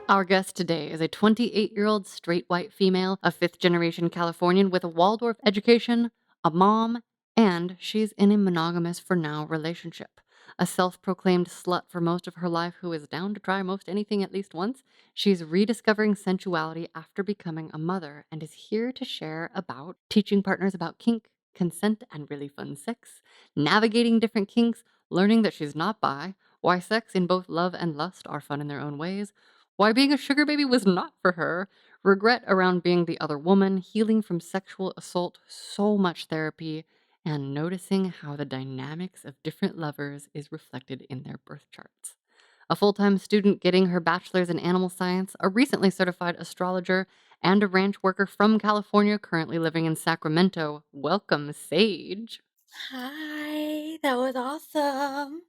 Our guest today is a 28-year-old straight white female, a fifth generation Californian with a Waldorf education, a mom, and she's in a monogamous for now relationship. A self proclaimed slut for most of her life who is down to try most anything at least once, she's rediscovering sensuality after becoming a mother and is here to share about teaching partners about kink, consent, and really fun sex, navigating different kinks, learning that she's not bi, why sex in both love and lust are fun in their own ways, why being a sugar baby was not for her, regret around being the other woman, healing from sexual assault, so much therapy, and noticing how the dynamics of different lovers is reflected in their birth charts. A full time student getting her bachelor's in animal science, a recently certified astrologer, and a ranch worker from California currently living in Sacramento. Welcome, Sage. Hi, that was awesome.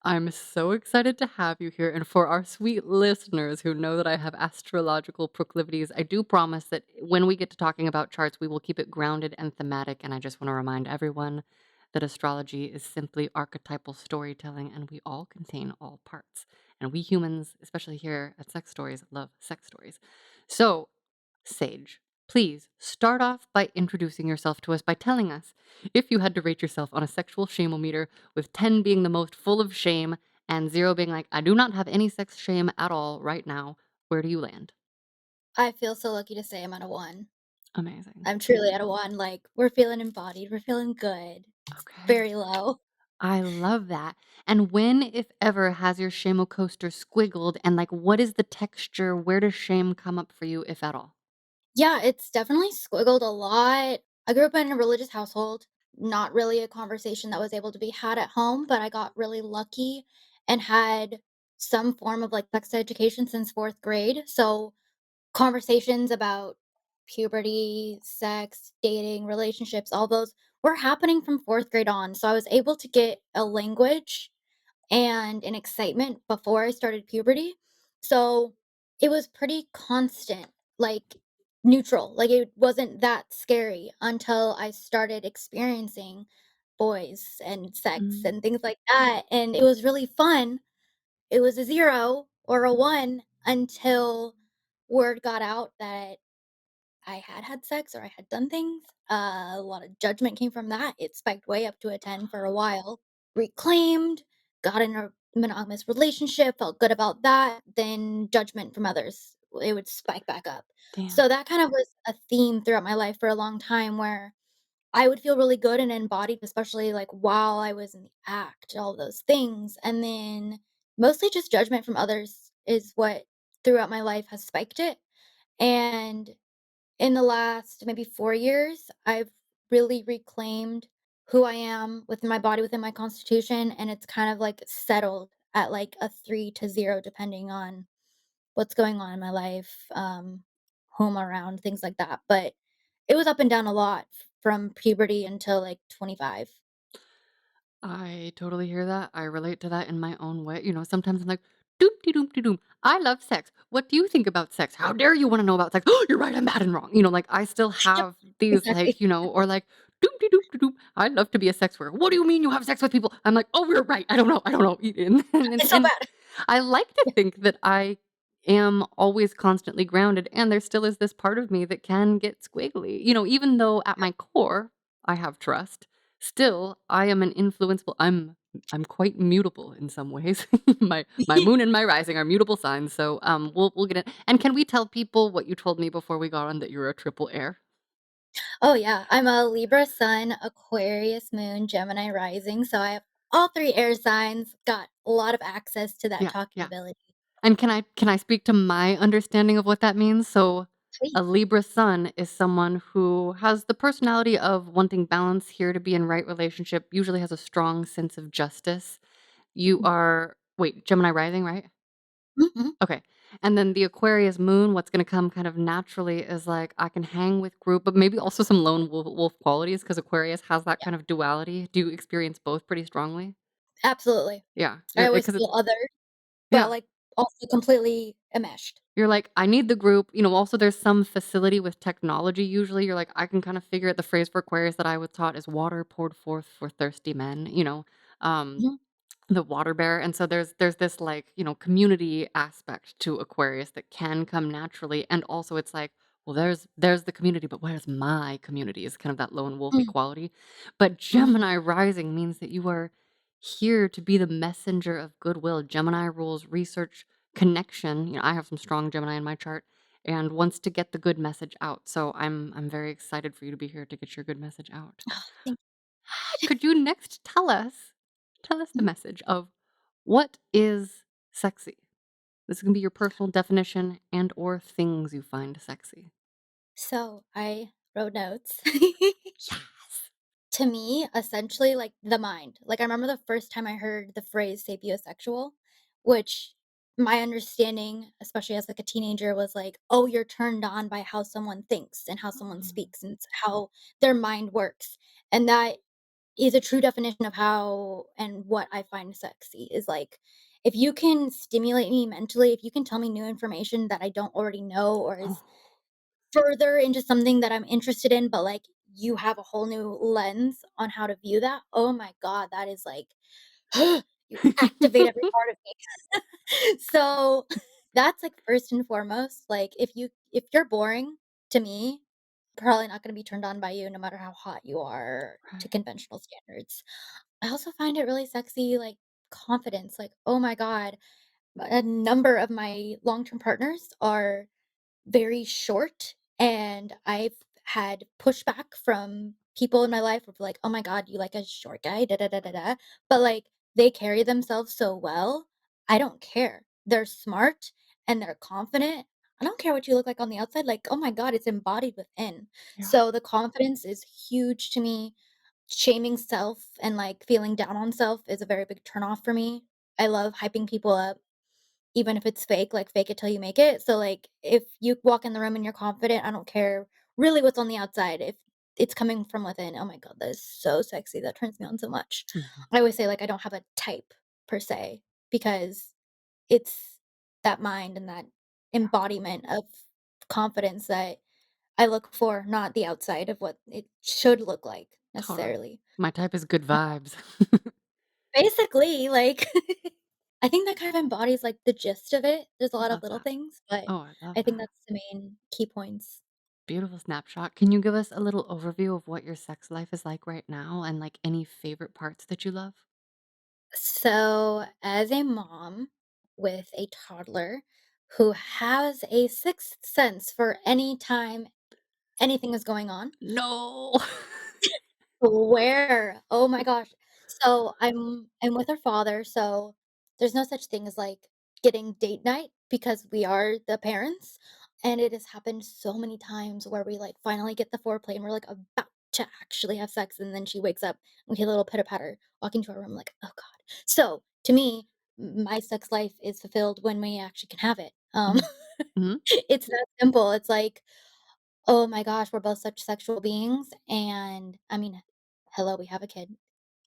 I'm so excited to have you here. And for our sweet listeners who know that I have astrological proclivities, I do promise that when we get to talking about charts, we will keep it grounded and thematic. And I just want to remind everyone that astrology is simply archetypal storytelling, and we all contain all parts. And we humans, especially here at Sex Stories, love sex stories. So, Sage, please start off by introducing yourself to us by telling us if you had to rate yourself on a sexual shameometer, with 10 being the most full of shame and 0 being like, I do not have any sex shame at all right now, where do you land? I feel so lucky to say I'm at a 1. Amazing. I'm truly at a 1, like, we're feeling embodied, we're feeling good. It's Okay. very low. I love that. And when, if ever, has your shame coaster squiggled? And like, what is the texture? Where does shame come up for you, if at all? Yeah, it's definitely squiggled a lot. I grew up in a religious household, not really a conversation that was able to be had at home, but I got really lucky and had some form of, like, sex education since 4th grade, so conversations about puberty, sex, dating, relationships, all those were happening from 4th grade on. So I was able to get a language and an excitement before I started puberty. So it was pretty constant, like neutral. Like it wasn't that scary until I started experiencing boys and sex Mm, and things like that. And it was really fun. It was a 0 or a 1 until word got out that I had had sex or I had done things. A lot of judgment came from that. It spiked way up to a 10 for a while. Reclaimed, got in a monogamous relationship, felt good about that. Then judgment from others. It would spike back up. damn. So that kind of was a theme throughout my life for a long time where I would feel really good and embodied, especially like while I was in the act, all those things. And then mostly just judgment from others is what throughout my life has spiked it. And in the last maybe 4 years, I've really reclaimed who I am within my body, within my constitution. And it's kind of like settled at like a 3 to 0, depending on what's going on in my life, whom around, things like that. But it was up and down a lot from puberty until like 25. I totally hear that. I relate to that in my own way. Sometimes I'm like, doop de doop de doom. I love sex. What do you think about sex? How dare you want to know about sex? Oh, you're right. I'm bad and wrong. Like I still Yep, have these, exactly. like, or like, doop de doop de doop. I'd love to be a sex worker. What do you mean you have sex with people? I'm like, oh, you're right. I don't know. I don't know. And, It's so and bad. I like to think that I am always constantly grounded. And there still is this part of me that can get squiggly, even though at my core, I have trust. Still, I am an influenceable I'm quite mutable in some ways. My moon and my rising are mutable signs, so, we'll get it. And can we tell people what you told me before we got on, that you're a triple air? Oh, yeah. I'm a Libra sun, Aquarius moon, Gemini rising. So I have all three air signs, got a lot of access to that Yeah, talking yeah. ability. And can I speak to my understanding of what that means? So, Sweet. a Libra sun is someone who has the personality of wanting balance, here to be in right relationship, usually has a strong sense of justice. You are wait, Gemini rising, right? Mhm. Okay. And then the Aquarius moon, what's gonna come kind of naturally is like, I can hang with group, but maybe also some lone wolf qualities, because Aquarius has that Yeah, kind of duality. Do you experience both pretty strongly? absolutely. Yeah. I You're always because it's feel othered, but, yeah. like, also completely enmeshed. You're like, "I need the group." Also there's some facility with technology usually. You're like, I can kind of figure it. The phrase for Aquarius that I was taught is water poured forth for thirsty men. Um Mhm. The water bear, and so there's this, like, community aspect to Aquarius that can come naturally, and also it's like, well, there's the community, but where's my community is kind of that lone wolf Mm, equality. But mhm. Gemini rising means that you are here to be the messenger of goodwill. Gemini rules research, connection. I have some strong Gemini in my chart and wants to get the good message out. So I'm very excited for you to be here to get your good message out. Thank Could you next tell us the Mhm. message of what is sexy? This can be your personal definition and or things you find sexy. So, I wrote notes. Yes. To me, essentially, like, the mind. Like, I remember the first time I heard the phrase sapiosexual, which my understanding, especially as, like, a teenager, was like, "Oh, you're turned on by how someone thinks and how someone Mm. speaks and how their mind works." And that is a true definition of how and what I find sexy, is, like, if you can stimulate me mentally, if you can tell me new information that I don't already know or is Oh. further into something that I'm interested in, but, like, you have a whole new lens on how to view that. Oh my god, that is like, you activate every part of me. So, that's, like, first and foremost, like, if you're boring to me, probably not gonna be turned on by you no matter how hot you are to Right. conventional standards. I also find it really sexy, like, confidence, like, oh my god, a number of my long-term partners are very short, and I've had pushback from people in my life of like, "Oh my god, you like a short guy, da da da da da," but, like, they carry themselves so well, I don't care. They're smart and they're confident. I don't care what you look like on the outside, like, oh my god, it's embodied within. Yeah. So, the confidence is huge to me. Shaming self and, like, feeling down on self is a very big turn off for me. I love hyping people up. Even if it's fake, like, fake it till you make it. So, like, if you walk in the room and you're confident, I don't care really what's on the outside. If it's coming from within, oh my god, that is so sexy. That turns me on so much. Mhm. I always say, like, I don't have a type per se because it's that mind and that Yeah. embodiment of confidence that I look for, not the outside of what it should look like Totally. necessarily. My type is good Uh, vibes. Basically, like I think that kind of embodies, like, the gist of it. There's a I lot of love little that. things, but Oh, I love I think that. that's the main key points. Beautiful snapshot. Can you give us a little overview of what your sex life is like right now and like any favorite parts that you love? So, as a mom with a toddler who has a sixth sense for any time anything is going on. No. Where? Oh my gosh. So, I'm with her father, so there's no such thing as, like, getting date night because we are the parents, and it has happened so many times where we, like, finally get the foreplay and we're, like, about to actually have sex, and then she wakes up, and we hear a little pitter-patter, walk into our room, like, "Oh god." So, to me, my sex life is fulfilled when we actually can have it. Mhm. Mhm. It's that simple. It's like, oh my gosh, we're both such sexual beings, and, I mean, hello, we have a kid.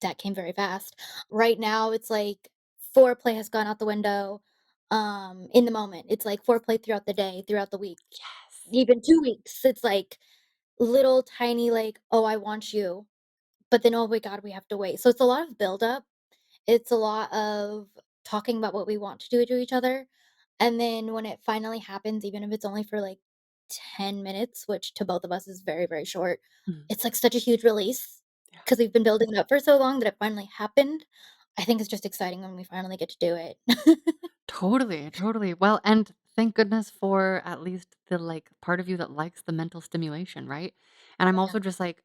That came very fast. Right now, it's like foreplay has gone out the window, in the moment. It's like foreplay throughout the day, throughout the week, Yes. even 2 weeks. It's like little tiny, like, "Oh, I want you," but then, "Oh my god, we have to wait." So it's a lot of buildup. It's a lot of talking about what we want to do to each other, and then when it finally happens, even if it's only for, like, 10 minutes, which to both of us is very, very short, Mhm. it's, like, such a huge release Yeah. because 'cause we've been building it up for so long that it finally happened. I think it's just exciting when we finally get to do it. Totally, totally. Well, and thank goodness for at least the like part of you that likes the mental stimulation, right? And I'm Yeah. also just like,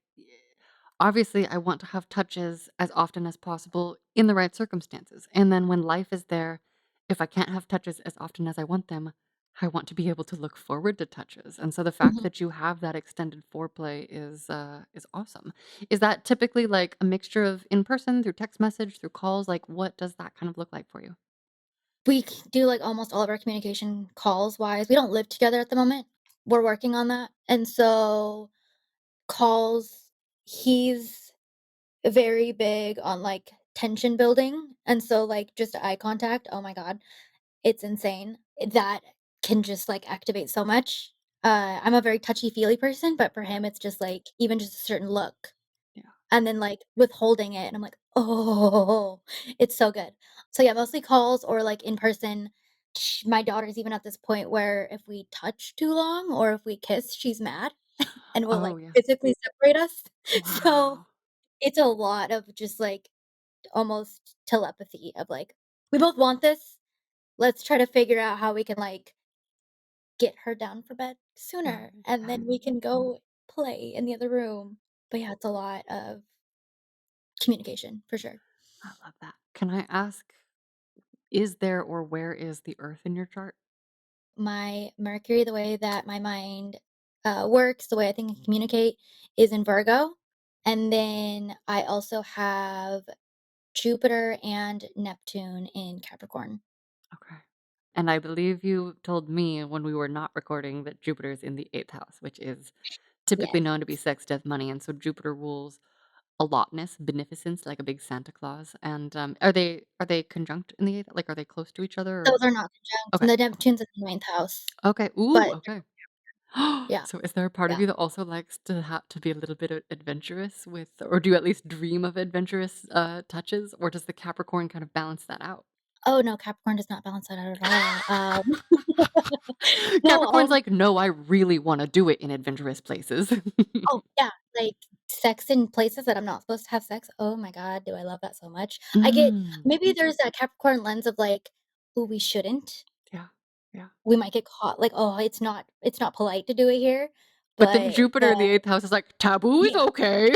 obviously, I want to have touches as often as possible in the right circumstances. And then when life is there, if I can't have touches as often as I want them, I want to be able to look forward to touches. And so the fact Mhm. that you have that extended foreplay is awesome. Is that typically like a mixture of in person, through text message, through calls? Like what does that kind of look like for you? We do, like, almost all of our communication calls-wise. We don't live together at the moment. We're working on that, and so calls, he's very big on, like, tension building, and so, like, just eye contact, oh my god, it's insane. That can just, like, activate so much. I'm a very touchy-feely person, but for Yeah. him, it's just, like, even just a certain look, Yeah. and then, like, withholding it, and I'm like, Oh, it's so good. So, yeah, mostly calls or, like, in person. My daughter's even at this point where if we touch too long or if we kiss, she's mad and will, Oh, like, yeah. physically separate us. So, Wow. it's a lot of just, like, almost telepathy of, like, "We both want this. Let's try to figure out how we can, like, get her down for bed Yeah, sooner, and yeah. then we can go play in the other room." But, yeah, it's a lot of communication for sure. I love that. Can I ask, is there or where is the Earth in your chart? My Mercury, the way that my mind, works, the way I think and communicate is in Virgo, and then I also have Jupiter and Neptune in Capricorn. Okay. And I believe you told me when we were not recording that Jupiter's in the 8th house, which is typically Yes. known to be sex, death, money. And so Jupiter rules allotness, beneficence, like a big Santa Claus. And are they conjunct in the 8th? Like, are they close to each other? Or? Those are not conjunct, Okay. and the Okay. Neptune's in the ninth house, Okay. Ooh, but okay. yeah, So is there a part of yeah. you that also likes to have to be a little bit adventurous with, or do you at least dream of adventurous touches, or does the Capricorn kind of balance that out? Oh, no, Capricorn does not balance that out at all, no, Capricorn's like, no, I really want to do it in adventurous places. oh, yeah, like, sex in places that I'm not supposed to have sex, oh my god, do I love that so much. I get Mm, maybe there's that Capricorn lens of, like, "Ooh, we shouldn't." yeah, yeah. We might get caught, like, "Oh, it's not polite to do it here," But then but Jupiter in the 8th house is like, taboo is yeah. okay.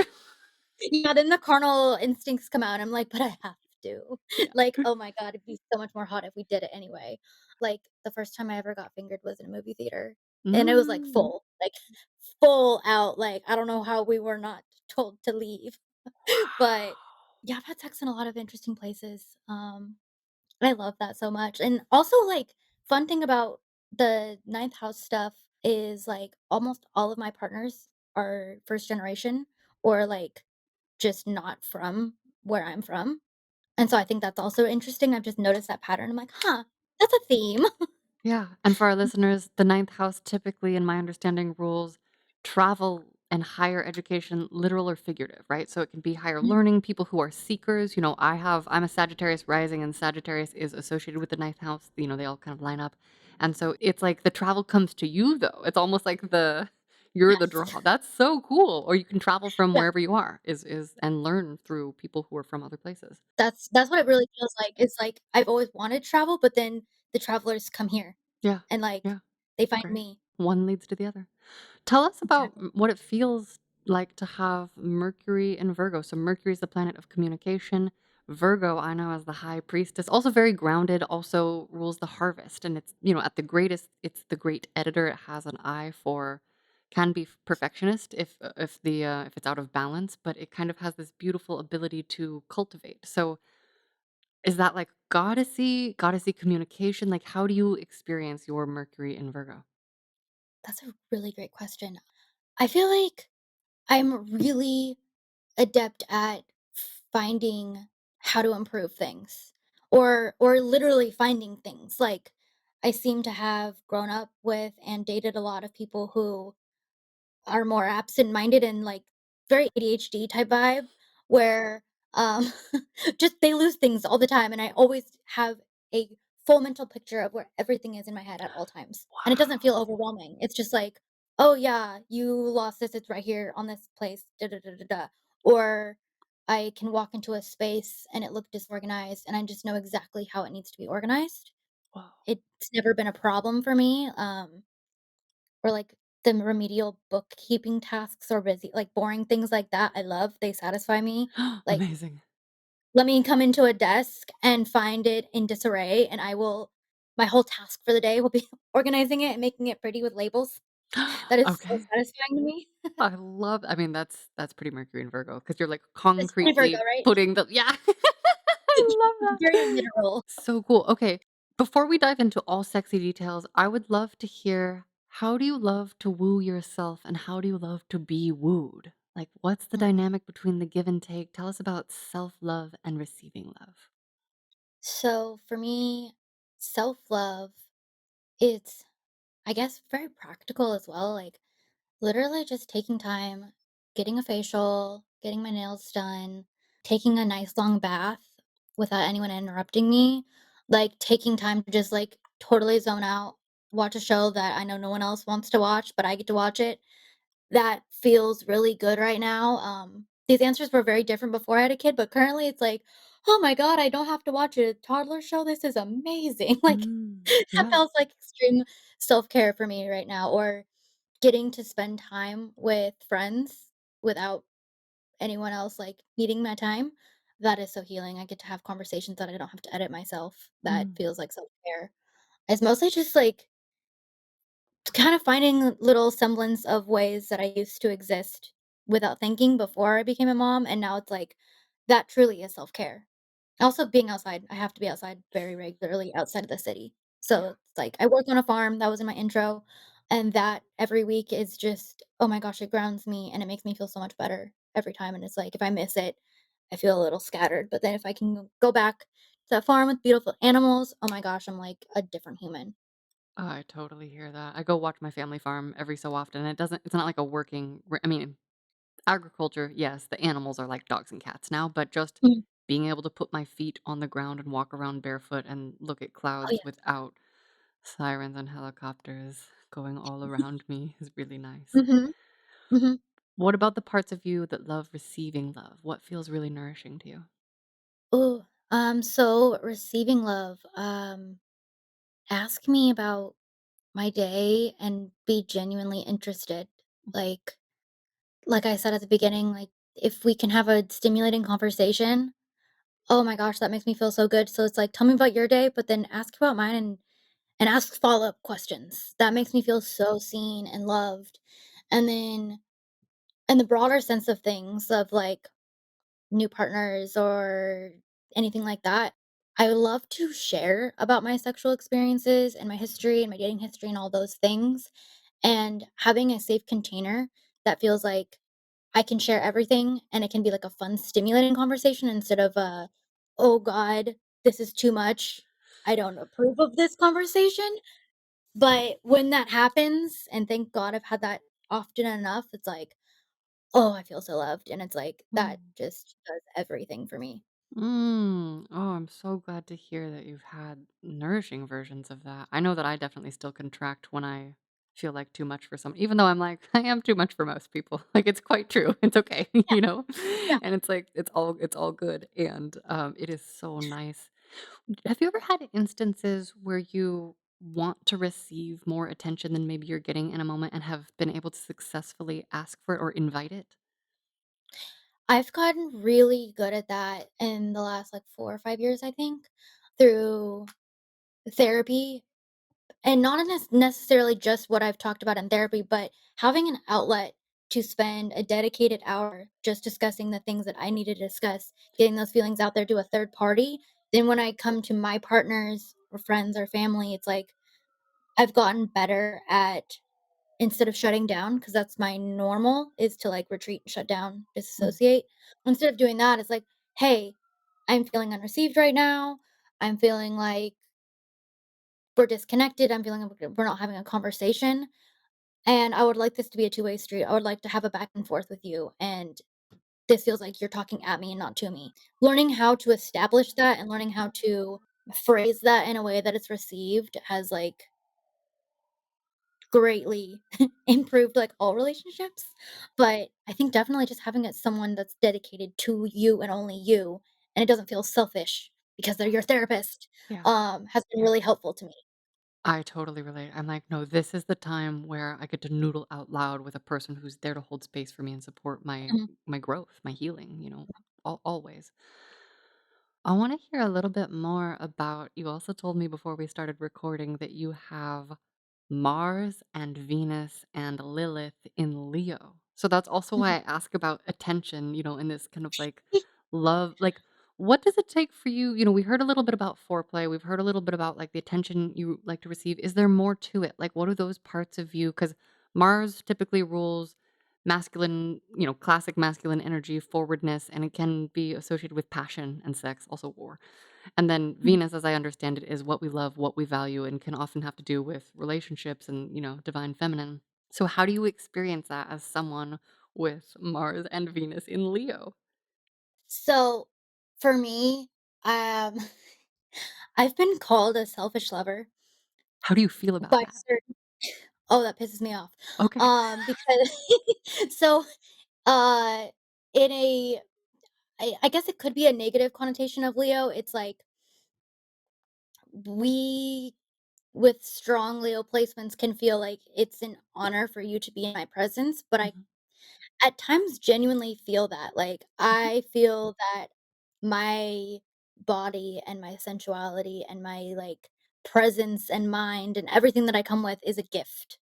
Yeah, then the carnal instincts come out, I'm like, "But I have to." Yeah. Like, oh my god, it'd be so much more hot if we did it anyway. Like, the first time I ever got fingered was in a movie theater, and it was, Mm. like, full out, like, I don't know how we were not told to leave. But, Wow. yeah, I've had sex in a lot of interesting places, I love that so much, and also, like, fun thing about the ninth house stuff is, like, almost all of my partners are first generation or, like, just not from where I'm from, and so I think that's also interesting, I've just noticed that pattern, I'm like, "Huh, that's a theme." Yeah, and for our listeners, the ninth house typically, in my understanding, rules travel and higher education, literal or figurative, right? So it can be higher Mhm. learning, people who are seekers. I'm a Sagittarius rising, and Sagittarius is associated with the ninth house. They all kind of line up. And so it's like the travel comes to you, though. It's almost like you're the Yes. draw. That's so cool. Or you can travel from Yeah, wherever you are, and learn through people who are from other places. that's what it really feels like, it's like, I've always wanted to travel, but then the travelers come here, Yeah. and, like, Yeah. they find Great. me. One leads to the other. Tell us about Exactly. what it feels like to have Mercury in Virgo. So Mercury is the planet of communication. Virgo, I know as the high priestess, also very grounded, also rules the harvest. And it's at the greatest, it's the great editor. It has an eye for, can be perfectionist if it's out of balance, but it kind of has this beautiful ability to cultivate. So is that like goddessy communication? Like, how do you experience your Mercury in Virgo? That's a really great question. I feel like I'm really adept at finding how to improve things or literally finding things. Like I seem to have grown up with and dated a lot of people who are more absent-minded and, like, very ADHD type vibe where, um, just they lose things all the time, and I always have a full mental picture of where everything is in my head at all times, and it doesn't feel overwhelming. It's just like, "Oh, yeah, you lost this, it's right here on this place, da da da da da," or I can walk into a space and it look disorganized, and I just know exactly how it needs to be organized. Whoa. It's never been a problem for me, or, like, the remedial bookkeeping tasks or busy like, boring things like that, I love, they satisfy me. Like, Amazing. let me come into a desk and find it in disarray, and I will my whole task for the day will be organizing it and making it pretty with labels. That is so Okay. satisfying to me. I mean, that's pretty Mercury and Virgo because 'cause you're, like, It's pretty Virgo, concretely right? putting the yeah. I love that. Very literal. So cool. Okay, before we dive into all sexy details, I would love to hear, how do you love to woo yourself, and how do you love to be wooed? Like, what's the Mm. dynamic between the give and take? Tell us about self-love and receiving love. So, for me, self-love, it's, I guess, very practical as well, like, literally just taking time, getting a facial, getting my nails done, taking a nice long bath without anyone interrupting me, like, taking time to just, like, totally zone out, watch a show that I know no one else wants to watch, but I get to watch it. That feels really good right now. These answers were very different before I had a kid, but currently it's like, "Oh my god, I don't have to watch a toddler show, this is amazing." Like, Mm, that yeah. feels like extreme self-care for me right now, or getting to spend time with friends without anyone else, like, needing my time. That is so healing. I get to have conversations that I don't have to edit myself. That Mm. feels like self-care. It's mostly just, like, kind of finding little semblance of ways that I used to exist without thinking before I became a mom, and now it's like, that truly is self-care. Also, being outside, I have to be outside very regularly outside of the city. So, Yeah. it's like, I work on a farm, that was in my intro, and that every week is just, oh my gosh, it grounds me, and it makes me feel so much better every time, and it's like, if I miss it, I feel a little scattered, but then if I can go back to that farm with beautiful animals, oh my gosh, I'm like a different human. I totally hear that. I go watch my family farm every so often. It's not like a working, I mean, agriculture, yes, the animals are like dogs and cats now, but just Mhm. being able to put my feet on the ground and walk around barefoot and look at Oh, clouds yeah. without sirens and helicopters going all around me is really nice. Mhm. Mhm. What about the parts of you that love receiving love? What feels really nourishing to you? Ooh, so receiving love, ask me about my day and be genuinely interested. Like like I said at the beginning, like, if we can have a stimulating conversation, oh my gosh, that makes me feel so good. So it's like, tell me about your day, but then ask about mine and ask follow-up questions. That makes me feel so seen and loved. And then in the broader sense of things of like new partners or anything like that, I would love to share about my sexual experiences and my history and my dating history and all those things. And having a safe container that feels like I can share everything and it can be like a fun, stimulating conversation instead of a, oh God, this is too much. I don't approve of this conversation. But when that happens, and thank God I've had that often enough, it's like, oh, I feel so loved. And it's like, that Mm. just does everything for me. Mm. Oh, I'm so glad to hear that you've had nourishing versions of that. I know that I definitely still contract when I feel like too much for some, even though I'm like, I am too much for most people. Like it's quite true. It's okay, Yeah, yeah. And it's like it's all good. And it is so nice. Have you ever had instances where you want to receive more attention than maybe you're getting in a moment and have been able to successfully ask for it or invite it? I've gotten really good at that in the last like 4 or 5 years, I think, through therapy. And not necessarily just what I've talked about in therapy, but having an outlet to spend a dedicated hour just discussing the things that I need to discuss, getting those feelings out there to a third party. Then when I come to my partners or friends or family, it's like I've gotten better at instead of shutting down, because that's my normal is to like retreat, shut down, Mm, disassociate. Instead of doing that, it's like, hey, I'm feeling unreceived right now. I'm feeling like we're disconnected. I'm feeling like we're not having a conversation. And I would like this to be a two-way street. I would like to have a back and forth with you. And this feels like you're talking at me and not to me. Learning how to establish that and learning how to phrase that in a way that it's received has like greatly improved like all relationships. But I think definitely just having it someone that's dedicated to you and only you, and it doesn't feel selfish because they're your therapist, yeah. has been really helpful to me. I totally relate. I'm like, no, this is the time where I get to noodle out loud with a person who's there to hold space for me and support Mhm. my growth, my healing, always. I want to hear a little bit more about you also told me before we started recording that you have Mars and Venus and Lilith in Leo. So that's also why Mhm. I ask about attention, in this kind of like love. Like, what does it take for you? We heard a little bit about foreplay. We've heard a little bit about like the attention you like to receive. Is there more to it? Like, what are those parts of you? Because Mars typically rules masculine, classic masculine energy, forwardness, and it can be associated with passion and sex, also war. And then Mhm. Venus, as I understand it, is what we love, what we value, and can often have to do with relationships and, divine feminine. So, how do you experience that as someone with Mars and Venus in Leo? So, for me, um, I've been called a selfish lover How do you feel about by that? certain oh, that pisses me off. Okay. Because so, uh, in a I guess it could be a negative connotation of Leo. It's like we with strong Leo placements can feel like it's an honor for you to be in my presence, but I Mhm, at times genuinely feel that. Like, mhm. I feel that my body and my sensuality and my, like, presence and mind and everything that I come with is a gift.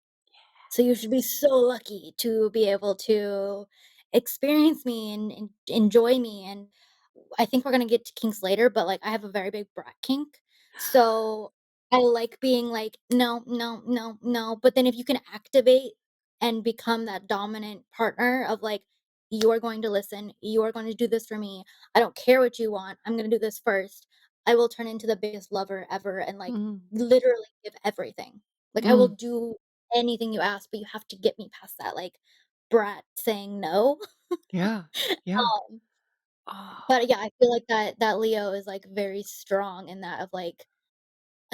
So you should be so lucky to be able to experience me and enjoy me, and I think we're gonna get to kinks later, but, like, I have a very big brat kink, so I like being like, "No, no, no, no," but then if you can activate and become that dominant partner of, like, "You are going to listen, you are going to do this for me, I don't care what you want, I'm gonna do this first," I will turn into the biggest lover ever and, like, Mm, literally give everything. Like, I will mm. do anything you ask, but you have to get me past that, like, brat saying no. Yeah, yeah. Um Oh, but yeah, I feel like that Leo is, like, very strong in that of, like,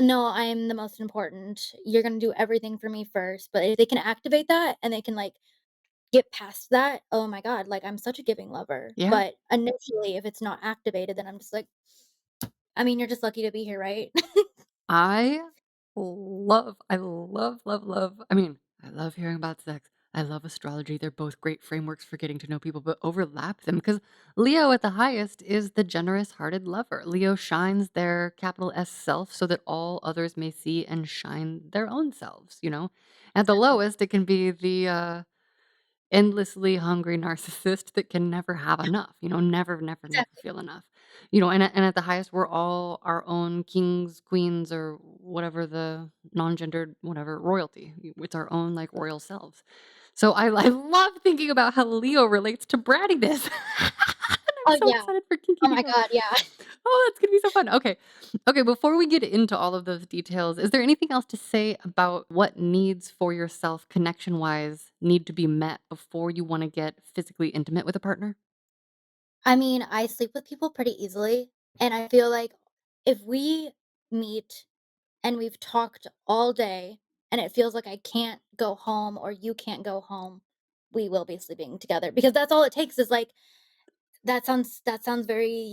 "No, I am the most important. You're gonna do everything for me first." But if they can activate that and they can, like, get past that, oh my god, like, I'm such a giving lover. yeah. But initially, if it's not activated, then I'm just like, "I mean, you're just lucky to be here, right?" I love I mean, I love hearing about sex. I love astrology. They're both great frameworks for getting to know people, but overlap them because Leo at the highest is the generous hearted lover. Leo shines their capital S self so that all others may see and shine their own selves, you know? At the Exactly. lowest, it can be the endlessly hungry narcissist that can never have enough, you know, never Exactly. feel enough. You know, and at the highest, we're all our own kings, queens, or whatever the non-gendered whatever royalty. It's our own like royal selves. So I love thinking about how Leo relates to brattiness. I'm Oh, so yeah. excited for kinky Oh to my go. god, yeah. Oh, that's gonna be so fun. Okay. Okay, before we get into all of those details, is there anything else to say about what needs for yourself connection-wise need to be met before you wanna get physically intimate with a partner? I mean, I sleep with people pretty easily, and I feel like if we meet and we've talked all day and it feels like I can't go home or you can't go home, we will be sleeping together because that's all it takes is like that sounds very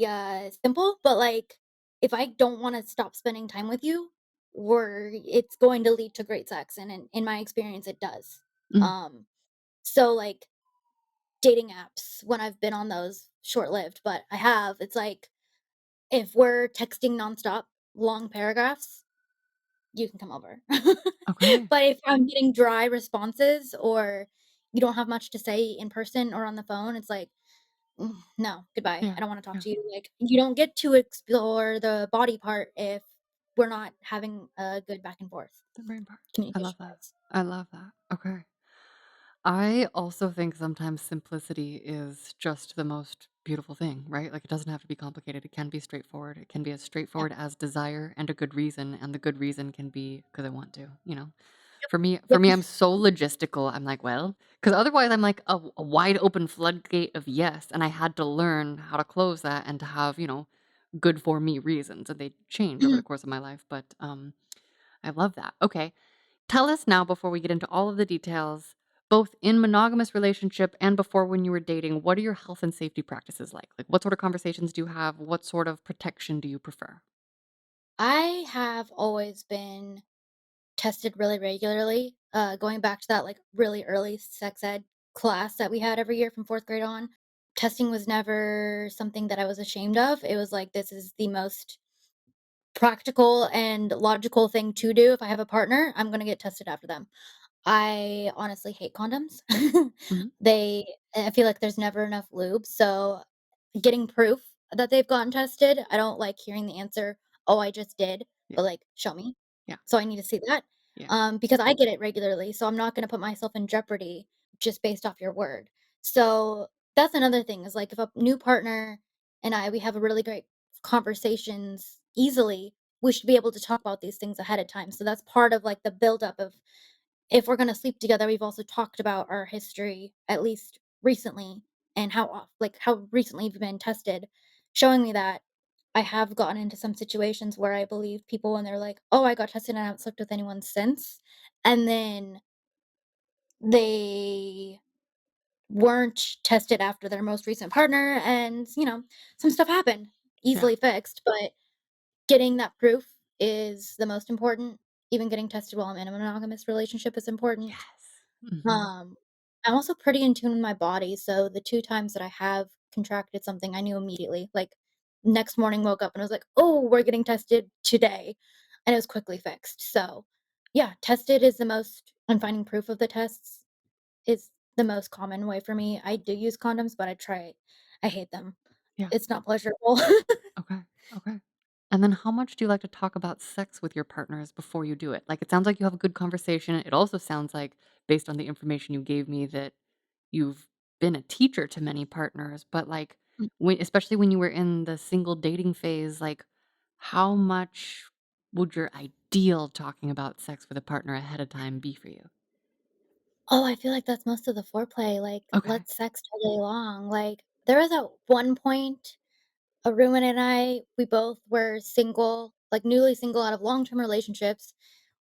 simple, but like if I don't want to stop spending time with you, it's going to lead to great sex and in my experience it does. Mm, Um so like dating apps when I've been on those short-lived, but I have, it's like if we're texting nonstop, long paragraphs, you can come over. okay. But if I'm getting dry responses or you don't have much to say in person or on the phone, it's like, no, goodbye. Yeah, I don't wanna talk yeah. to you." Like, you don't get to explore the body part if we're not having a good back and forth The brain part. I love that. communication-wise. I love that. Okay. I also think sometimes simplicity is just the most beautiful thing, right? Like, it doesn't have to be complicated. It can be straightforward. It can be as Yeah. straightforward as desire and a good reason, and the good reason can be because I want to, you know? Yep. For Yep. me, I'm so logistical. I'm like, well, because otherwise I'm like a wide open floodgate of yes, and I had to learn how to close that and to have, you know, good for me reasons, and they change over the course of my life, but, I love that. Okay. Tell us now before we get into all of the details, both in monogamous relationship and before when you were dating, what are your health and safety practices like? Like, what sort of conversations do you have? What sort of protection do you prefer? I have always been tested really regularly, going back to that, like, really early sex ed class that we had every year from 4th grade on. Testing was never something that I was ashamed of. It was like, this is the most practical and logical thing to do. If I have a partner, I'm gonna get tested after them. I honestly hate condoms. Mhm. They I feel like there's never enough lube, so getting proof that they've gotten tested, I don't like hearing the answer, "Oh, I just did," Yeah. but, like, show me. Yeah. So I need to see that, Yeah. because I get it regularly, so I'm not gonna put myself in jeopardy just based off your word. So that's another thing is, like, if a new partner and we have a really great conversations easily, we should be able to talk about these things ahead of time. So that's part of, like, the buildup of if we're gonna sleep together, we've also talked about our history, at least recently, and how recently you've been tested, showing me that I have gotten into some situations where I believe people when they're like, "Oh, I got tested and I haven't slept with anyone since," and then they weren't tested after their most recent partner and, some stuff happened, Yeah. easily fixed, but getting that proof is the most important. Even getting tested while I'm in a monogamous relationship is important. Yes. Mhm. Um, I'm also pretty in tune with my body, so the 2 times that I have contracted something, I knew immediately, like, next morning woke up and I was like, "Oh, we're getting tested today," and it was quickly fixed, so, yeah, tested is the most and finding proof of the tests is the most common way for me. I do use condoms, but I hate them. Yeah. It's not pleasurable. Okay. Okay. And then how much do you like to talk about sex with your partners before you do it? Like, it sounds like you have a good conversation. It also sounds like, based on the information you gave me, that you've been a teacher to many partners, but, like, when especially when you were in the single dating phase, like, how much would your ideal talking about sex with a partner ahead of time be for you? Oh, I feel like that's most of the foreplay, like, Okay. let's sext all day long, like, there was at one point, a roommate and we both were single, like, newly single out of long-term relationships.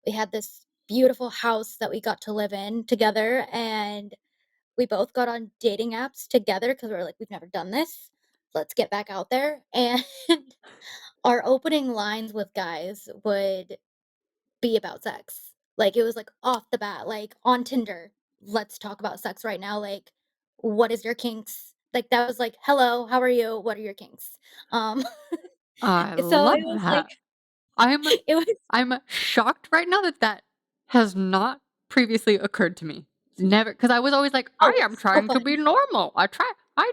We had this beautiful house that we got to live in together, and we both got on dating apps together because we were like, "We've never done this. Let's get back out there," and our opening lines with guys would be about sex. Like, it was, like, off the bat, like, on Tinder, "Let's talk about sex right now," like, "What is your kinks?" Like, that was like, "Hello, how are you? What are your kinks?" Um, I so love it was like that. I'm it was I'm shocked right now that that has not previously occurred to me. Never, because I was always like, oh, "I am it's so trying to fun. be normal. I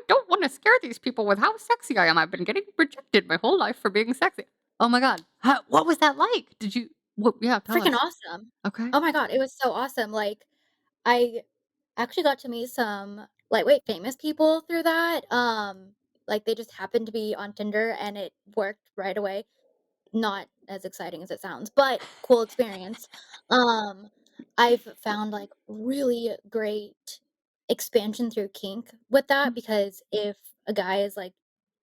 don't wanna scare these people with how sexy I am. I've been getting rejected my whole life for being sexy." Oh my god. What was that like? Did you what yeah, tell Freaking us. awesome. Okay. Oh my god, it was so awesome, like, I actually got to meet some lightweight famous people through that, like, they just happened to be on Tinder, and it worked right away. Not as exciting as it sounds, but cool experience. Um, I've found, like, really great expansion through kink with that Mm, because if a guy is, like,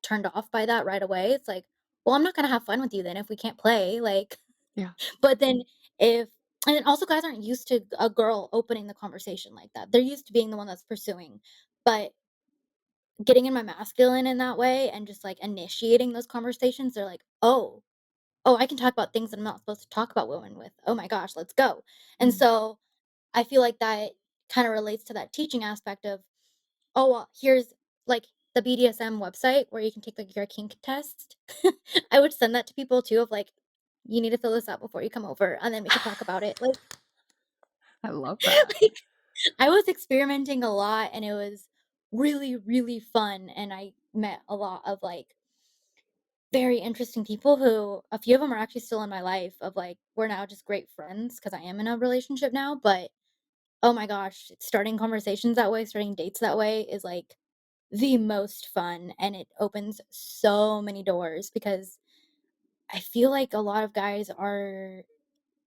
turned off by that right away, it's like, "Well, I'm not gonna have fun with you then if we can't play," like, yeah. but then if and then also guys aren't used to a girl opening the conversation like that. They're used to being the one that's pursuing, but getting in my masculine in that way and just, like, initiating those conversations, they're like, "Oh, I can talk about things that I'm not supposed to talk about women with. Oh my gosh, let's go." And Mm, so, I feel like that kinda relates to that teaching aspect of, "Oh, well, here's, like, the BDSM website where you can take, like, your kink test." I would send that to people too of, like, "You need to fill this out before you come over, and then we can talk about it." Like I love that. like, I was experimenting a lot, and it was really, really fun, and I met a lot of, like, very interesting people who a few of them are actually still in my life of, like, we're now just great friends because I am in a relationship now, but, oh my gosh, starting conversations that way, starting dates that way is, like, the most fun, and it opens so many doors because I feel like a lot of guys are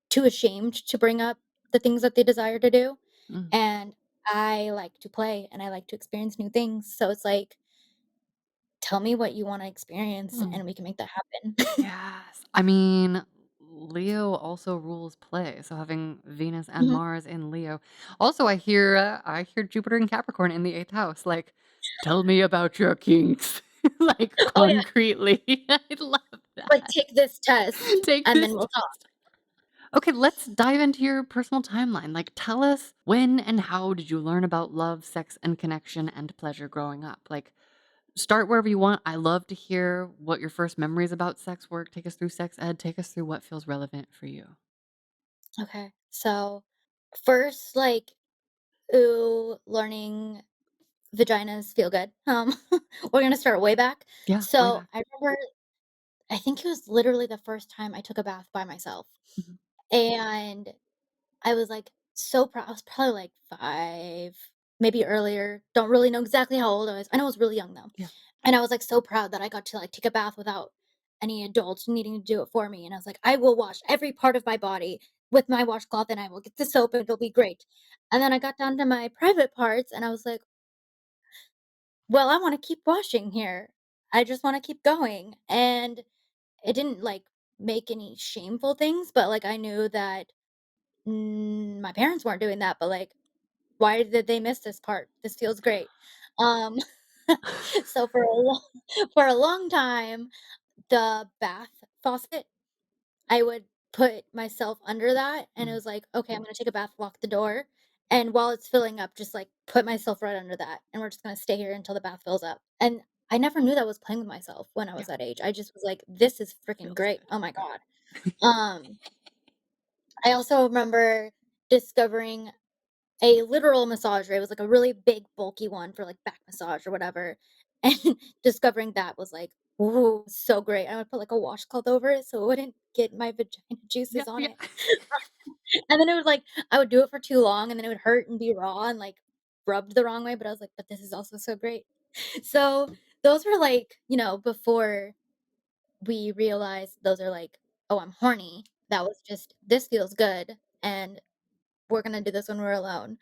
too ashamed to bring up the things that they desire to do, Mm, and I like to play, and I like to experience new things, so it's like, "Tell me what you wanna experience, mm. and we can make that happen." Yes. I mean, Leo also rules play, so having Venus and Mhm. Mars in Leo. Also, I hear Jupiter and Capricorn in the 8th house, like, "Tell me about your kinks." Like, Oh, yeah. concretely. I love Like, that. "Take this test, Take and then this we'll talk." test. Okay, let's dive into your personal timeline. Like, tell us when and how did you learn about love, sex, and connection and pleasure growing up? Like, start wherever you want. I love to hear what your first memories about sex were. Take us through sex ed. Take us through what feels relevant for you. Okay, so, first, like, ooh, learning vaginas feel good, we're gonna start way back. Yeah, way So, back. I remember I think it was literally the first time I took a bath by myself, Mhm. and I was, like, so proud. I was probably, like, 5, maybe earlier, don't really know exactly how old I was. I know I was really young, though. Yeah. And I was, like, so proud that I got to, like, take a bath without any adults needing to do it for me, and I was like, "I will wash every part of my body with my washcloth, and I will get the soap, and it'll be great." And then I got down to my private parts, and I was like, well, I wanna keep washing here. I just wanna keep going, and it didn't, like, make any shameful things, but, like, I knew that, my parents weren't doing that, but, like, why did they miss this part? This feels great. Um, so for a long time, the bath faucet, I would put myself under that, and it Mm. was like, "Okay, I'm gonna take a bath, lock the door, and while it's filling up, just, like, put myself right under that, and we're just gonna stay here until the bath fills up." And I never knew that I was playing with myself when I Yeah, was that age. I just was like, "This is freaking feels great. good. Oh my god." Um, I also remember discovering a literal massager. It was, like, a really big, bulky one for, like, back massage or whatever, and discovering that was like, "Ooh, so great." I would put, like, a washcloth over it so it wouldn't get my vagina Yeah, juices on yeah. it. And then it would, like, I would do it for too long, and then it would hurt and be raw and, like, rubbed the wrong way, but I was like, "But this is also so great." So, those were, like, before we realized those are, like, "Oh, I'm horny." That was just, "This feels good, and we're gonna do this when we're alone."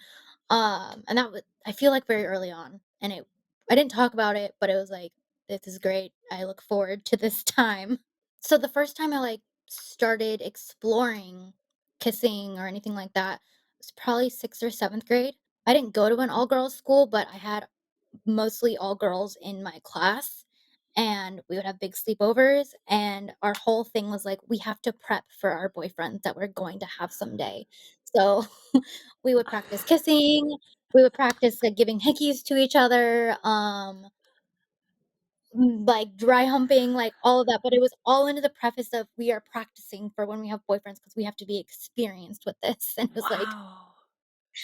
And that was, I feel like, very early on, and I didn't talk about it, but it was like, "This is great. I look forward to this time." So the first time I, like, started exploring kissing or anything like that was probably 6th or 7th grade. I didn't go to an all-girls school, but I had mostly all girls in my class, and we would have big sleepovers, and our whole thing was like, we have to prep for our boyfriends that we're going to have someday. So, we would practice kissing, we would practice, like, giving hickeys to each other, like, dry humping, like, all of that, but it was all under the preface of we are practicing for when we have boyfriends because we have to be experienced with this, and it was like, Wow.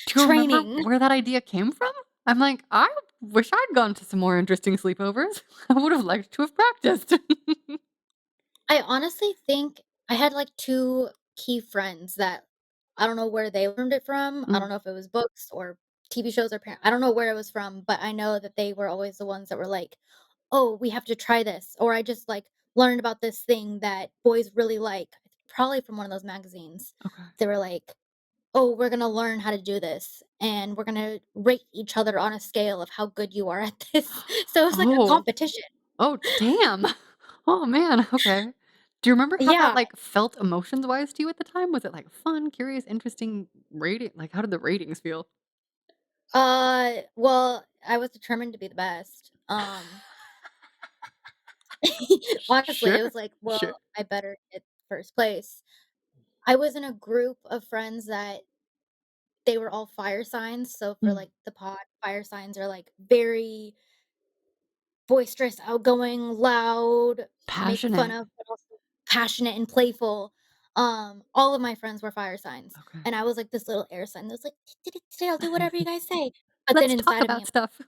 Do you remember training. where that idea came from? I'm like, I wish I'd gone to some more interesting sleepovers. I would have liked to have practiced. I honestly think I had, like, 2 key friends that I don't know where they learned it from. I Mm, don't know if it was books or TV shows or I don't know where it was from, but I know that they were always the ones that were like, "Oh, we have to try this," or, "I just, like, learned about this thing that boys really like." Probably from one of those magazines. okay. They were like, "Oh, we're gonna learn how to do this, and we're gonna rate each other on a scale of how good you are at this." So it was like a Oh. competition. Oh, damn. Oh, man, okay. Do you remember how that, Yeah. like, felt emotions-wise to you at the time? Was it, like, fun, curious, interesting, rating like, how did the ratings feel? Well, I was determined to be the best. Honestly, Sure, it was like, sure. well, I better get first place. I was in a group of friends that they were all fire signs. So for Mm, like the pod, fire signs are like very boisterous, outgoing, loud, make fun passionate. of, but also passionate and playful. All of my friends were fire signs, Okay. and I was like this little air sign that was like, today I'll do whatever you guys say. But then Let's talk inside of me, about stuff.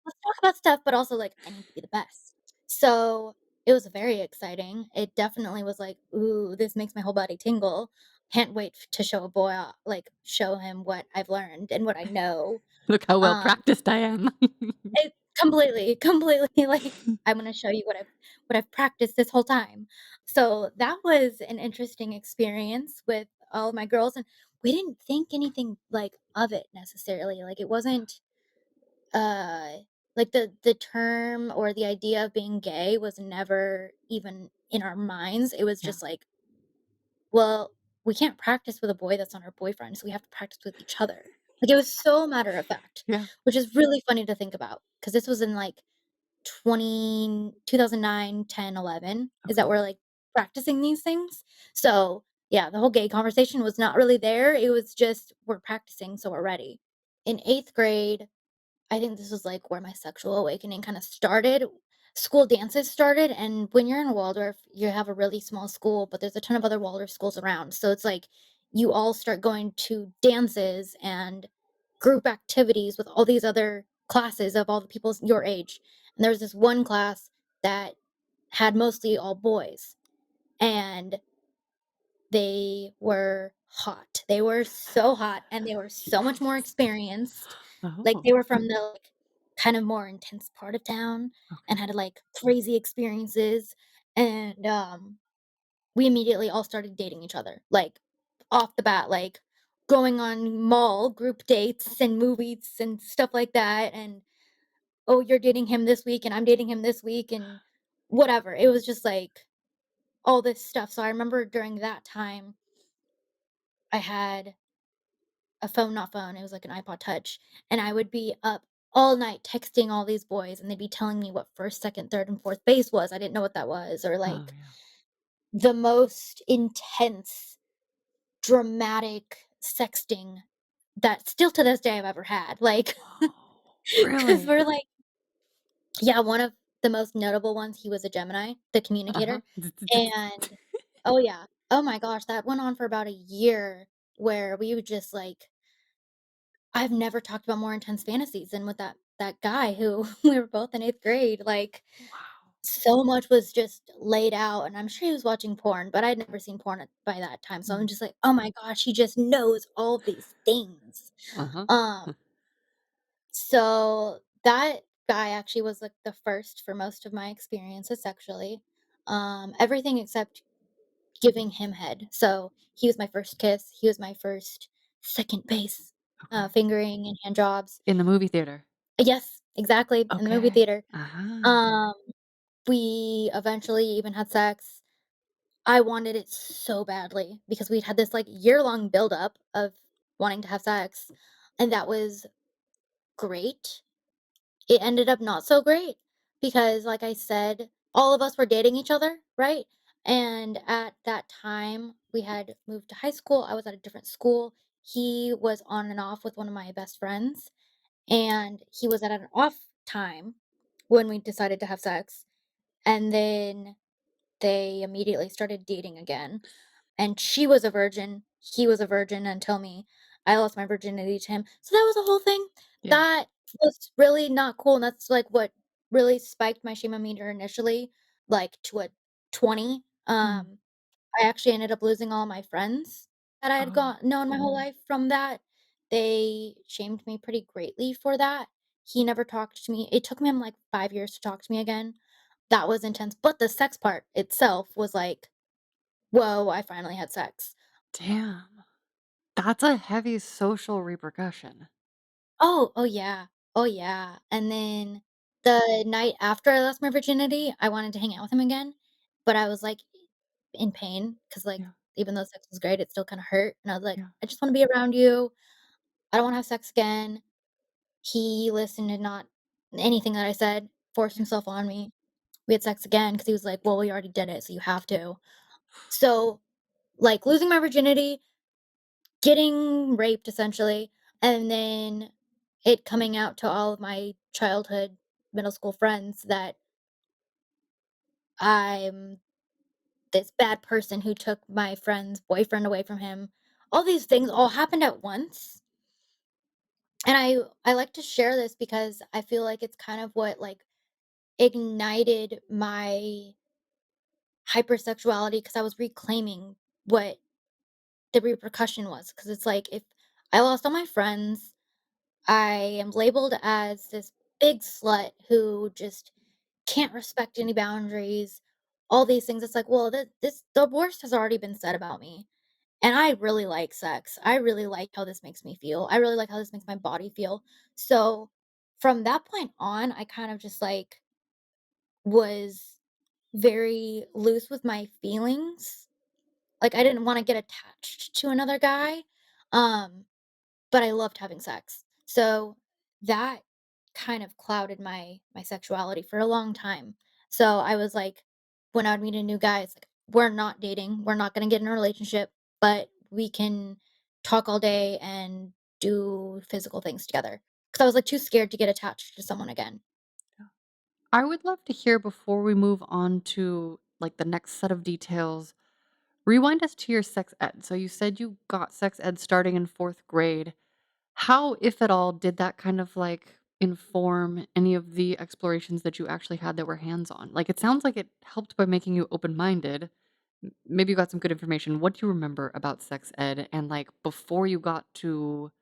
let's talk about stuff, but also, like, I need to be the best. So, it was very exciting. It definitely was like, "Ooh, this makes my whole body tingle. Can't wait to show a boy off, like, show him what I've learned and what I know." Look how well Um, practiced I am. it completely, like, "I'm gonna show you what I've practiced this whole time." So, that was an interesting experience with all of my girls, and we didn't think anything, like, of it necessarily. Like, it wasn't uh, like, the term or the idea of being gay was never even in our minds. It was Yeah, just like, "Well, we can't practice with a boy that's not our boyfriend, so we have to practice with each other." Like, it was so matter of fact, yeah, which is really funny to think about because this was in, like, 2009, 10, 11. Is okay. that we're, like, practicing these things. So, yeah, the whole gay conversation was not really there. It was just, "We're practicing, so we're ready." In 8th grade, I think this was, like, where my sexual awakening kinda started. School dances started, and when you're in Waldorf, you have a really small school, but there's a ton of other Waldorf schools around, so it's like you all start going to dances and group activities with all these other classes of all the people your age, and there was this one class that had mostly all boys, and they were hot. They were so hot, and they were so much more Nice. experienced. Like, Oh, they were from the, like, kind of more intense part of town and okay. had, like, crazy experiences, and, we immediately all started dating each other, like, off the bat, like, going on mall group dates and movies and stuff like that, and "Oh, you're dating him this week, and I'm dating him this week," and whatever. It was just, like, all this stuff. So I remember during that time, I had a phone not phone, it was like an iPod Touch, and I would be up all night texting all these boys, and they'd be telling me what 1st, 2nd, 3rd, and 4th base was. I didn't know what that was, or, Oh, like, yeah. the most intense, dramatic sexting that still to this day I've ever had, like, Oh, because 'cause really? we're like yeah, one of the most notable ones, he was a Gemini, the Uh-huh. communicator, and oh, yeah. Oh my gosh, that went on for about a year where we would just, like I've never talked about more intense fantasies than with that guy who we were both in 8th grade, like, Wow. so much was just laid out, and I'm sure he was watching porn, but I'd never seen porn at by that time, so I'm Mm. just like, "Oh my gosh, he just knows all of these things." Uh-huh. Um, so that guy actually was, like, the first for most of my experiences sexually, everything except giving him head. So, he was my first kiss, he was my first second base, Okay. fingering and hand jobs. In the movie theater? Yes, exactly, in the movie Okay. theater. Uh-huh. Um, we eventually even had sex. I wanted it so badly because we'd had this, like, year-long buildup of wanting to have sex, and that was great. It ended up not so great because, like I said, all of us were dating each other, right? And at that time, we had moved to high school, I was at a different school. He was on and off with one of my best friends, and he was at an off time when we decided to have sex, and then they immediately started dating again, and she was a virgin, he was a virgin until me. I lost my virginity to him. So that was a whole thing. Yeah. That was really not cool, and that's, like, what really spiked my shame-o-meter initially, like, to a 20. Mm. I actually ended up losing all my friends that I had Oh. got known my whole life from that. They shamed me pretty greatly for that. He never talked to me. It took him, like, 5 years to talk to me again. That was intense, but the sex part itself was like, "Whoa, I finally had sex." Damn. That's a heavy social repercussion. Oh, yeah. Oh, yeah, and then the night after I lost my virginity, I wanted to hang out with him again, but I was, like, in pain because, like, Yeah. even though sex was great, it still kinda hurt, and I was like, Yeah. "I just wanna be around you. I don't wanna have sex again." He listened to not anything that I said, forced Yeah. himself on me. We had sex again because he was like, "Well, we already did it, so you have to." So, like, losing my virginity, getting raped essentially, and then it coming out to all of my childhood, middle school friends that I'm this bad person who took my friend's boyfriend away from him. All these things all happened at once. And I like to share this because I feel like it's kind of what like ignited my hypersexuality because I was reclaiming what the repercussion was. Because it's like if I lost all my friends, I am labeled as this big slut who just can't respect any boundaries, all these things. It's like, well, the worst has already been said about me. And I really like sex. I really like how this makes me feel. I really like how this makes my body feel. So from that point on, I kind of just like was very loose with my feelings. Like I didn't want to get attached to another guy. Um but I loved having sex. So that kind of clouded my sexuality for a long time. So I was like, when I would meet a new guy, it's like, we're not dating, we're not gonna get in a relationship, but we can talk all day and do physical things together. Because I was like too scared to get attached to someone again. I would love to hear before we move on to, like, the next set of details. Rewind us to your sex ed. So you said you got sex ed starting in 4th grade. How, if at all, did that kind of, like, inform any of the explorations that you actually had that were hands-on? Like, it sounds like it helped by making you open-minded. Maybe you got some good information. What do you remember about sex ed? And, like, before you got to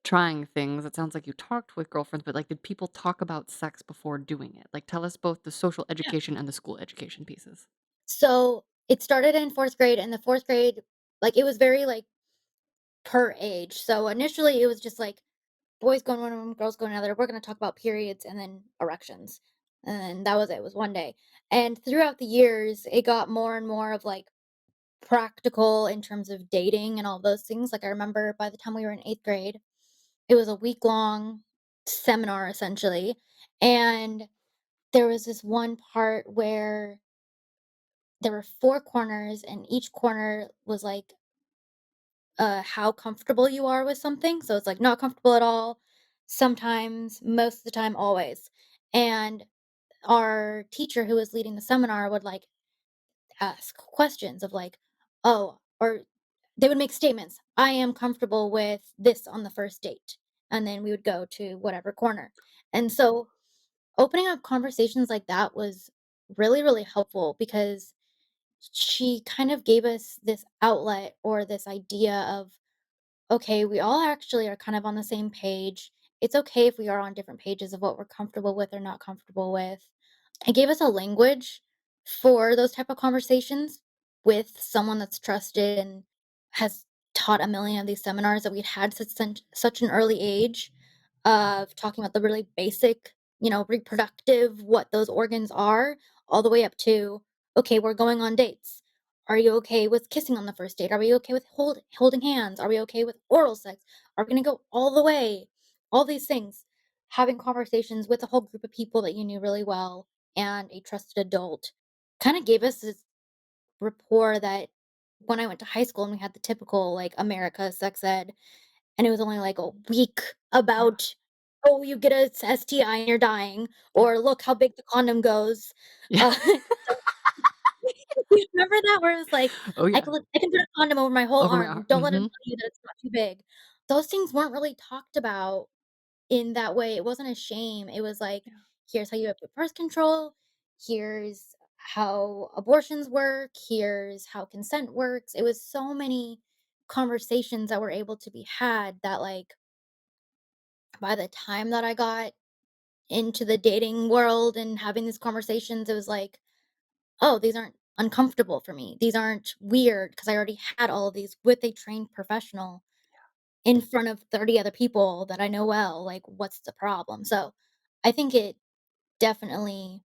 trying things, it sounds like you talked with girlfriends, but, like, did people talk about sex before doing it? Like, tell us both the social Yeah. education and the school education pieces. So it started in 4th grade, and the 4th grade, like it was very like per age. So initially it was just like boys go in one room, girls go in another. We're gonna talk about periods and then erections. And that was it. It was one day. And throughout the years, it got more and more of like practical in terms of dating and all those things. Like I remember by the time we were in 8th grade, it was a week long seminar essentially. And there was this one part where there were 4 corners and each corner was like how comfortable you are with something. So it's like not comfortable at all, sometimes, most of the time, always. And our teacher who was leading the seminar would like ask questions of like, oh, or they would make statements. I am comfortable with this on the first date. And then we would go to whatever corner. And so opening up conversations like that was really, really helpful because she kind of gave us this outlet or this idea of okay, we all actually are kind of on the same page. It's okay if we are on different pages of what we're comfortable with or not comfortable with. It gave us a language for those type of conversations with someone that's trusted and has taught a million of these seminars that we'd had such an early age of talking about the really basic, reproductive, what those organs are, all the way up to, okay, we're going on dates. Are you okay with kissing on the first date? Are we okay with holding hands? Are we okay with oral sex? Are we gonna go all the way? All these things. Having conversations with a whole group of people that you knew really well and a trusted adult kind of gave us this rapport that when I went to high school and we had the typical like America sex ed, and it was only like a week Yeah. about, oh, you get a STI and you're dying, Yeah. or look how big the condom goes. Yeah. Don't you remember that where it was like, Oh, yeah. I can put a condom over my whole Over my arm. arm. Don't let him Mhm. tell you that it's not too big. Those things weren't really talked about in that way. It wasn't a shame. It was like, Yeah. here's how you have birth control. Here's how abortions work. Here's how consent works. It was so many conversations that were able to be had that like by the time that I got into the dating world and having these conversations, it was like, oh, these aren't uncomfortable for me. These aren't weird because I already had all of these with a trained professional in front of 30 other people that I know well. Like, what's the problem? So I think it definitely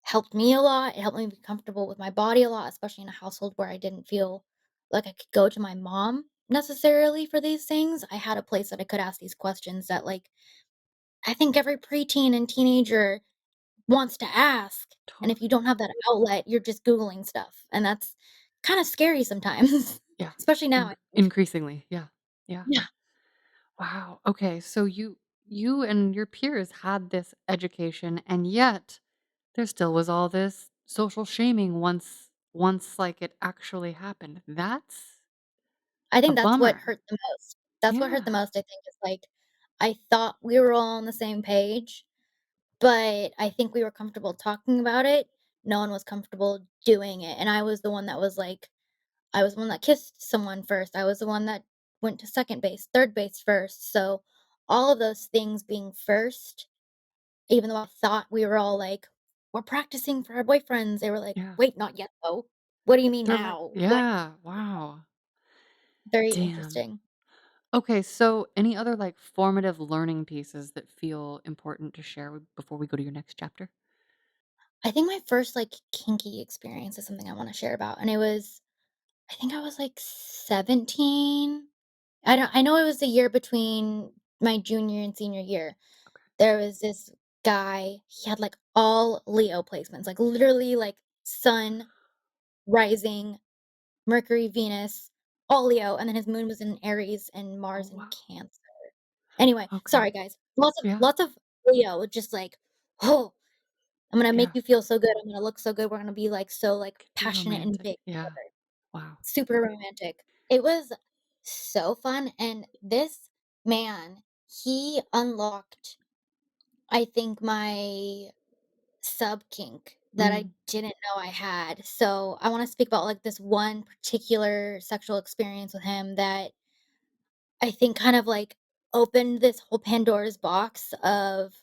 helped me a lot. It helped me be comfortable with my body a lot, especially in a household where I didn't feel like I could go to my mom necessarily for these things. I had a place that I could ask these questions that, like, I think every preteen and teenager wants to ask. And if you Totally. don't have that outlet, you're just Googling stuff. And that's kind of scary sometimes, Yeah. especially now, I think. Increasingly. Yeah. Yeah. Yeah. Wow. Okay. So you and your peers had this education and yet there still was all this social shaming once like it actually happened. That's I a think that's what bummer. hurt the most. That's what hurt the Yeah. most, I think, is like, I thought we were all on the same page, but I think we were comfortable talking about it. No one was comfortable doing it. And I was the one that was like, I was the one that kissed someone first. I was the one that went to second base, third base first. So all of those things being first, even though I thought we were all like, we're practicing for our boyfriends, they were like, Yeah. wait, not yet though. What do you mean They're like, now? What? yeah, wow. Very Damn. interesting. Okay, so any other like formative learning pieces that feel important to share before we go to your next chapter? I think my first like kinky experience is something I want to share about. And it was, I think I was like 17. I know it was the year between my junior and senior year. There was this guy, he had like all Leo placements, like literally like sun, rising, Mercury, Venus, all Leo, and then his moon was in Aries and Oh, Mars in wow. Cancer. Anyway, Okay. sorry guys. Lots of Yeah. lots of Leo, just like, oh, I'm gonna make Yeah. you feel so good. I'm gonna look so good. We're gonna be like so like Could be passionate and romantic. big Yeah. together. Wow. Super romantic. It was so fun. And this man, he unlocked, I think, my sub kink that I Mm. didn't know I had. So I want to speak about like this one particular sexual experience with him that I think kind of like opened this whole Pandora's box of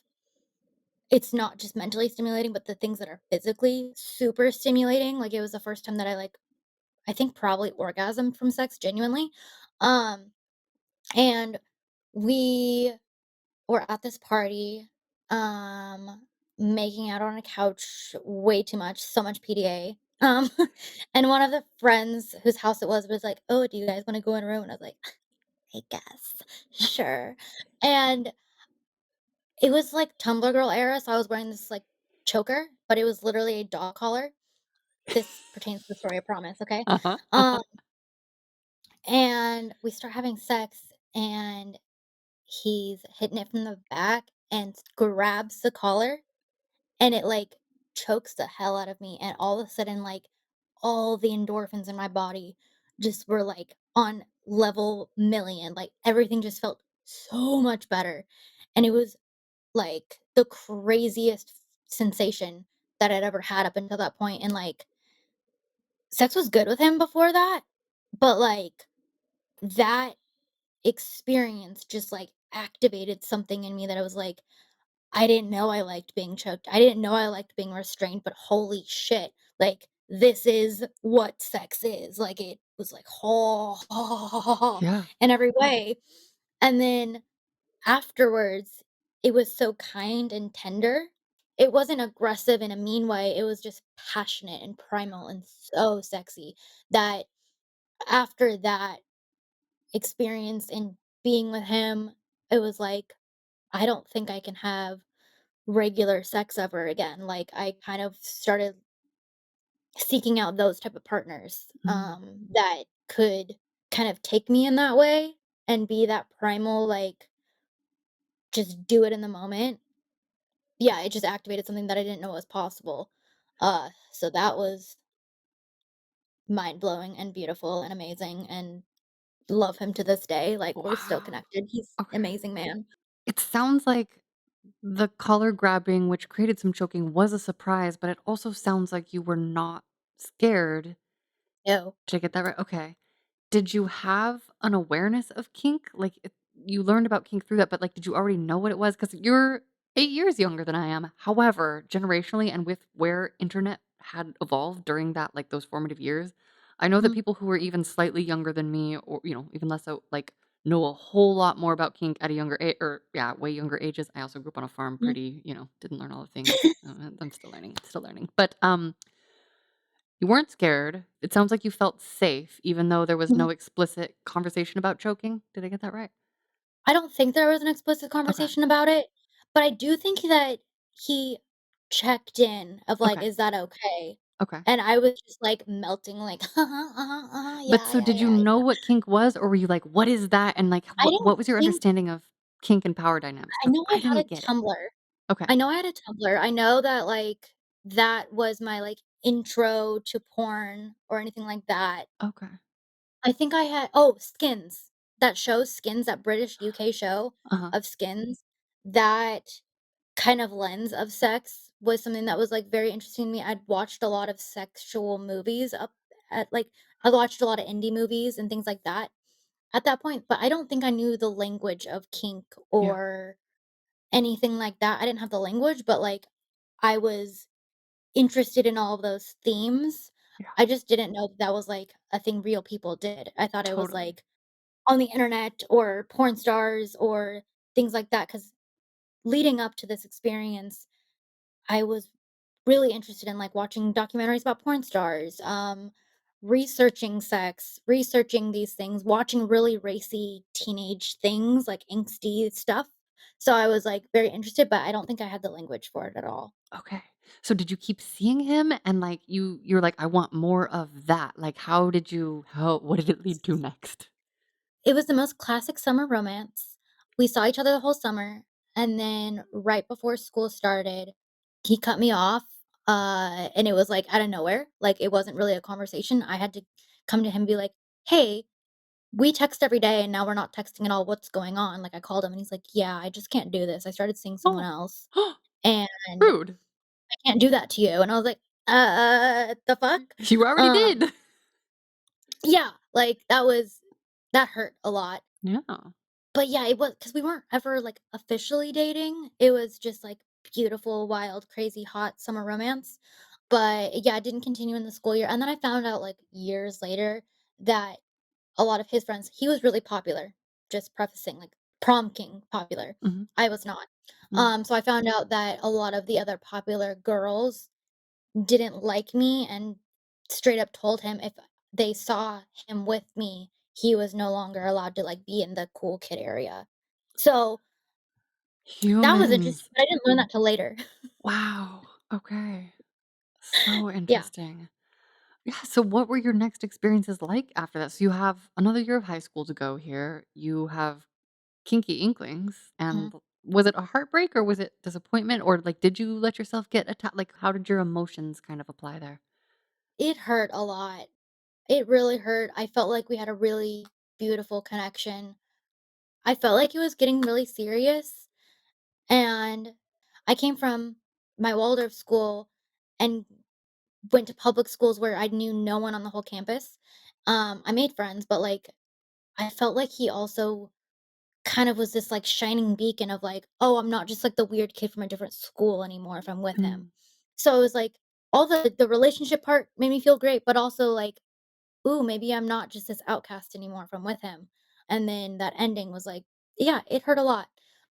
it's not just mentally stimulating, but the things that are physically super stimulating. Like it was the first time that I like I think probably orgasmed from sex genuinely. Um and we we're at this party, um, making out on a couch way too much, so much PDA. And one of the friends whose house it was like, "Oh, do you guys wanna go in a room?" And I was like, "I guess. Sure." And it was, like, Tumblr girl era, so I was wearing this, like, choker, but it was literally a dog collar. This pertains to the story, I promise, okay? Uh-huh, Um, uh-huh. and we start having sex, and he's hitting it from the back and grabs the collar, and it, like, chokes the hell out of me, and all of a sudden, like, all the endorphins in my body just were, like, on level million, like, everything just felt so much better, and it was, like, the craziest sensation that I'd ever had up until that point, and, like, sex was good with him before that, but, like, that experience just, like, activated something in me that I was like, I didn't know I liked being choked. I didn't know I liked being restrained, but holy shit, like, this is what sex is. Like, it was like, Yeah, in every way. And then afterwards, it was so kind and tender. It wasn't aggressive in a mean way. It was just passionate and primal and so sexy that after that experience and being with him, it was like, I don't think I can have regular sex ever again. Like, I kind of started seeking out those type of partners, mm, that could kind of take me in that way and be that primal, like, just do it in the moment. Yeah, it just activated something that I didn't know was possible. So that was mind-blowing and beautiful and amazing, and love him to this day. Like, we're still wow, connected. He's okay. amazing man. It sounds like the collar grabbing, which created some choking, was a surprise, but it also sounds like you were not scared. Ew. Did I get that right? Okay. Did you have an awareness of kink? Like, you learned about kink through that, but, like, did you already know what it was? Because 'Cause you're 8 years younger than I am. However, generationally and with where internet had evolved during that, like, those formative years, I know that Mhm. people who were even slightly younger than me or, even less so, like, know a whole lot more about kink at a younger age or, yeah, way younger ages. I also grew up on a farm Mhm. pretty, didn't learn all the things. I'm still learning. But, you weren't scared. It sounds like you felt safe even though there was Mhm. no explicit conversation about choking. Did I get that right? I don't think there was an explicit Okay. conversation about it, but I do think that he checked in of like, Okay. "Is that okay?" Okay. And I was just, like, melting like, "Uh-huh, uh-huh, uh-huh, But yeah, so yeah, did you yeah, know yeah." what kink was, or were you like, "What is that?" And, like, I what don't was your think understanding of kink and power dynamics? I Because know I I had a didn't get it. Tumblr. Okay. I know I had a Tumblr. I know that, like, that was my, like, intro to porn or anything like that. Okay. I think I had Skins. That show, Skins, that British UK show Uh-huh. of Skins, that kind of lens of sex was something that was, like, very interesting to me. I'd watched a lot of sexual movies up at, like I watched a lot of indie movies and things like that at that point, but I don't think I knew the language of kink Yeah. or anything like that. I didn't have the language, but, like, I was interested in all of those themes. Yeah. I just didn't know that was, like, a thing real people did. I thought it was, Totally. like, on the internet or porn stars or things like that. Because leading up to this experience, I was really interested in, like, watching documentaries about porn stars, researching sex, researching these things, watching really racy teenage things, like angsty stuff. So I was, like, very interested, but I don't think I had the language for it at all. Okay. So did you keep seeing him and, like, you're like, "I want more of that." Like, how what did it lead to next? It was the most classic summer romance. We saw each other the whole summer, and then right before school started, he cut me off, and it was, like, out of nowhere. Like, it wasn't really a conversation. I had to come to him and be like, "Hey, we text every day, and now we're not texting at all. What's going on?" Like, I called him, and he's like, "Yeah, I just can't do this. I started seeing someone Oh. else, and Rude. I can't do that to you." And I was like, the fuck?" You already Um, did. yeah, like, that hurt a lot. Yeah. But yeah, it was because we weren't ever, like, officially dating. It was just, like, beautiful, wild, crazy, hot summer romance. But, yeah, it didn't continue in the school year, and then I found out, like, years later that a lot of his friends he was really popular, just prefacing, like, prom king popular. Mhm. I was not. Mm. So I found out that a lot of the other popular girls didn't like me and straight up told him if they saw him with me, he was no longer allowed to, like, be in the cool kid area. So, that was interesting, Humans. but I didn't learn that till later. Wow. Okay. So Yeah. interesting. Yeah, so what were your next experiences like after that? So you have another year of high school to go here. You have kinky inklings, Mhm. and was it a heartbreak or was it disappointment or, like, did you let yourself get attacked? Like, how did your emotions kind of apply there? It hurt a lot. It really hurt. I felt like we had a really beautiful connection. I felt like it was getting really serious, and I came from my Waldorf school and went to public schools where I knew no one on the whole campus. I made friends, but, like, I felt like he also kind of was this, like, shining beacon of, like, "Oh, I'm not just, like, the weird kid from a different school anymore if I'm with him." Mm, So it was, like, all the relationship part made me feel great, but also, like, "Ooh, maybe I'm not just this outcast anymore if I'm with him." And then that ending was, like, yeah, it hurt a lot.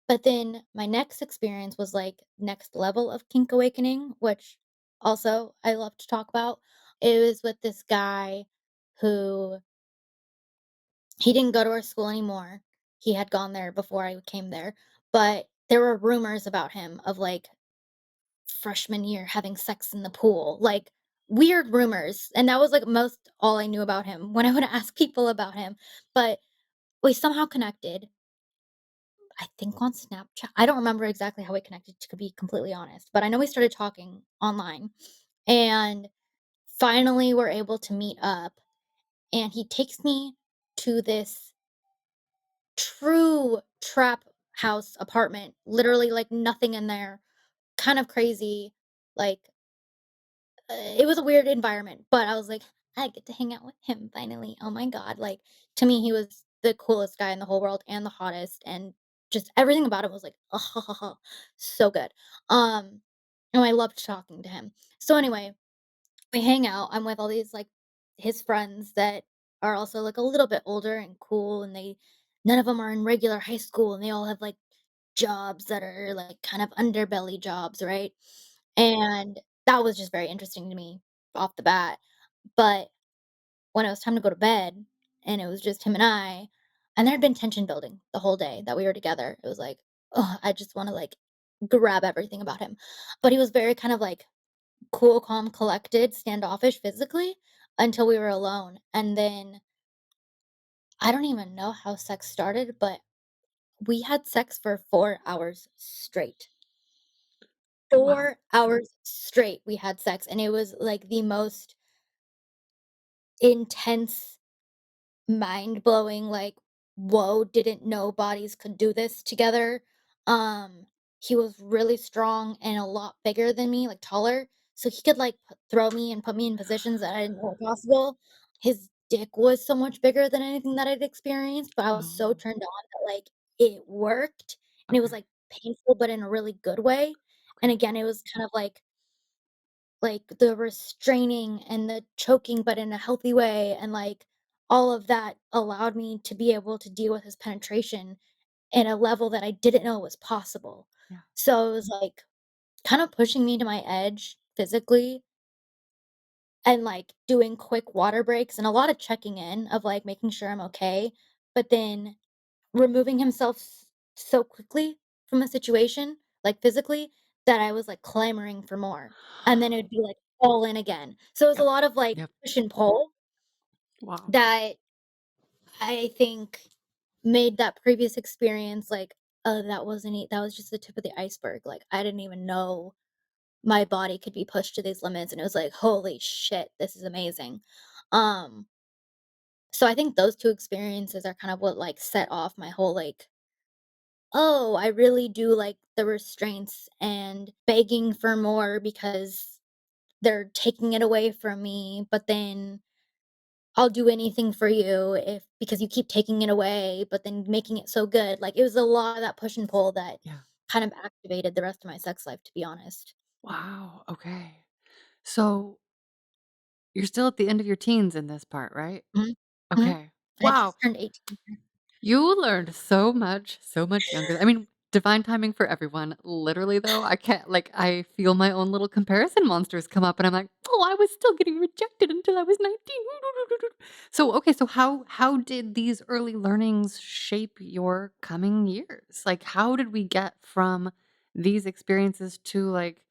But then my next experience was, like, next level of kink awakening, which also I love to talk about. It was with this guy who he didn't go to our school anymore. He had gone there before I came there, but there were rumors about him of, like, freshman year having sex in the pool, like, weird rumors, and that was, like, most all I knew about him when I would ask people about him, but we somehow connected, I think on Snapchat. I don't remember exactly how we connected, to be completely honest, but I know we started talking online, and finally we're able to meet up, and he takes me to this true trap house apartment, literally, like, nothing in there, kind of crazy, like, it was a weird environment, but I was like, "I get to hang out with him finally, oh my god," like, to me, he was the coolest guy in the whole world and the hottest, and just everything about him was like, so good, and I loved talking to him. So anyway, we hang out, I'm with all these, like, his friends that are also, like, a little bit older and cool, and they none of them are in regular high school, and they all have, like, jobs that are, like, kind of underbelly jobs, right? And that was just very interesting to me off the bat, but when it was time to go to bed, and it was just him and there had been tension building the whole day that we were together, it was like, "Ugh, I just wanna, like, grab everything about him." But he was very kind of, like, cool, calm, collected, standoffish physically until we were alone, and then I don't even know how sex started, but we had sex for 4 hours straight. wow. 4 hours straight we had sex, and it was, like, the most intense, mind-blowing, like, "Whoa, didn't know bodies could do this together." Um, he was really strong and a lot bigger than me, like, taller, so he could, like, throw me and put me in positions that I didn't know were possible. His dick was so much bigger than anything that I'd experienced, but I was so Oh, turned on that, like, it worked, and it was, okay, like, painful, but in a really good way, and okay. again, it was kind of like, the restraining and the choking, but in a healthy way, and, like, all of that allowed me to be able to deal with his penetration in a level that I didn't know was possible. Yeah, So, it was, like, kind of pushing me to my edge physically and, like, doing quick water breaks and a lot of checking in of, like, making sure I'm okay, but then removing himself so quickly from a situation, like, physically, that I was, like, clamoring for more, and then it'd be, like, all in again. So, it was a yep, lot of, like, yep. push and pull Wow. that I think made that previous experience, like, "Oh, that was just the tip of the iceberg." Like, I didn't even know my body could be pushed to these limits, and it was like, "Holy shit, this is amazing." Um, so I think those 2 experiences are kind of what, like, set off my whole, like, "Oh, I really do like the restraints and begging for more because they're taking it away from me, but then I'll do anything for you if because you keep taking it away, but then making it so good." Like, it was a lot of that push and pull that Yeah. kind of activated the rest of my sex life, to be honest. Wow, okay. So, you're still at the end of your teens in this part, right? Mhm, mhm. Okay. I Wow. just turned 18. You learned so much younger. I mean, divine timing for everyone. Literally, though, I can't like, I feel my own little comparison monsters come up, and I'm like, "Oh, I was still getting rejected until I was 19." So, okay, so how did these early learnings shape your coming years? Like, how did we get from these experiences to, like,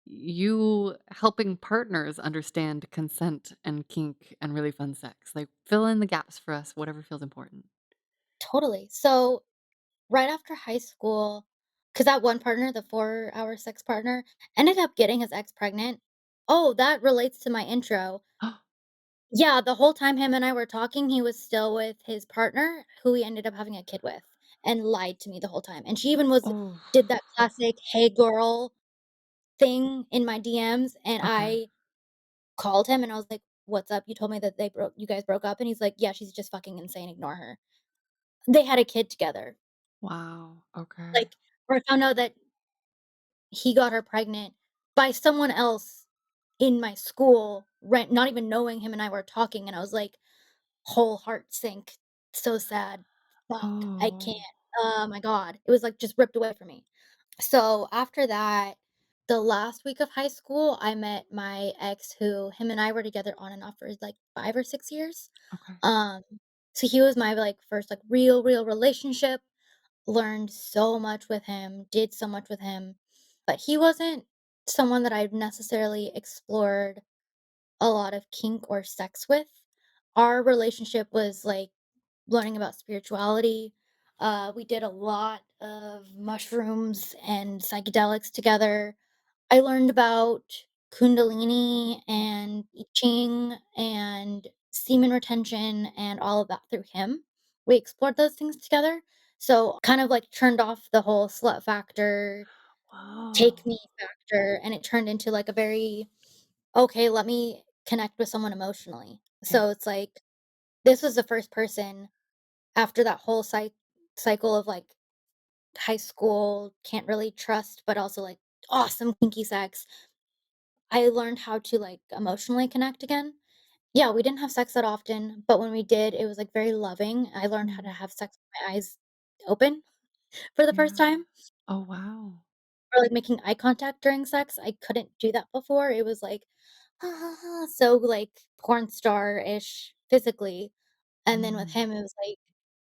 you helping partners understand consent and kink and really fun sex? Like, fill in the gaps for us, whatever feels important. Totally. So, right after high school, because that one partner, the 4-hour sex partner, ended up getting his ex pregnant. Oh, that relates to my intro. Yeah, the whole time him and I were talking, he was still with his partner, who he ended up having a kid with, and lied to me the whole time. And she even Oh, did that classic "Hey girl" thing in my DMs, and okay. I called him and I was like, "What's up? You told me that you guys broke up." And he's like, "Yeah, she's just fucking insane, ignore her." They had a kid together. Wow, okay. Like, or I found out that he got her pregnant by someone else in my school, not even knowing him and I were talking, and I was like, whole heart sink, so sad. Fuck, I can't. Oh, Oh my god. It was, like, just ripped away from me. So, after that, the last week of high school, I met my ex who him and I were together on and off for, like, 5 or 6 years. okay. Um, so he was my, like, first, like, real relationship. Learned so much with him, did so much with him, but he wasn't someone that I've necessarily explored a lot of kink or sex with. Our relationship was, like, learning about spirituality. We did a lot of mushrooms and psychedelics together. I learned about Kundalini and I Ching and semen retention and all of that through him. We explored those things together. So kind of like turned off the whole slut factor, take Whoa. me factor, and it turned into like a very, okay, let me connect with someone emotionally. Yeah. So it's like this was the first person after that whole cycle of like high school, can't really trust, but also like awesome kinky sex. I learned how to, like, emotionally connect again. Yeah, we didn't have sex that often, but when we did, it was, like, very loving. I learned how to Mm, have sex with my eyes open for the first yeah. time, Oh, wow. or, like, making eye contact during sex. I couldn't do that before. It was like, "Ha, ha, ha," so, like, porn star-ish physically, and then with Mm. him, it was like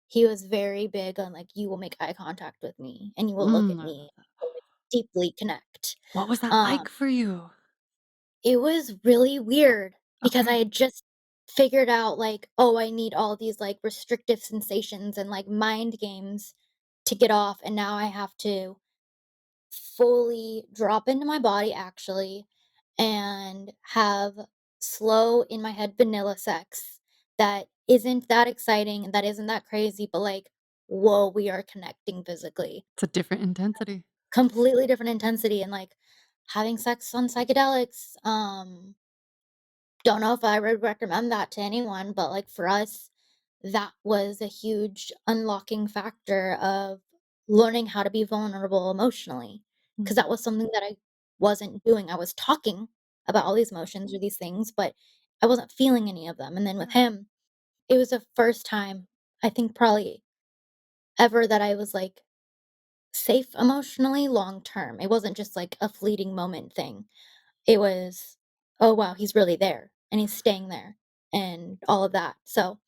he was very big on, like, "You will make eye contact with me, and you will look at I me, love that. and, like, deeply connect." What was that Um like for you? It was really weird because I Okay. had just figured out, like, "Oh, I need all these, like, restrictive sensations and, like, mind games to get off," and now I have to fully drop into my body, actually, and have slow, in my head, vanilla sex that isn't that exciting, that isn't that crazy, but, like, "Whoa, we are connecting physically." It's a different intensity. Completely different intensity and, like, having sex on psychedelics, don't know if I would recommend that to anyone, but, like, for us, that was a huge unlocking factor of learning how to be vulnerable emotionally, because Mm, that was something that I wasn't doing. I was talking about all these emotions or these things, but I wasn't feeling any of them, and then with yeah. him, it was the first time, I think probably ever that I was, like, safe emotionally long term. It wasn't just, like, a fleeting moment thing. It was, "Oh, wow, he's really there, and he's staying there," and all of that, so,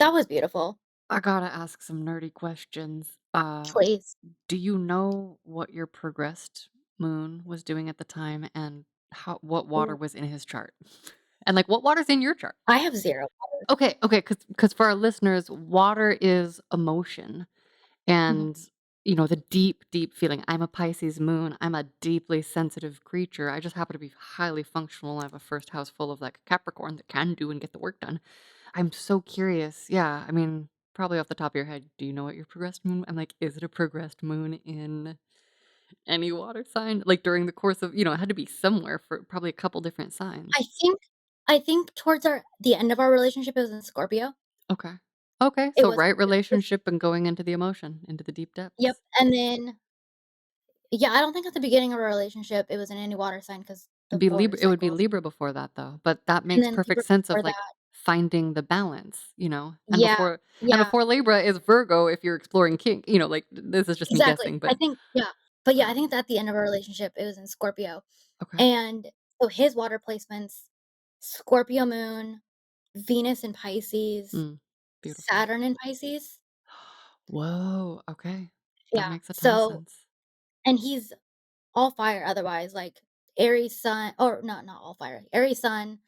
that was beautiful. I gotta ask some nerdy questions. Please. Do you know what your progressed moon was doing at the time and how what water Ooh, was in his chart? And, like, what water's in your chart? I have 0. Okay, because for our listeners, water is emotion Mhm. and, you know, the deep, deep feeling. I'm a Pisces moon. I'm a deeply sensitive creature. I just happen to be highly functional. I have a first house full of, like, Capricorn that can do and get the work done. I'm so curious. Yeah, I mean, probably off the top of your head, do you know what your progressed moon I'm like, is it a progressed moon in any water sign? Like, during the course of it had to be somewhere for probably a couple different signs. I think I think towards the end of our relationship, it was in Scorpio. Okay. Okay, It so was right it was relationship and going into the emotion, into the deep Yep, depths. and then yeah, I don't think at the beginning of our relationship, it was in any water sign because the 4 It would be cycles, Libra before that, though, but that and makes then perfect Libra sense of, before like, that. finding the balance, Yeah, and yeah, before Libra is Virgo if you're exploring kink, like, this is just me exactly. guessing, I but, think yeah. But yeah, I um, think at the end of our relationship, it was in Scorpio, okay. and so his water placements, Scorpio moon, Venus in Pisces, Mm, beautiful. Saturn in Pisces. Whoa, okay. That Yeah, makes a ton of so sense. and he's all fire otherwise, like Aries sun or not all fire, Aries sun,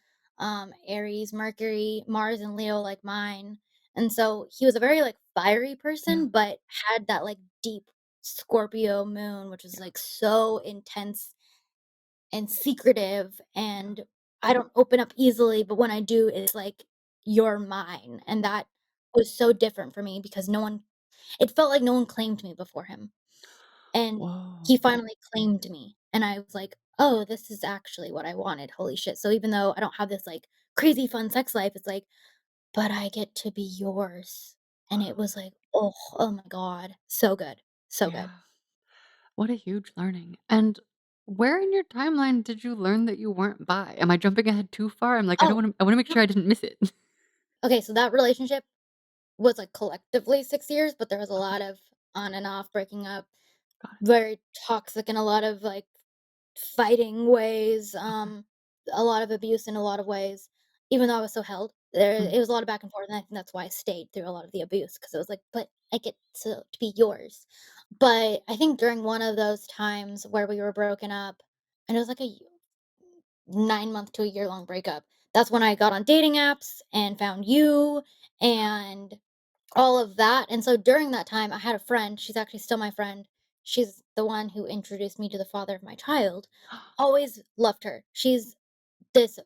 Aries, Mercury, Mars and Leo like mine. And so he was a very like fiery Yeah, person, but had that like deep Scorpio moon, which was yeah. like so intense and secretive. Yeah. And I don't open up easily, but when I do, it's like you're mine. And that was so different for me because it felt like no one claimed me before him. And he Whoa. finally claimed me, and I was like, "Oh, this is actually what I wanted, holy shit." So even though I don't have this, like, crazy fun sex life, it's like, "But I get to be yours." And it was like, oh my god, so good, so good. Yeah. What a huge learning. And where in your timeline did you learn that you weren't bi? Am I jumping ahead too far? I'm like, Oh, I wanna make no sure I didn't miss it. okay, so that relationship was, like, collectively 6 years, but there was a Okay, lot of on and off, breaking up, got it. very toxic in a lot of, like, fighting ways, Okay. a lot of abuse in a lot of ways, even though I was so held. There Mm, it was a lot of back and forth, and I think that's why I stayed through a lot of the abuse because it was like, "But I get to be yours." But I think during one of those times where we were broken up, and it was like a 9-month to a year-long breakup, that's when I got on dating apps and found you and all of that, and so during that time, I had a friend, she's actually still my friend. She's the one who introduced me to the father of my child. Always loved her. She's this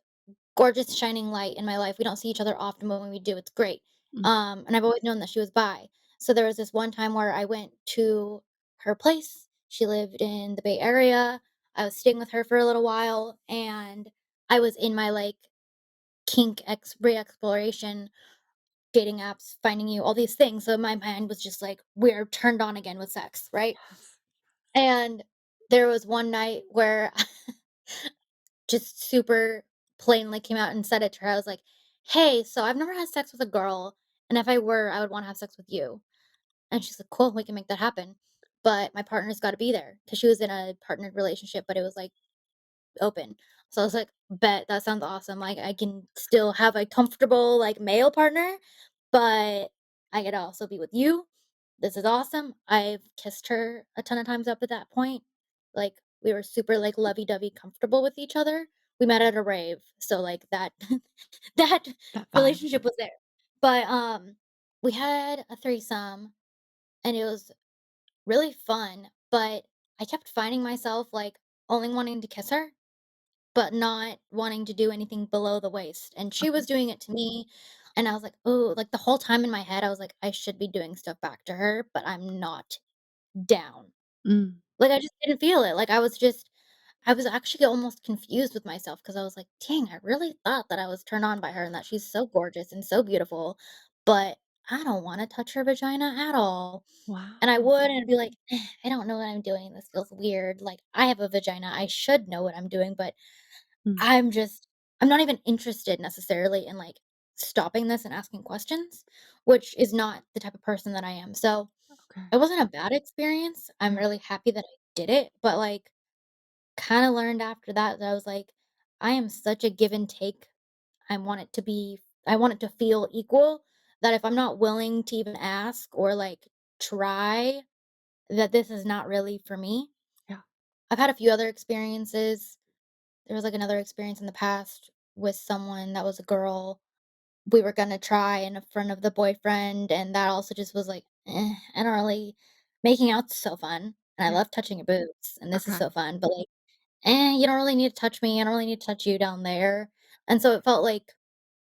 gorgeous shining light in my life. We don't see each other often, but when we do, it's great. Mm, And I've always known that she was bi. So there was this one time where I went to her place. She lived in the Bay Area. I was staying with her for a little while, and I was in my like kink re-exploration dating apps, finding you, all these things. So my mind was just like, we're turned on again with sex, right? yes. And there was one night where just super plainly came out and said it to her. I was like, "Hey, so I've never had sex with a girl, and if I were, I would want to have sex with you." And she's like, "Cool, we can make that happen. But my partner's got to be there because she was in a partnered relationship, but it was like open." So I was like, "Bet that sounds awesome. Like I can still have a comfortable like male partner, but I could also be with you. This is awesome." I've kissed her a ton of times up at that point. Like, we were super, like, lovey-dovey comfortable with each other. We met at a rave, so, like, that that That vibe. relationship was there. But, we had a threesome, and it was really fun, but I kept finding myself, like, only wanting to kiss her, but not wanting to do anything below the waist, and she Okay. was doing it to me, and I was like, "Oh," like, the whole time in my head, I was like, "I should be doing stuff back to her, but I'm not down." Mm, Like, I just didn't feel it, like, I was actually almost confused with myself because I was like, "Dang, I really thought that I was turned on by her and that she's so gorgeous and so beautiful, but I don't wanna touch her vagina at all." And I wow. would, and I'd be like, "I don't know what I'm doing, this feels weird, like, I have a vagina, I should know what I'm doing, but Mm, I'm not even interested necessarily in, like, stopping this and asking questions, which is not the type of person that I am, so okay. it wasn't a bad experience, I'm Yeah, really happy that I did it, but, like, kinda learned after that that I was like, I am such a give and take, I want it to feel equal, that if I'm not willing to even ask or, like, try, that this is not really for me. yeah. I've had a few other experiences. There was, like, another experience in the past with someone that was a girl. We were gonna try in front of the boyfriend, and that also just was like, I don't really making out's so fun, and I Yeah, love touching your boobs, and this is okay. so fun, but, like, you don't really need to touch me, I don't really need to touch you down there, and so it felt like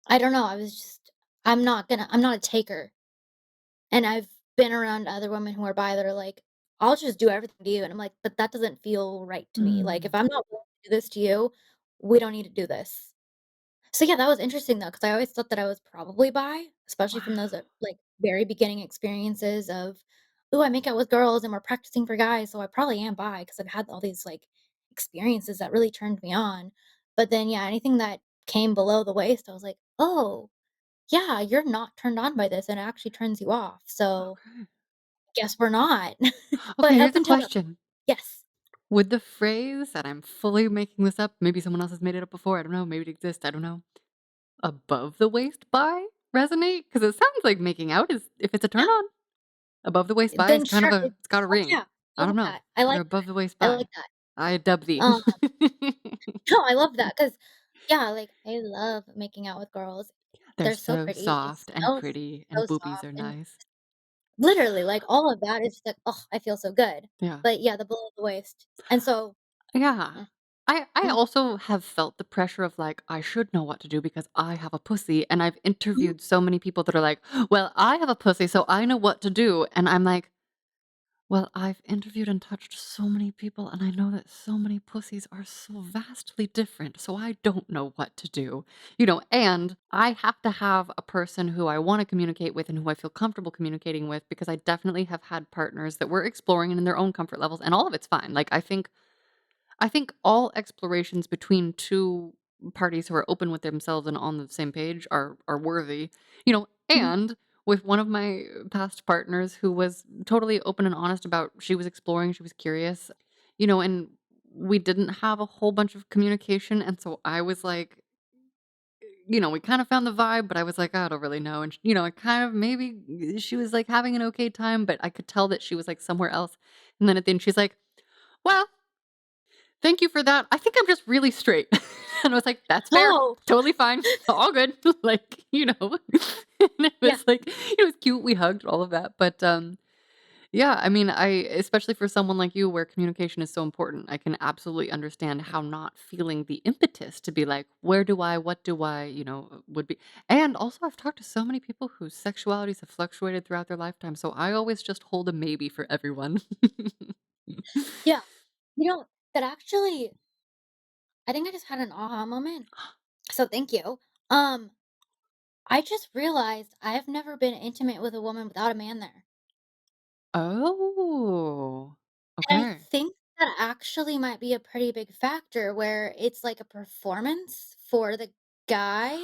I don't know, I was just I'm not a taker, and I've been around other women who are bi that are like, "I'll just do everything to you," and I'm like, "But that doesn't feel right to me, like, if Mm, I'm not willing to do this to you, we don't need to do this." So, yeah, that was interesting though, because I always thought that I was probably bi, especially from those, wow. like, very beginning experiences of, "Ooh, I make out with girls and we're practicing for guys, so I probably am bi because 'cause I've had all these, like, experiences that really turned me on." But then, yeah, anything that came below the waist, I was like, "Oh." "Yeah, you're not turned on by this, and it actually turns you off, so Okay. guess we're not." Okay, But here's up a until that question. yes. Would the phrase, and I'm fully making this up, maybe someone else has made it up before, I don't know, maybe it exists, I don't know. Above the waist bi resonate? Because it sounds like making out is if it's a turn Yeah, on. Above the waist bi is then kind of sure, a it's got a oh, ring. yeah, I I don't like know. that. I You're like above the waist that. I like bi. that. I dub thee. Um, no, I love that because yeah, like, I love making out with girls. They're They're so so pretty, soft and so, pretty, so and boobies soft, are and nice. literally, like, all of that is just like, "Oh, I feel so good." Yeah. But yeah, the below the waist, and so Yeah. mm, I mm, also have felt the pressure of, like, I should know what to do because I have a pussy, and I've mhm. interviewed so many people that are like, "Well, I have a pussy, so I know what to do," and I'm like, "Well, I've interviewed and touched so many people, and I know that so many pussies are so vastly different, so I don't know what to do." And I have to have a person who I wanna communicate with and who I feel comfortable communicating with because I definitely have had partners that were exploring and in their own comfort levels, and all of it's fine. Like, I think all explorations between 2 parties who are open with themselves and on the same page are worthy, Mhm. and with one of my past partners who was totally open and honest about she was exploring, she was curious, and we didn't have a whole bunch of communication, and so I was like, we kind of found the vibe, but I was like, "I don't really know," and, I kind of maybe she was, like, having an okay time, but I could tell that she was, like, somewhere else, and then at the end, she's like, "Well, thank you for that. I think I'm just really straight." And I was like, "That's fair. Oh, Totally fine. All good." Like, and it yeah, was like, it was cute. We hugged, all of that. But yeah, I mean, especially for someone like you where communication is so important, I can absolutely understand how not feeling the impetus to be like, where do I, what do I, would be. And also, I've talked to so many people whose sexualities have fluctuated throughout their lifetime. So I always just hold a maybe for everyone. yeah. You know, that actually I think I just had an aha moment, so thank you. Um, I just realized I have never been intimate with a woman without a man there, Oh, and I okay. think that actually might be a pretty big factor where it's like a performance for the guy,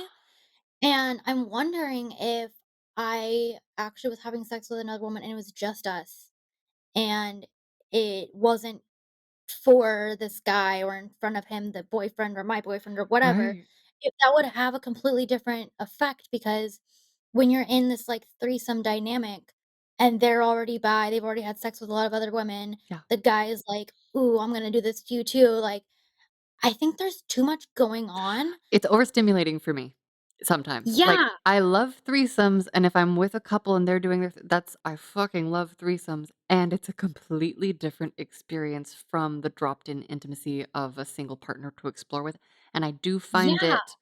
and I'm wondering if I actually was having sex with another woman and it was just us, and it wasn't for this guy or in front of him, the boyfriend or my boyfriend or whatever, Right. if that would have a completely different effect because when you're in this like threesome dynamic and they're already bi, they've already had sex with a lot of other women, Yeah. the guy is like, "Ooh, I'm gonna do this to you too." Like, I think there's too much going on. It's overstimulating for me sometimes. Like, Yeah, I love threesomes, and if I'm with a couple and they're doing that's I fucking love threesomes, and it's a completely different experience from the dropped-in intimacy of a single partner to explore with, and I do find yeah, it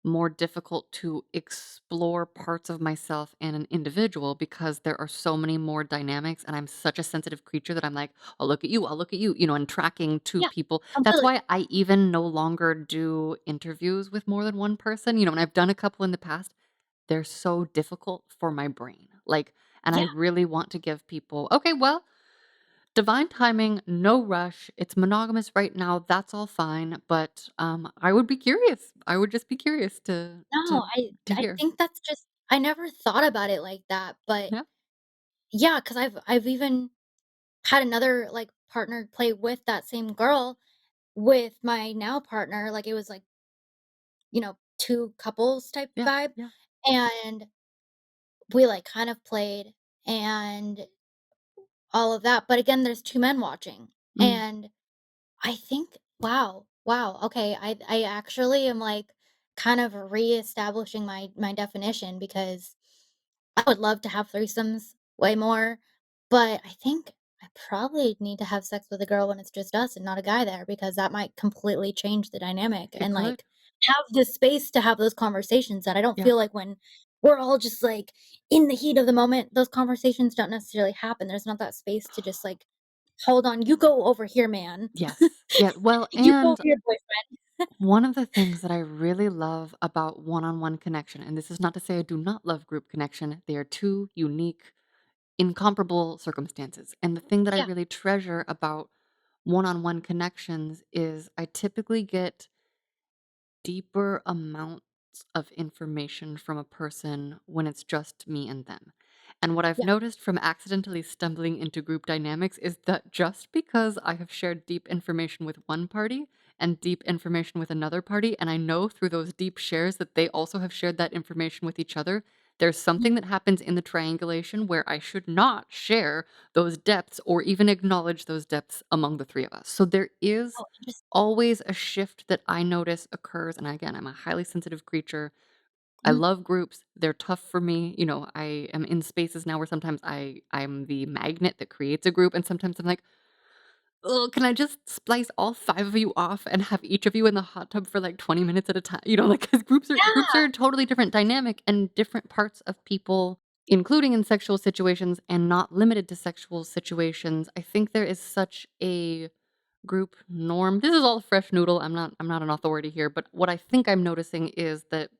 more difficult to explore parts of myself and an individual because there are so many more dynamics and I'm such a sensitive creature that I'm like, I'll look at you, I'll look at you, and tracking two yeah, people. That's completely. why I even no longer do interviews with more than one person, and I've done a couple in the past. They're so difficult for my brain. Like, and I Yeah. really want to give people, okay, well, divine timing, no rush. It's monogamous right now. That's all fine. But I would be curious. I would just be curious to No, to to I hear. think that's just I never thought about it like that, but Yeah. yeah, because I've even had another, like, partner play with that same girl with my now partner, like, it was, like, 2 couples type Yeah. vibe, Yeah. and we, like, kind of played and all of that, but again, there's 2 men watching, Mm, and I think wow, okay, I actually am, like, kind of reestablishing my definition because I would love to have threesomes way more, but I think I probably need to have sex with a girl when it's just us and not a guy there because that might completely change the dynamic it and, could. like, have the space to have those conversations that I don't Yeah. feel like when we're all just, like, in the heat of the moment, those conversations don't necessarily happen. There's not that space to just, like, "Hold on, you go over here, man. Yes. Yeah. Well, You go over and here, boyfriend." one of the things that I really love about one-on-one connection, and this is not to say I do not love group connection. They are two unique, incomparable circumstances. And the thing that I Yeah, really treasure about one-on-one connections is I typically get deeper amounts of information from a person when it's just me and them. And what I've Yeah. noticed from accidentally stumbling into group dynamics is that just because I have shared deep information with one party and deep information with another party, and I know through those deep shares that they also have shared that information with each other, there's Mhm. something that happens in the triangulation where I should not share those depths or even acknowledge those depths among the three of us. So there is Oh, interesting. always a shift that I notice occurs. And again, I'm a highly sensitive creature. I Mhm. love groups. They're tough for me. You know, I am in spaces now where sometimes I'm the magnet that creates a group, and sometimes I'm like, oh, can I just splice all five of you off and have each of you in the hot tub for like 20 minutes at a time? You know, like because groups Yeah. are a totally different dynamic, and different parts of people, including in sexual situations and not limited to sexual situations. I think there is such a group norm. This is all fresh noodle. I'm not an authority here, but what I think I'm noticing is that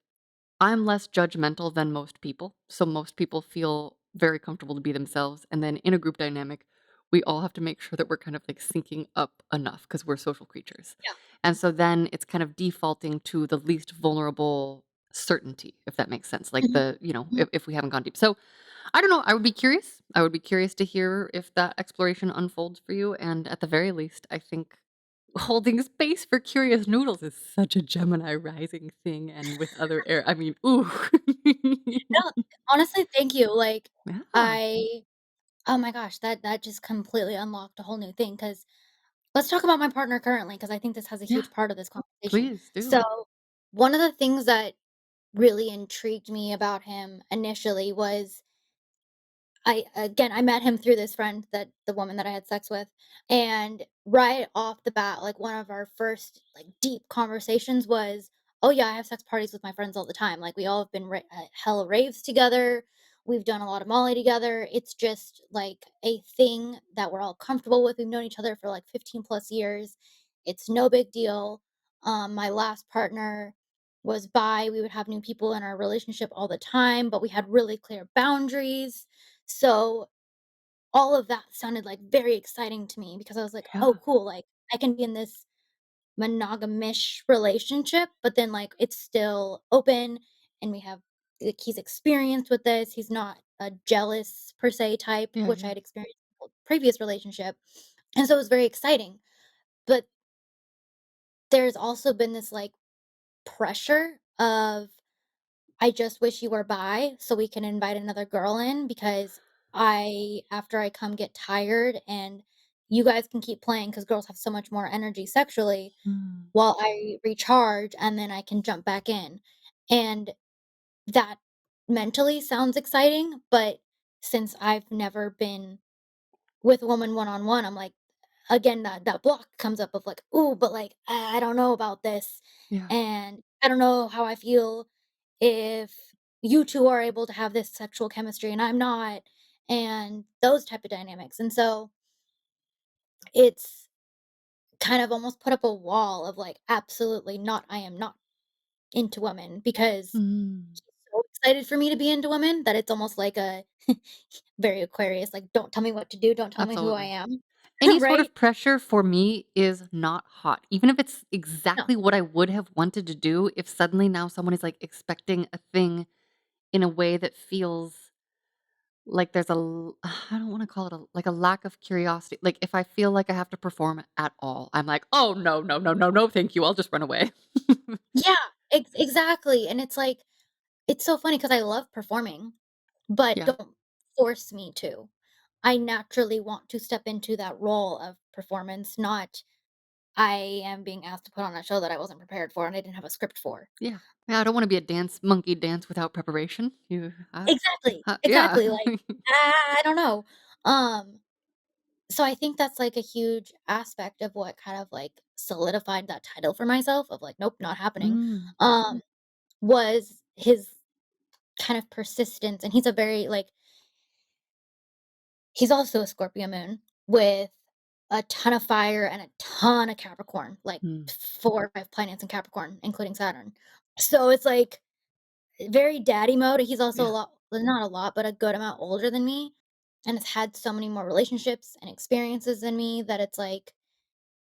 I'm less judgmental than most people. So most people feel very comfortable to be themselves. And then in a group dynamic, we all have to make sure that we're kind of like syncing up enough because we're social creatures. Yeah. And so then it's kind of defaulting to the least vulnerable certainty, if that makes sense. Like Mhm. Mhm. if we haven't gone deep. So I don't know. I would be curious. I would be curious to hear if that exploration unfolds for you. And at the very least, I think holding space for curious noodles is such a Gemini rising thing, and with other air I mean, ooh. No, honestly, thank you. Like, Yeah. I oh my gosh, that just completely unlocked a whole new thing. Because let's talk about my partner currently, because I think this has a Yeah, huge part of this conversation. please do. So, one of the things that really intrigued me about him initially was I met him through this friend, that the woman that I had sex with, and right off the bat, like, one of our first, like, deep conversations was, "Oh, yeah, I have sex parties with my friends all the time." Like, we all have been hella raves together, we've done a lot of Molly together, it's just, like, a thing that we're all comfortable with, we've known each other for, like, 15 plus years, it's no big deal. My last partner was bi, we would have new people in our relationship all the time, but we had really clear boundaries. So, all of that sounded, like, very exciting to me because I was like, "Oh, Yeah, cool, like, I can be in this monogamish relationship, but then, like, it's still open, and we have like, he's experienced with this, he's not a jealous per se type, yeah, which yeah, I'd experienced in a previous relationship, and so it was very exciting, but there's also been this, like, pressure of I just wish you were bi so we can invite another girl in because after I come, get tired and you guys can keep playing because girls have so much more energy sexually mm, while I recharge and then I can jump back in. And that mentally sounds exciting, but since I've never been with a woman one on one, I'm like, again, that block comes up of like, ooh, but like, I don't know about this. yeah, And I don't know how I feel if you 2 are able to have this sexual chemistry and I'm not, and those type of dynamics. And so it's kind of almost put up a wall of like, absolutely not, I am not into women because mm, he's so excited for me to be into women that it's almost like a very Aquarius, like, don't tell me what to do, don't tell me who I absolutely. am. Any sort Right? of pressure for me is not hot, even if it's No. exactly what I would have wanted to do. If suddenly now someone is, like, expecting a thing in a way that feels like there's a l I don't wanna call it a lack of curiosity. Like, if I feel like I have to perform at all, I'm like, "Oh, no, no, no, no, no, thank you, I'll just run away." Yeah, exactly, and it's like it's so funny because I love performing, but Yeah, don't force me to. I naturally want to step into that role of performance, not I am being asked to put on a show that I wasn't prepared for and I didn't have a script for. yeah. Yeah, I don't wanna be a dance monkey dance without preparation. Exactly, Yeah. exactly, like, I don't know. Um, so I think that's, like, a huge aspect of what kind of, like, solidified that title for myself of, like, "Nope, not happening," Mm, was his kind of persistence, and he's a very, like he's also a Scorpio moon with a ton of fire and a ton of Capricorn, like mm, 4 or 5 planets in Capricorn, including Saturn. So it's like very daddy mode. He's also a yeah, lot well, not a lot, but a good amount older than me and has had so many more relationships and experiences than me that it's like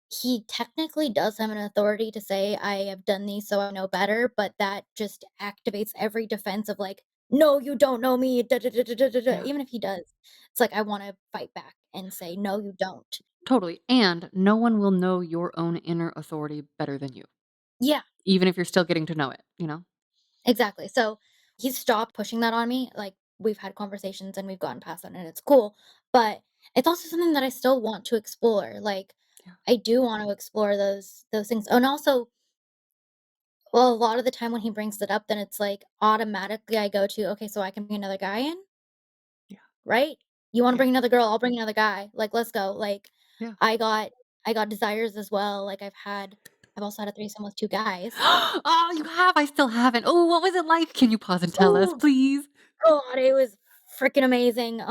He technically does have an authority to say, "I have done these, so I know better," but that just activates every defense of like, "No, you don't know me, da da da da da da da." Yeah, Even if he does, it's like I wanna fight back and say, "No, you don't." totally, and no one will know your own inner authority better than you, Yeah, even if you're still getting to know it, you know? exactly. So, he's stopped pushing that on me, like, we've had conversations and we've gotten past that and it's cool, but it's also something that I still want to explore, like, Yeah, I do wanna explore those things, and also well, a lot of the time when he brings it up, then it's like automatically I go to, "Okay, so I can bring another guy in, yeah, right? You wanna yeah, bring another girl, I'll bring another guy, like, let's go." Like, yeah. I got I got desires as well, like, I've also had a threesome with 2 guys. Oh, you have? I still haven't. Oh, what was it like? Can you pause and tell us, Oh please? God, it was freaking amazing.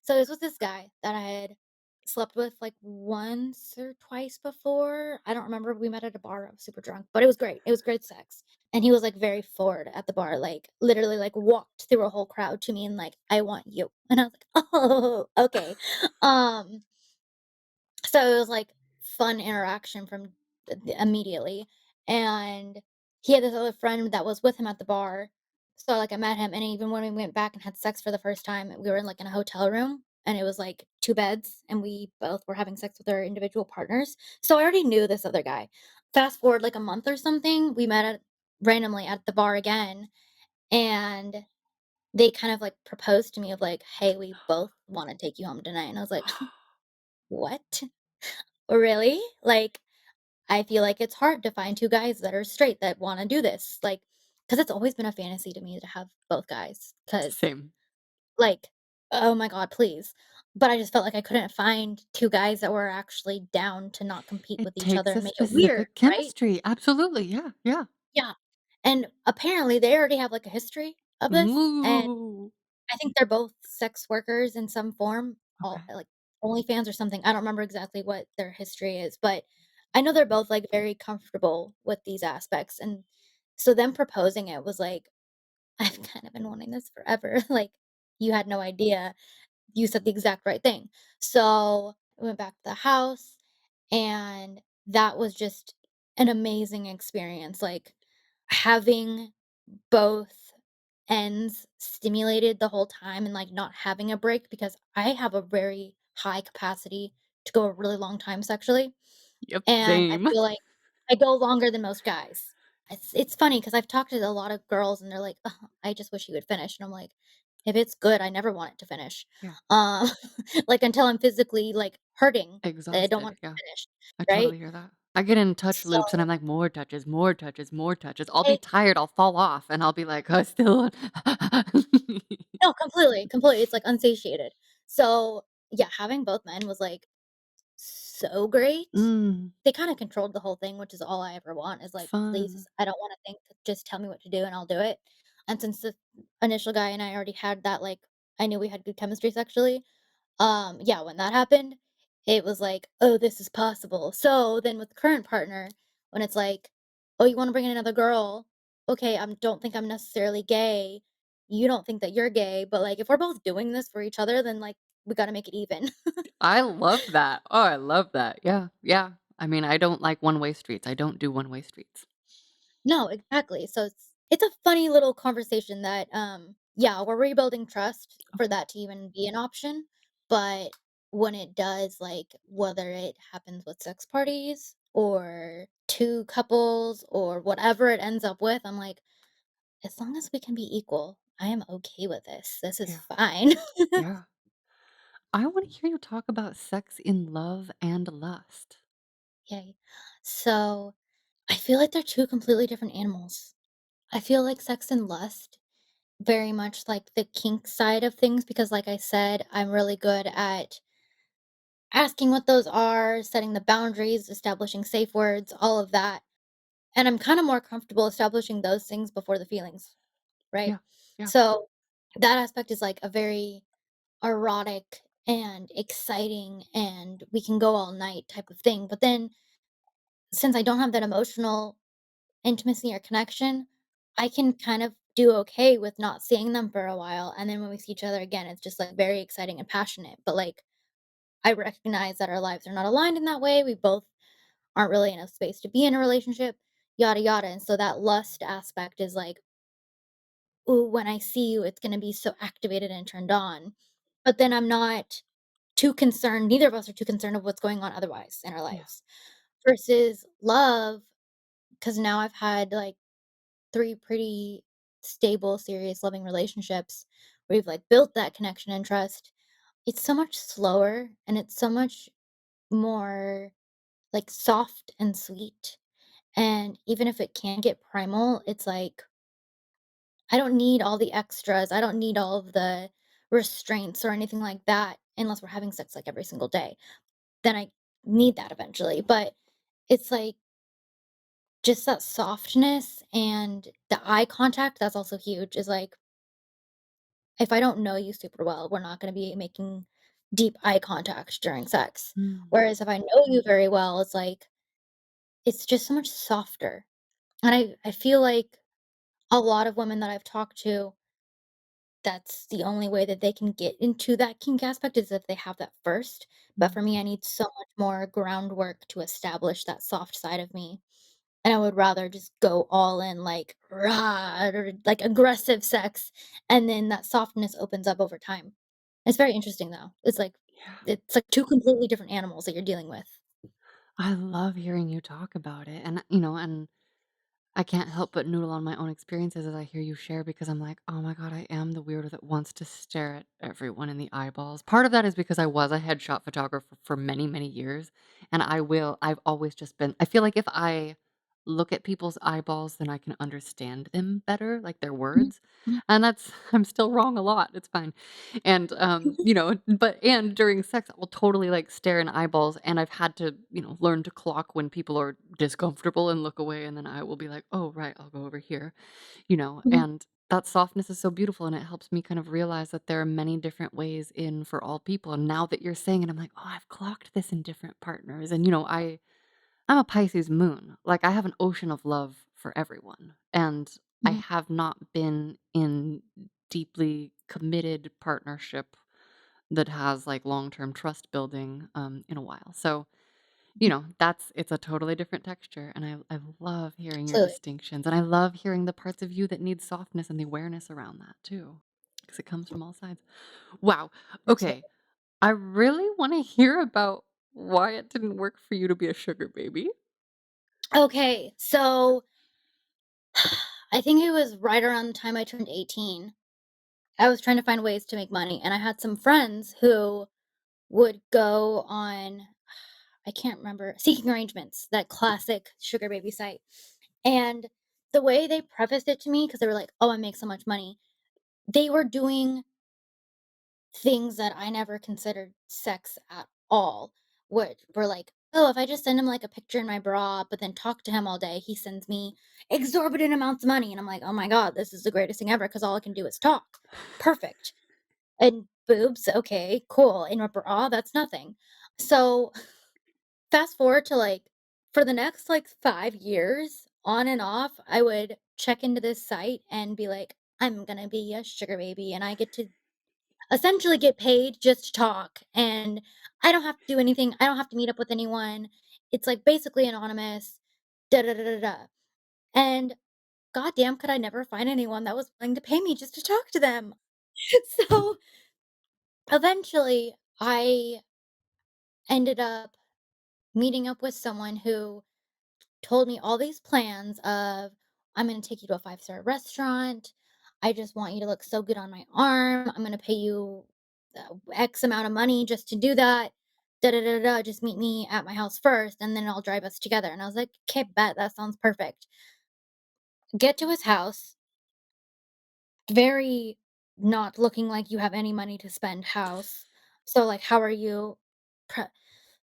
So this was this guy that I had slept with like once or twice before. I don't remember. We met at a bar. I was super drunk, but it was great. It was great sex. And he was like very forward at the bar, like literally like walked through a whole crowd to me and like, I want you. And I was like, oh, okay. Um, so it was, like, fun interaction from immediately, and he had this other friend that was with him at the bar, so, like, I met him, and even when we went back and had sex for the first time, we were in, like, in a hotel room, and it was, like, 2 beds, and we both were having sex with our individual partners, so I already knew this other guy. Fast forward, like, a month or something, we met at randomly at the bar again, and they kind of, like, proposed to me of, like, "Hey, we both wanna take you home tonight," and I was like, "What?" Really? Like, I feel like it's hard to find 2 guys that are straight that wanna do this, like, because it's always been a fantasy to me to have both guys. Because Same. like, oh my god, please. But I just felt like I couldn't find 2 guys that were actually down to not compete with It each other takes and a make it weird, specific right? chemistry. Absolutely. Yeah, yeah. Yeah, and apparently they already have, like, a history of this, and Ooh. I think they're both sex workers in some form, all Okay. like, OnlyFans or something, I don't remember exactly what their history is, but I know they're both, like, very comfortable with these aspects, and so them proposing it was like, "I've kind of been wanting this forever," like, "You had no idea. You said the exact right thing." So, I went back to the house, and that was just an amazing experience, like, having both ends stimulated the whole time and, like, not having a break because I have a very high capacity to go a really long time sexually, Yep, and I same. feel like I go longer than most guys. It's funny because 'cause I've talked to a lot of girls and they're like, "Ugh, I just wish you would finish," and I'm like, "If it's good, I never want it to finish." Yeah. Um, like, until I'm physically, like, hurting, I don't want Exhausted. it Yeah. to finish, I right? totally hear that. I get in touch So loops and I'm like, more touches, more touches, more touches. I'll be I tired, I'll fall off, and I'll be like, I still no, completely, completely, it's, like, unsatiated. So, yeah, having both men was, like, so great. Mm, They kinda controlled the whole thing, which is all I ever want is, like, fun. please, I don't wanna think, just tell me what to do and I'll do it. And since the initial guy and I already had that, like I knew we had good chemistry sexually, yeah, when that happened, it was like, "Oh, this is possible." So, then with the current partner, when it's like, "Oh, you wanna bring in another girl? Okay, I don't think I'm necessarily gay. You don't think that you're gay, but, like, if we're both doing this for each other, then, like, we gotta make it even." I love that. Oh, I love that. Yeah, yeah. I mean, I don't like one-way streets. I don't do one-way streets. No, exactly. So it's a funny little conversation that yeah, we're rebuilding trust for Okay. that to even be an option, but when it does, like whether it happens with sex parties or two couples or whatever it ends up with, I'm like, as long as we can be equal, I am okay with this. This is Yeah, fine. yeah. I wanna hear you talk about sex in love and lust. Yay. So I feel like they're two completely different animals. I feel like sex and lust very much like the kink side of things because, like I said, I'm really good at asking what those are, setting the boundaries, establishing safe words, all of that. And I'm kind of more comfortable establishing those things before the feelings, right? Yeah, yeah. So that aspect is like a very erotic and exciting and we can go all night type of thing. But then since I don't have that emotional intimacy or connection, I can kind of do okay with not seeing them for a while, and then when we see each other again, it's just, like, very exciting and passionate, but, like, I recognize that our lives are not aligned in that way. We both aren't really in a space to be in a relationship, yada yada. And so that lust aspect is like, ooh, when I see you, it's gonna be so activated and turned on. But then I'm not too concerned, neither of us are too concerned of what's going on otherwise in our Yeah. lives. Versus love, because now I've had like 3 pretty stable, serious, loving relationships where we've like built that connection and trust. It's so much slower and it's so much more like soft and sweet. And even if it can get primal, it's like I don't need all the extras. I don't need all of the restraints or anything like that unless we're having sex like every single day. Then I need that eventually. But it's like just that softness and the eye contact that's also huge is like if I don't know you super well, we're not going to be making deep eye contact during sex. Mm. Whereas if I know you very well, it's like it's just so much softer. And I feel like a lot of women that I've talked to, that's the only way that they can get into that kink aspect is if they have that first. But Mm. for me, I need so much more groundwork to establish that soft side of me. And I would rather just go all in like rah or like aggressive sex, and then that softness opens up over time. It's very interesting though. Yeah. It's like 2 completely different animals that you're dealing with. I love hearing you talk about it, and, and I can't help but noodle on my own experiences as I hear you share because I'm like, "Oh my god, I am the weirdo that wants to stare at everyone in the eyeballs." Part of that is because I was a headshot photographer for many, many years, and I've always just been I feel like if I look at people's eyeballs, then I can understand them better, like their Mhm, words, mhm, and that's I'm still wrong a lot, it's fine. And, but during sex, I will totally, like, stare in eyeballs, and I've had to, learn to clock when people are discomfortable and look away, and then I will be like, "Oh, right, I'll go over here," mhm, and that softness is so beautiful, and it helps me kind of realize that there are many different ways in for all people, and now that you're saying it, I'm like, "Oh, I've clocked this in different partners," and, I'm a Pisces moon, like, I have an ocean of love for everyone, and I mhm, have not been in deeply committed partnership that has, like, long-term trust building, in a while. So, mhm. it's a totally different texture, and I love hearing your Absolutely. distinctions, and I love hearing the parts of you that need softness and the awareness around that too, because it comes from all sides. Wow. Okay. Absolutely. I really wanna hear about why it didn't work for you to be a sugar baby. Okay, so I think it was right around the time I turned 18. I was trying to find ways to make money, and I had some friends who would go on I can't remember Seeking Arrangements, that classic sugar baby site, and the way they prefaced it to me, because they were like, "Oh, I make so much money," they were doing things that I never considered sex at all, which were like, "Oh, if I just send him, like, a picture in my bra, but then talk to him all day, he sends me exorbitant amounts of money," and I'm like, "Oh my god, this is the greatest thing ever because all I can do is talk. Perfect." And boobs, okay, cool. In a bra, that's nothing. So, fast forward to, like, for the next, like, 5 years, on and off, I would check into this site and be like, "I'm gonna be a sugar baby, and I get to essentially get paid just to talk, and I don't have to do anything, I don't have to meet up with anyone. It's, like, basically anonymous, da da da da da." And goddamn could I never find anyone that was willing to pay me just to talk to them. So, eventually, I ended up meeting up with someone who told me all these plans of, "I'm gonna take you to a five-star restaurant. I just want you to look so good on my arm. I'm gonna pay you, X amount of money just to do that. Da da da da. Just meet me at my house first, and then I'll drive us together." And I was like, "Okay, bet. That sounds perfect." Get to his house, very not looking like you have any money to spend house. So, like, "How are you?" Pre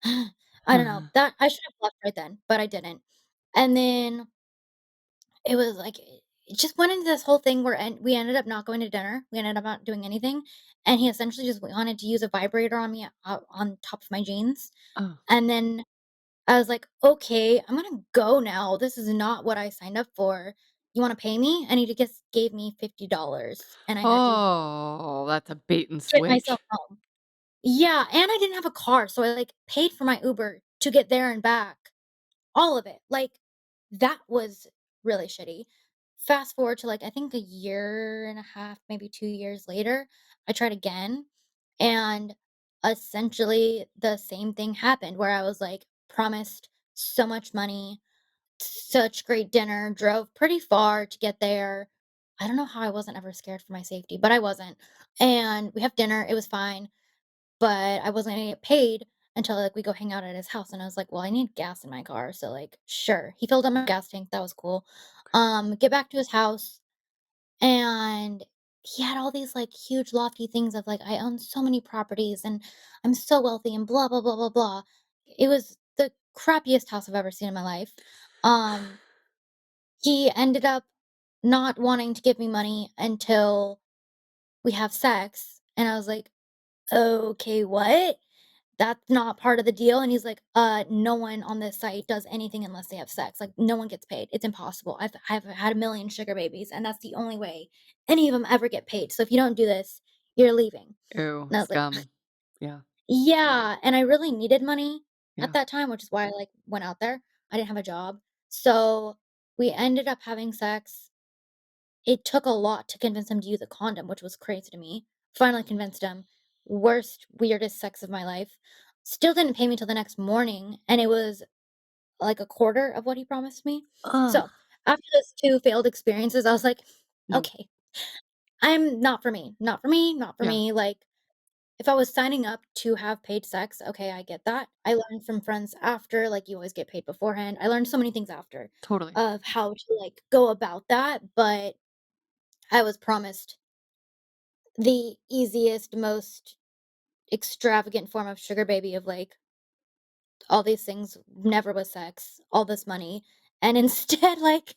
I don't know. That I should have left right then, but I didn't. And then it was like it just went into this whole thing where we ended up not going to dinner. We ended up not doing anything, and he essentially just wanted to use a vibrator on me, on top of my jeans. Oh. And then I was like, "Okay, I'm gonna go now. This is not what I signed up for. You wanna pay me?" And he just gave me $50, and I had to Oh, that's a bait and get myself switch. home. Yeah, and I didn't have a car, so I, like, paid for my Uber to get there and back, all of it, like, that was really shitty. Fast forward to, like, I think a year and a half, maybe 2 years later, I tried again, and essentially the same thing happened where I was, like, promised so much money, such great dinner, drove pretty far to get there. I don't know how I wasn't ever scared for my safety, but I wasn't, and we have dinner, it was fine. But I wasn't gonna get paid until, like, we go hang out at his house, and I was like, "Well, I need gas in my car," so, like, sure. He filled up my gas tank, that was cool. Get back to his house, and he had all these, like, huge lofty things of, like, "I own so many properties, and I'm so wealthy, and blah, blah, blah, blah, blah." It was the crappiest house I've ever seen in my life. Um, he ended up not wanting to give me money until we have sex, and I was like, "Okay, what?" That's not part of the deal, and he's like, no one on this site does anything unless they have sex, like, no one gets paid, it's impossible, I've had a million sugar babies, and that's the only way any of them ever get paid, so if you don't do this, you're leaving." Ew, And I was like, scum. Yeah, "Yeah," and I really needed money at yeah. that time, which is why I, like, went out there. I didn't have a job, so we ended up having sex. It took a lot to convince him to use a condom, which was crazy to me. Finally convinced him. Worst, weirdest sex of my life. Still didn't pay me till the next morning, and it was like a quarter of what he promised me. Ugh, So, after those 2 failed experiences, I was like, no. "Okay, I'm not for me, not for me, not for Yeah, me." Like, if I was signing up to have paid sex, okay, I get that. I learned from friends after, like, you always get paid beforehand. I learned so many things after totally. of how to, like, go about that, but I was promised the easiest, most extravagant form of sugar baby of, like, all these things, never was sex, all this money, and instead, like,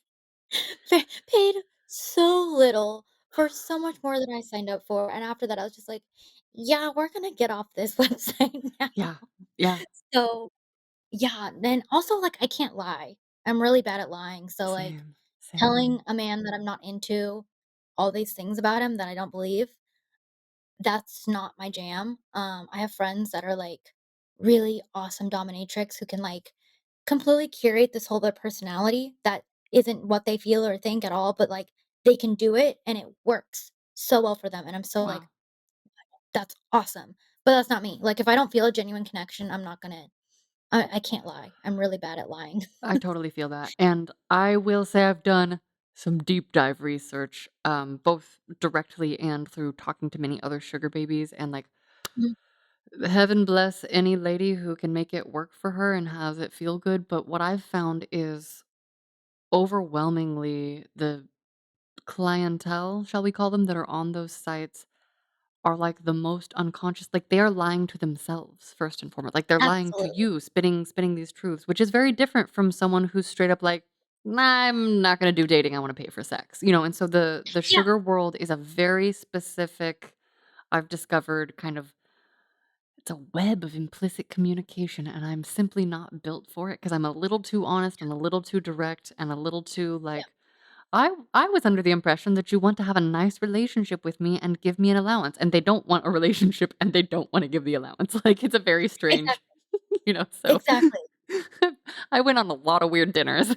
paid so little for so much more than I signed up for, and after that, I was just like, "Yeah, we're gonna get off this website now." Yeah, yeah. So, yeah, then also, like, I can't lie. I'm really bad at lying, so, like, Same, same. telling a man that I'm not into all these things about him that I don't believe, that's not my jam. I have friends that are, like, really awesome dominatrix who can, like, completely curate this whole their personality that isn't what they feel or think at all, but, like, they can do it and it works so well for them, and I'm so like, Wow. "That's awesome." But that's not me. Like, if I don't feel a genuine connection, I'm not gonna I can't lie. I'm really bad at lying. I totally feel that, and I will say I've done some deep dive research, both directly and through talking to many other sugar babies, and, like, Mhm. heaven bless any lady who can make it work for her and has it feel good, but what I've found is overwhelmingly the clientele, shall we call them, that are on those sites are, like, the most unconscious, like, they are lying to themselves first and foremost, like, they're lying to Absolutely. you, spinning these truths, which is very different from someone who's straight up like, "Nah, I'm not gonna do dating, I wanna pay for sex," and so the Yeah. sugar world is a very specific, I've discovered, kind of it's a web of implicit communication, and I'm simply not built for it because 'cause I'm a little too honest and a little too direct and a little too, Yeah. like, I was under the impression that you want to have a nice relationship with me and give me an allowance, and they don't want a relationship and they don't wanna give the allowance, like, it's a very strange, Exactly. so Exactly. I went on a lot of weird dinners.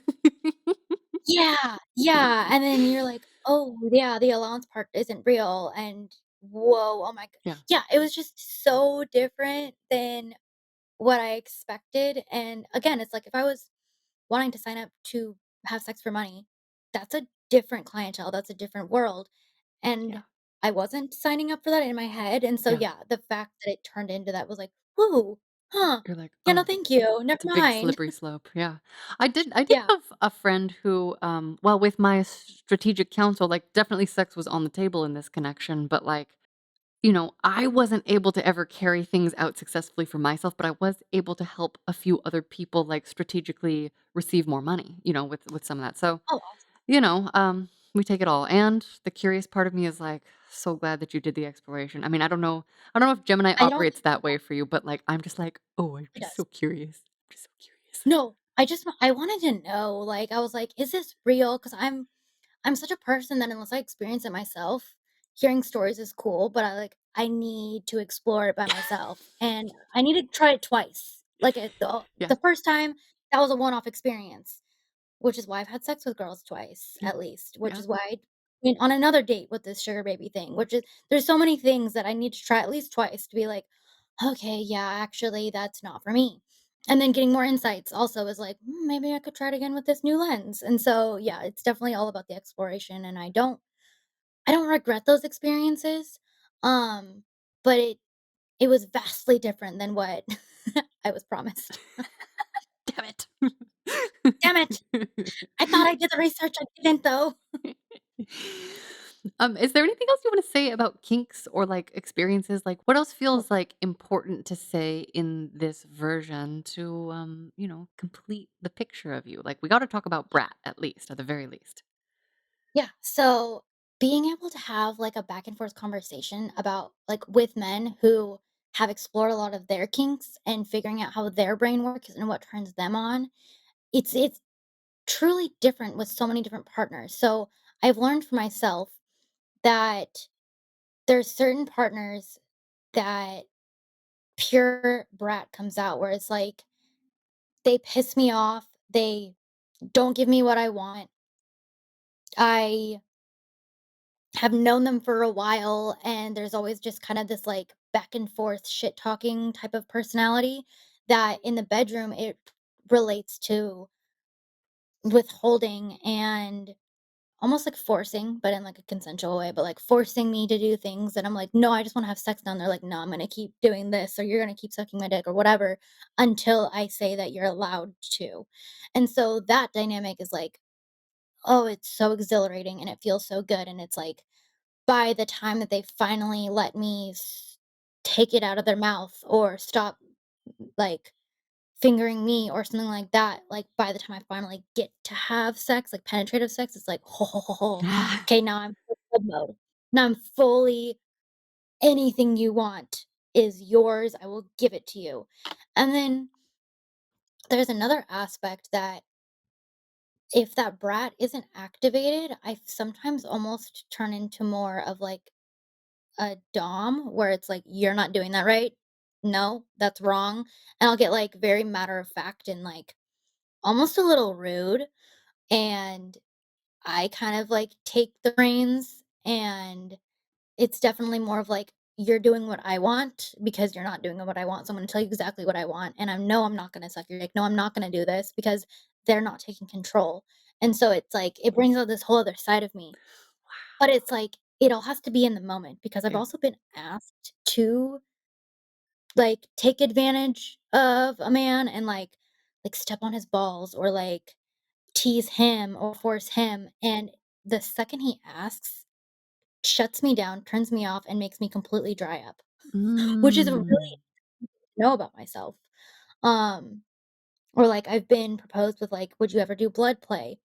Yeah, yeah, and then you're like, "Oh, yeah, the allowance part isn't real," and whoa, oh my g Yeah, yeah, it was just so different than what I expected, and again, it's like if I was wanting to sign up to have sex for money, that's a different clientele, that's a different world, and yeah, I wasn't signing up for that in my head, and so, yeah. yeah, the fact that it turned into that was like, "Whoa, huh, You're like, yeah, no, "Oh, thank you, never it's a big mind." slippery slope." Yeah. I did Yeah. have a friend who, well, with my strategic counsel, like, definitely sex was on the table in this connection, but, like, I wasn't able to ever carry things out successfully for myself, but I was able to help a few other people, like, strategically receive more money, with some of that. So, Oh, awesome. we take it all, and the curious part of me is, like, so glad that you did the exploration. I mean, I don't know if Gemini I don't operates that way for you, but, like, I'm just like, "Oh, I'm It just so does. curious. I'm just so curious." No, I wanted to know, like, I was like, "Is this real?" Because I'm such a person that unless I experience it myself, hearing stories is cool, but I need to explore it by myself, and I need to try it twice. Like, Yeah. the first time, that was a one-off experience, which is why I've had sex with girls twice, Yeah. at least, which Yeah. is why I went on another date with this sugar baby thing, which is there's so many things that I need to try at least twice to be like, "Okay, yeah, actually, that's not for me." And then getting more insights also is like, maybe I could try it again with this new lens." And so, yeah, it's definitely all about the exploration, and I don't regret those experiences, um, but it was vastly different than what I was promised. Damn it. Damn it! I thought I did the research, I didn't though. Is there anything else you wanna say about kinks or, like, experiences? Like, what else Oh, feels, like, important to say in this version to, complete the picture of you? Like, we gotta talk about yeah. brat at least, at the very least. Yeah, so being able to have, like, a back and forth conversation about like, with men who have explored a lot of their kinks and figuring out how their brain works and what turns them on, it's truly different with so many different partners. So, I've learned for myself that there's certain partners that pure brat comes out where it's like, they piss me off, they don't give me what I want. I have known them for a while, and there's always just kind of this like back and forth shit talking type of personality that in the bedroom it relates to withholding and almost like forcing, but in like a consensual way, but like forcing me to do things that I'm like, no, I just want to have sex down there. Like, no, I'm gonna keep doing this, or you're gonna keep sucking my dick, or whatever, until I say that you're allowed to. And so that dynamic is like, oh, it's so exhilarating and it feels so good. And it's like by the time that they finally let me take it out of their mouth or stop like fingering me or something like that, like by the time I finally get to have sex, like penetrative sex, it's like, ho, ho, ho, ho. Okay, now I'm full good mode. Now I'm fully anything you want is yours. I will give it to you. And then there's another aspect that if that brat isn't activated, I sometimes almost turn into more of like a dom where it's like, "You're not doing that right. No, that's wrong." And I'll get, like, very matter of fact and, like, almost a little rude, and I kind of, like, take the reins, and it's definitely more of, like, "You're doing what I want because you're not doing what I want, so I'm gonna tell you exactly what I want, and I know I'm not gonna suck your dick. No, I'm not gonna do this," because they're not taking control. And so it's like, it brings out this whole other side of me. But it's like, it all has to be in the moment because I've Yeah. also been asked to, like, take advantage of a man and, like, step on his balls or, like, tease him or force him, and the second he asks, shuts me down, turns me off, and makes me completely dry up, which is really Mm. to know about myself. Um, or, like, I've been proposed with, like, "Would you ever do blood play?"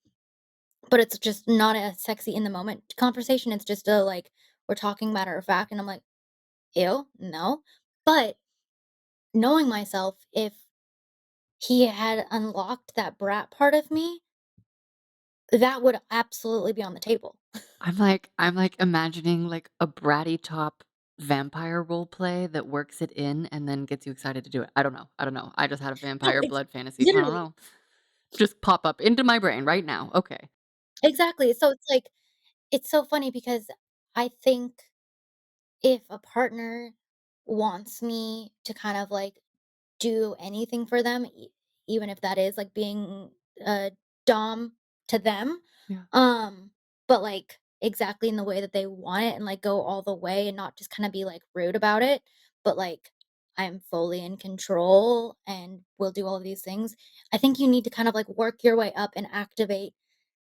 But it's just not a sexy in the moment conversation, it's just a, like, we're talking matter of fact, and I'm like, "Ew, no." But knowing myself, if he had unlocked that brat part of me, that would absolutely be on the table. I'm imagining, like, a bratty top vampire role play that works it in and then gets you excited to do it. I don't know. I just had a No, vampire it's blood fantasy. I don't literally know. Just pop up into my brain right now. Okay. exactly, so it's like it's so funny because I think if a partner wants me to kind of, like, do anything for them, even if that is, like, being a dom to them, Yeah. um, but, like, exactly in the way that they want it and, like, go all the way and not just kinda be, like, rude about it, but, like, I'm fully in control and will do all of these things. I think you need to kind of, like, work your way up and activate,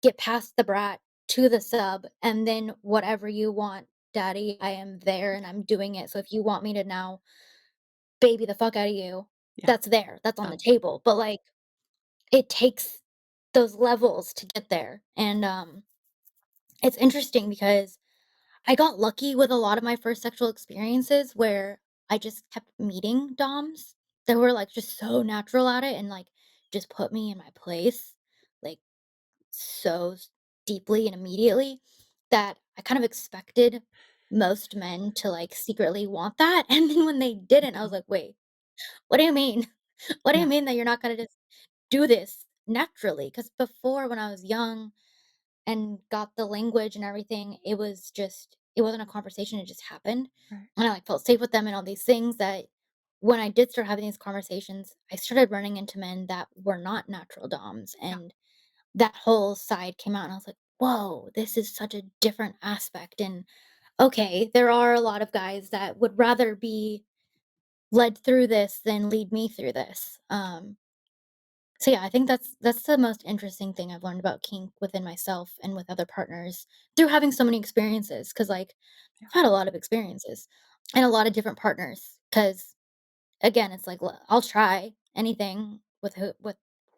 get past the brat to the sub, and then whatever you want, daddy, I am there and I'm doing it, so if you want me to now baby the fuck out of you, Yeah. that's there, that's on Yeah. the table, but, like, it takes those levels to get there, and, it's interesting because I got lucky with a lot of my first sexual experiences where I just kept meeting doms that were, like, just so natural at it and, like, just put me in my place, like, so deeply and immediately that I kind of expected. most men to, like, secretly want that, and then when they didn't, I was Oh, like, "Wait, what do you mean? What do you yeah, mean that you're not gonna just do this naturally?" Because before, when I was young and got the language and everything, it wasn't a conversation, it just happened, right. and I, like, felt safe with them and all these things that when I did start having these conversations, I started running into men that were not natural doms, Yeah, and that whole side came out, and I was like, "Whoa, this is such a different aspect," and, okay, there are a lot of guys that would rather be led through this than lead me through this, so yeah, I think that's the most interesting thing I've learned about kink within myself and with other partners through having so many experiences. Because like, yeah. I've had a lot of experiences and a lot of different partners. Because again, it's like, I'll try anything with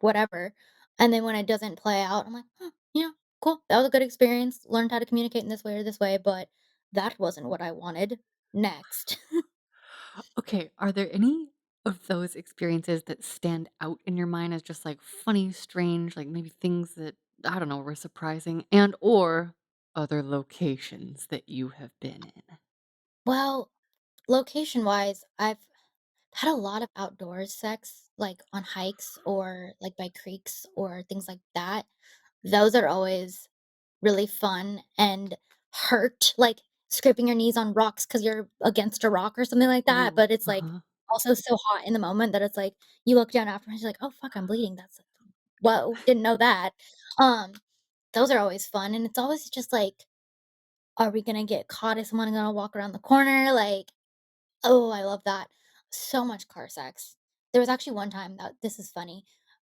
whatever, and then when it doesn't play out, I'm like, "Huh, yeah, cool, that was a good experience, learned how to communicate in this way, but that wasn't what I wanted next." Okay, are there any of those experiences that stand out in your mind as just, like, funny, strange, like, maybe things that, I don't know, were surprising and/or other locations that you have been in? Well, location-wise, I've had a lot of outdoors sex, like, on hikes or, like, by creeks or things like that. Those are always really fun and hurt, like, scraping your knees on rocks because 'cause you're against a rock or something like that, Ooh, but it's, like, uh-huh. also so hot in the moment that it's, like, you look down afterwards, you're like, "Oh, fuck, I'm bleeding. That's whoa, didn't know that." Um, those are always fun, and it's always just, like, "Are we gonna get caught? Is someone gonna walk around the corner?" Like, oh, I love that. So much car sex. There was actually one time that this is funny.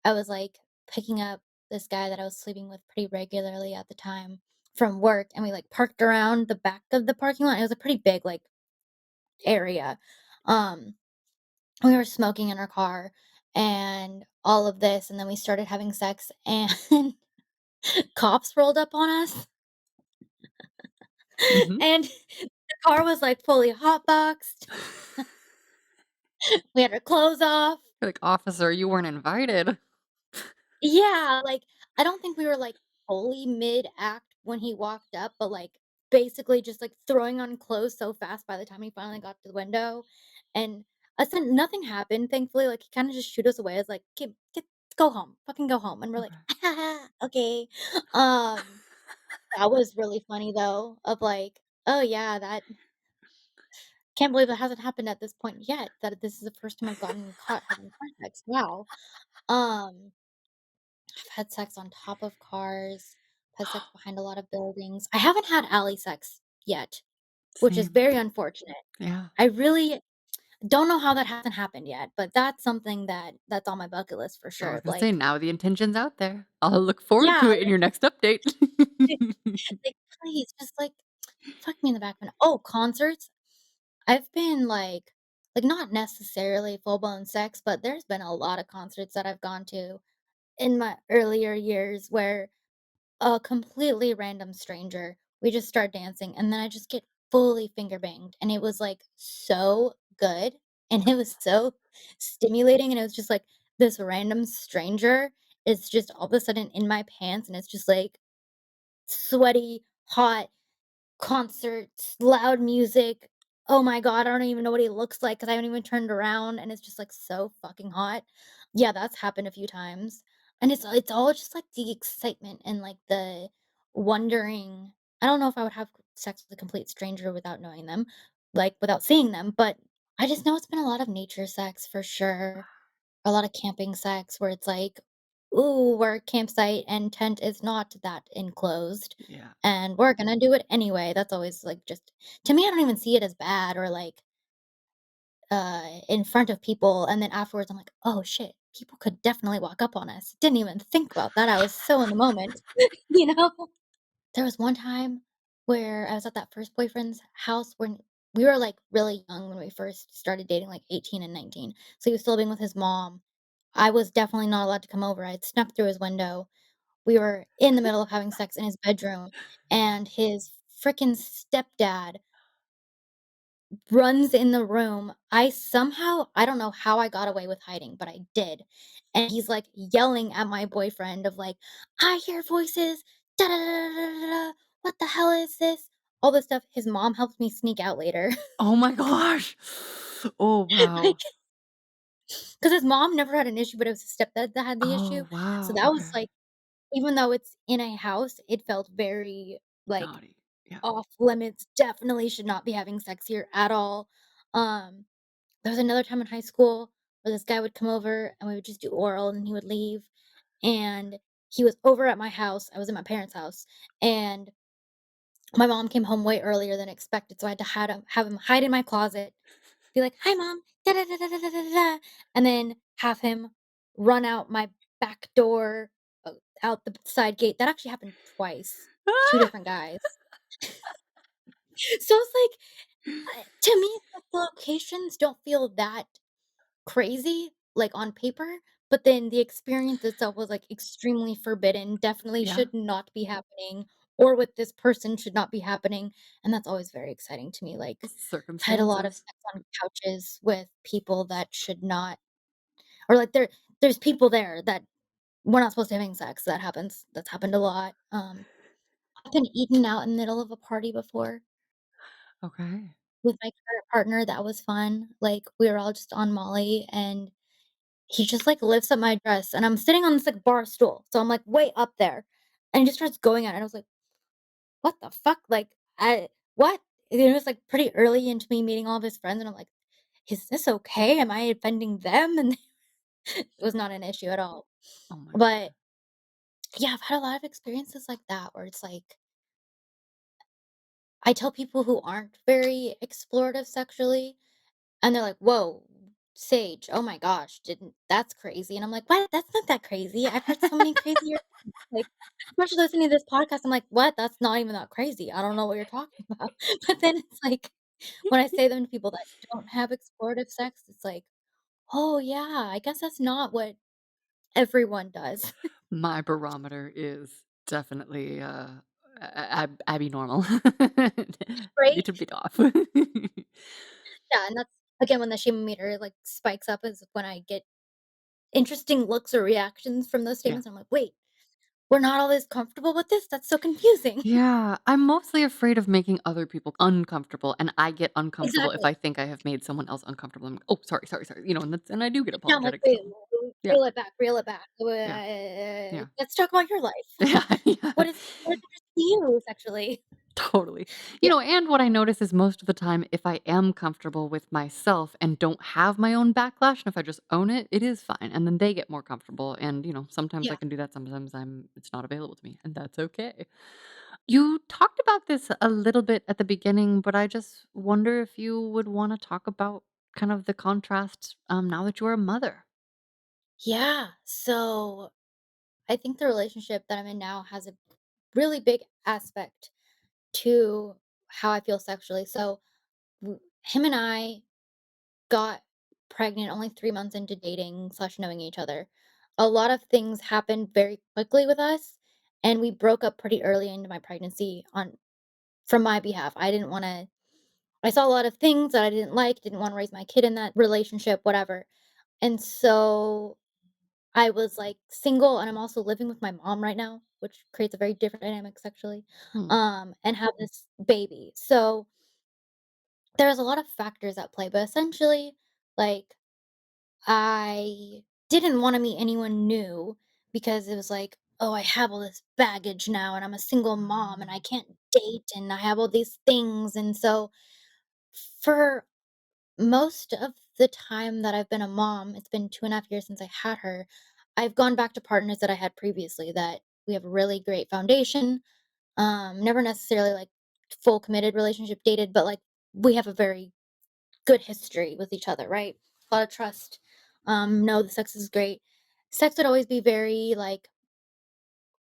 I was, like, picking up this guy that I was sleeping with pretty regularly at the time from work, and we, like, parked around the back of the parking lot. It was a pretty big, like, area. Um, we were smoking in our car and all of this, and then we started having sex, and cops rolled up on us, Mhm. and the car was, like, fully hotboxed. We had our clothes off. You're like, "Officer, you weren't invited." Yeah, like, I don't think we were, like, fully mid-act when he walked up, but, like, basically just, like, throwing on clothes so fast by the time he finally got to the window, and I said nothing happened, thankfully, like, he kinda just shooed us away, I was like, Get go home, fucking go home," and we're like, Okay. "Okay." Um, that was really funny though, of like, "Oh, yeah, that can't believe that hasn't happened at this point yet, that this is the first time I've gotten caught having car sex, wow." Um I've had sex on top of cars, I've had sex behind a lot of buildings. I haven't had alley sex yet, which is Same. very unfortunate. Yeah. I really don't know how that hasn't happened yet, but that's something that's on my bucket list for I sure was of gonna say, like, now the intention's out there. I'll look forward to yeah, it in your next update. like, please, just, like, fuck me in the back of oh, concerts? I've been, not necessarily full-blown sex, but there's been a lot of concerts that I've gone to in my earlier years where a completely random stranger. We just start dancing, and then I just get fully finger banged, and it was, like, so good, and it was so stimulating, and it was just, like, this random stranger is just all of a sudden in my pants, and it's just, like, sweaty, hot, concerts, loud music. Oh my god, I don't even know what he looks like because I haven't even turned around, and it's just, like, so fucking hot. Yeah, that's happened a few times, and it's all just, like, the excitement and, like, the wondering. I don't know if I would have sex with a complete stranger without knowing them, like, without seeing them, but I just know it's been a lot of nature sex for sure, a lot of camping sex where it's like, "Ooh, our campsite and tent is not that enclosed, Yeah. and we're gonna do it anyway." That's always, like, just to me, I don't even see it as bad or, like, in front of people, and then afterwards, I'm like, "Oh, shit, people could definitely walk up on us. Didn't even think about that, I was so in the moment." You know? There was one time where I was at that first boyfriend's house when we were, like, really young when we first started dating, like, 18 and 19, so he was still living with his mom. I was definitely not allowed to come over, I had snuck through his window. We were in the middle of having sex in his bedroom, and his fricking stepdad runs in the room. I don't know how I got away with hiding, but I did, and he's, like, yelling at my boyfriend of, like, "I hear voices, da da da da da da da. What the hell is this? all this stuff. His mom helped me sneak out later. Oh my gosh. Oh, wow. Like, 'cause his mom never had an issue, but it was his stepdad that had the issue. Oh, So wow, that was, okay. like, even though it's in a house, it felt very, like, Naughty. Yeah. off limits, definitely should not be having sex here at all. Um, there was another time in high school where this guy would come over and we would just do oral and he would leave, and he was over at my house, I was at my parents' house, and my mom came home way earlier than expected, so I had to have him hide in my closet, be like, "Hi, mom, da da da da da da da da," and then have him run out my back door, out the side gate. That actually happened twice, 2 different guys. So it's like, to me, like, the locations don't feel that crazy, like, on paper, but then the experience itself was, like, extremely forbidden, definitely Yeah. should not be happening, or with this person should not be happening, and that's always very exciting to me, like, I had a lot of Circumstances. sex on couches with people that should not, or, like, there's people there that we're not supposed to be having sex, that happens, that's happened a lot. I've been eaten out in the middle of a party before Okay. with my current partner, that was fun, like, we were all just on Molly, and he just, like, lifts up my dress, and I'm sitting on this, like, bar stool, so I'm, like, way up there, and he just starts going at it, and I was like, "What the fuck?" Like, what?" And it was, like, pretty early into me meeting all of his friends, and I'm like, "Is this okay? Am I offending them?" And it was not an issue at all. Oh my But, god. yeah, I've had a lot of experiences like that where it's like, I tell people who aren't very explorative sexually, and they're like, "Whoa, Sage, oh my gosh, didn't that's crazy." And I'm like, "What? That's not that crazy. I've heard so many crazier things." Like, especially listening to this podcast, I'm like, "What? That's not even that crazy. I don't know what you're talking about." But then it's like, when I say them to people that don't have explorative sex, it's like, "Oh, yeah, I guess that's not what everyone does." My barometer is definitely, Abby normal. Right? Need a bit off. Yeah, and that's again, when the shame meter, like, spikes up is when I get interesting looks or reactions from those Yeah. statements. I'm like, "Wait, we're not always comfortable with this? That's so confusing." Yeah, I'm mostly afraid of making other people uncomfortable, and I get uncomfortable if Exactly. I think I have made someone else uncomfortable. I'm, "Oh, sorry, sorry, sorry," and and I do get Yeah, I'm like, apologetic "Wait, still. w Yeah, reel it back, reel it back. yeah, yeah. Let's talk about your life. Yeah, yeah. What is interesting to you sexually?" Totally. Yeah, And what I notice is most of the time, if I am comfortable with myself and don't have my own backlash, and if I just own it, it is fine. And then they get more comfortable. And, sometimes I yeah. can do that. Sometimes it's not available to me. And that's okay. You talked about this a little bit at the beginning, but I just wonder if you would want to talk about kind of the contrast now that you are a mother. Yeah, so, I think the relationship that I'm in now has a really big aspect to how I feel sexually. So, him and I got pregnant only 3 months into dating/knowing each other. A lot of things happened very quickly with us, and we broke up pretty early into my pregnancy on from my behalf. I saw a lot of things that I didn't like, didn't wanna raise my kid in that relationship, whatever. And so, I was, like, single, and I'm also living with my mom right now, which creates a very different dynamic sexually, Hmm. and have this baby. So, there's a lot of factors at play, but essentially, like, I didn't wanna meet anyone new because it was like, "Oh, I have all this baggage now, and I'm a single mom, and I can't date, and I have all these things." And so, for most of the time that I've been a mom, it's been 2.5 years since I had her, I've gone back to partners that I had previously that we have a really great foundation, never necessarily, like, full committed relationship, dated, but, like, we have a very good history with each other, right? A lot of trust. No, the sex is great. Sex would always be very, like,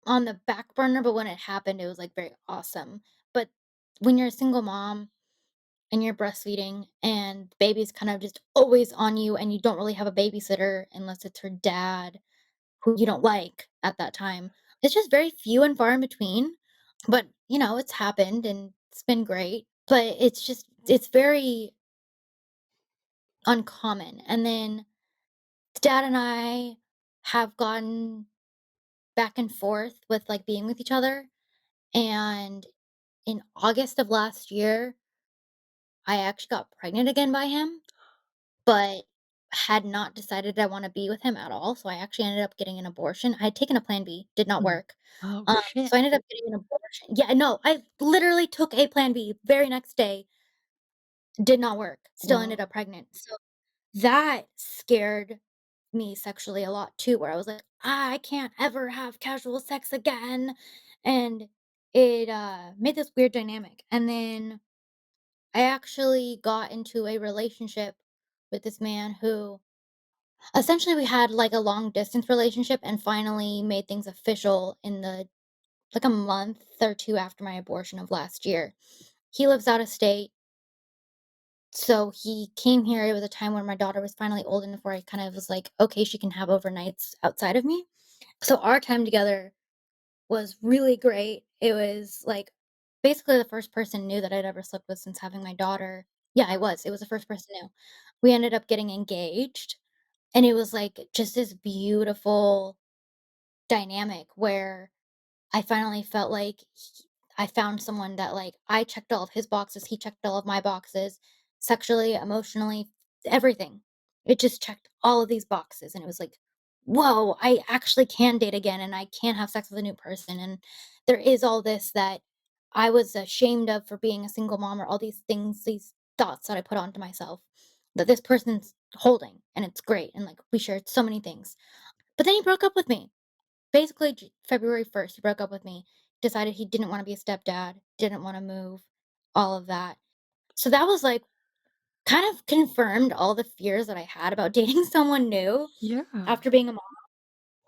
on the back burner, but when it happened, it was, like, very awesome. But when you're a single mom and you're breastfeeding and baby's kind of just always on you and you don't really have a babysitter unless it's her dad who you don't like at that time, it's just very few and far in between. But, it's happened and it's been great. But it's very uncommon. And then dad and I have gone back and forth with, like, being with each other, and in August of last year, I actually got pregnant again by him, but had not decided I wanna be with him at all, so I actually ended up getting an abortion. I had taken a Plan B, did not Mm. work. Oh, So shit. I ended up getting an abortion. Yeah, no, I literally took a Plan B very next day, did not work, still ended up Whoa. pregnant. So that scared me sexually a lot too, where I was like, "I can't ever have casual sex again," and it, made this weird dynamic, and then I actually got into a relationship with this man who essentially we had, like, a long distance relationship and finally made things official in the like, a month or 2 after my abortion of last year. He lives out of state, so he came here. It was a time when my daughter was finally old enough where I kind of was like, "Okay, she can have overnights outside of me." So our time together was really great. It was, like, basically the first person new that I'd ever slept with since having my daughter. Yeah, I was. It was the first person new. We ended up getting engaged, and it was, like, just this beautiful dynamic where I finally felt like I found someone that, like, I checked all of his boxes, he checked all of my boxes, sexually, emotionally, everything. It just checked all of these boxes, and it was like, "Whoa, I actually can date again, and I can have sex with a new person, and there is all this that I was ashamed of for being a single mom," or all these things, these thoughts that I put onto myself that this person's holding, and it's great, and, like, we shared so many things. But then he broke up with me. Basically, February 1st, he broke up with me, decided he didn't wanna be a stepdad, didn't wanna move, all of that. So that was, like, kind of confirmed all the fears that I had about dating someone new Yeah. after being a mom.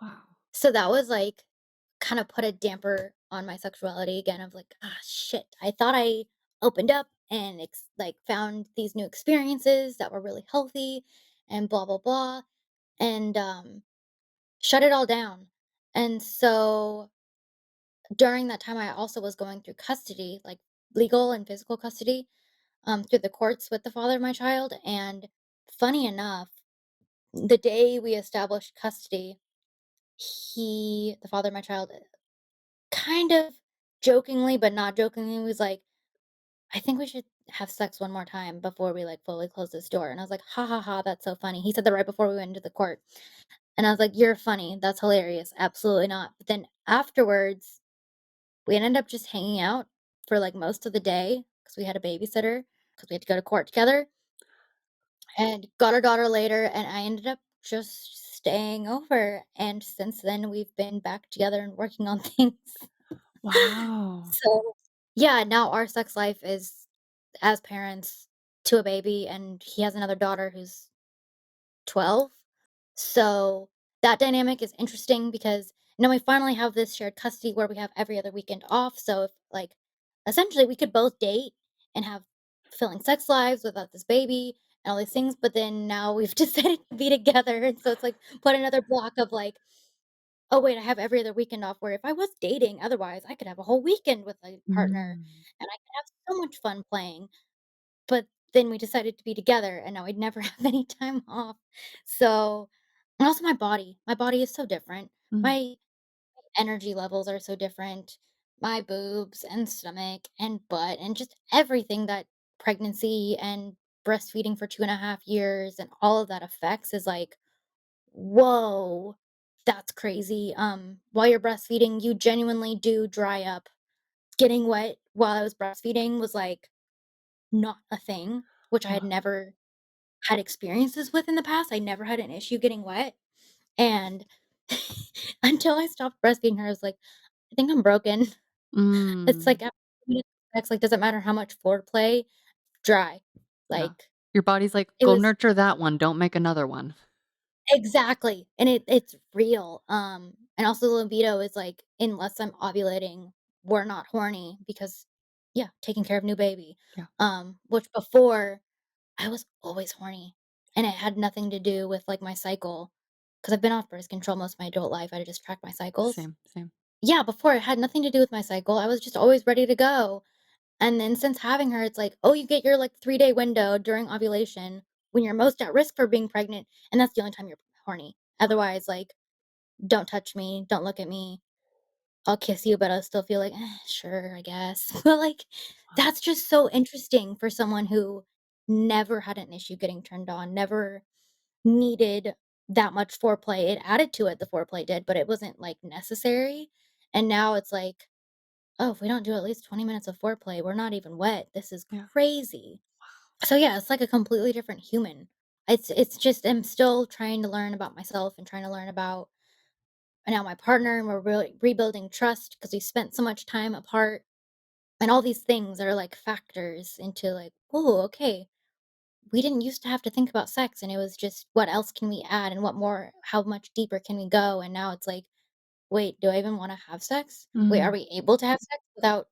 Wow. So that was, like, kinda put a damper on my sexuality again of, like, "Ah, shit, I thought I opened up and found these new experiences that were really healthy and blah, blah, blah," and, shut it all down. And so during that time, I also was going through custody, like legal and physical custody, through the courts with the father of my child. And funny enough, the day we established custody, the father of my child, kind of jokingly, but not jokingly, was like, "I think we should have sex one more time before we like fully close this door." And I was like, "Ha ha ha, that's so funny." He said that right before we went into the court. And I was like, "You're funny. That's hilarious. Absolutely not." But then afterwards, we ended up just hanging out for, like, most of the day because we had a babysitter because we had to go to court together, and got our daughter later, and I ended up just staying over, and since then, we've been back together and working on things. Wow. So, yeah, now our sex life is as parents to a baby, and he has another daughter who's 12. So that dynamic is interesting because now we finally have this shared custody where we have every other weekend off. So if like essentially we could both date and have fulfilling sex lives without this baby and all these things, but then now we've decided to be together. And so it's like put another block of like, oh wait, I have every other weekend off where if I was dating otherwise I could have a whole weekend with a partner Mm. and I could have so much fun playing. But then we decided to be together, and now we'd never have any time off. So and also my body is so different. Mm. My energy levels are so different. My boobs and stomach and butt and just everything that pregnancy and breastfeeding for 2.5 years and all of that affects is like, "Whoa, that's crazy." While you're breastfeeding, you genuinely do dry up. Getting wet while I was breastfeeding was, like, not a thing, which I had Wow. never had experiences with in the past. I never had an issue getting wet, and until I stopped breastfeeding her, I was like, "I think I'm broken." It's Mm. like after minutes of sex, like, doesn't matter how much foreplay, dry. Yeah. Like, Your body's like, it "Go was nurture that one, don't make another one." exactly, and it's real, and also the libido is like, unless I'm ovulating, we're not horny because yeah, taking care of new baby. Yeah. Which before I was always horny, and it had nothing to do with, like, my cycle, because 'cause I've been off birth control most of my adult life, I just track my cycles. Same, same. Yeah, before it had nothing to do with my cycle, I was just always ready to go, and then since having her, it's like, oh, you get your, like, 3-day window during ovulation when you're most at risk for being pregnant, and that's the only time you're horny. Wow. Otherwise, like, don't touch me, don't look at me, I'll kiss you, but I'll still feel like, sure, I guess." But, like, Wow. that's just so interesting for someone who never had an issue getting turned on, never needed that much foreplay. It added to it, the foreplay did, but it wasn't, like, necessary, and now it's like, "Oh, if we don't do at least 20 minutes of foreplay, we're not even wet. This is Yeah. crazy." So, yeah, it's like a completely different human. It's just I'm still trying to learn about myself and trying to learn about now my partner, and we're really rebuilding trust because we spent so much time apart, and all these things are, like, factors into, like, "Oh, okay, we didn't used to have to think about sex, and it was just what else can we add and what more how much deeper can we go?" And now it's like, "Wait, do I even wanna have sex? Wait, are Mm. we able to have sex without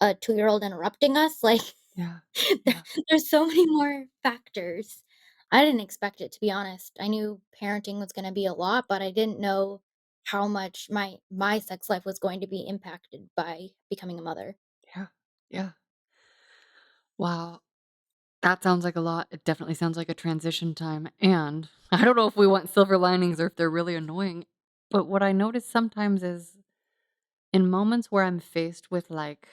a two-year-old interrupting us?" Like, Yeah. there Yeah. there's so many more factors. I didn't expect it, to be honest. I knew parenting was gonna be a lot, but I didn't know how much my sex life was going to be impacted by becoming a mother. Yeah. Yeah. Wow. That sounds like a lot. It definitely sounds like a transition time, and I don't know if we want silver linings or if they're really annoying, but what I notice sometimes is in moments where I'm faced with, like,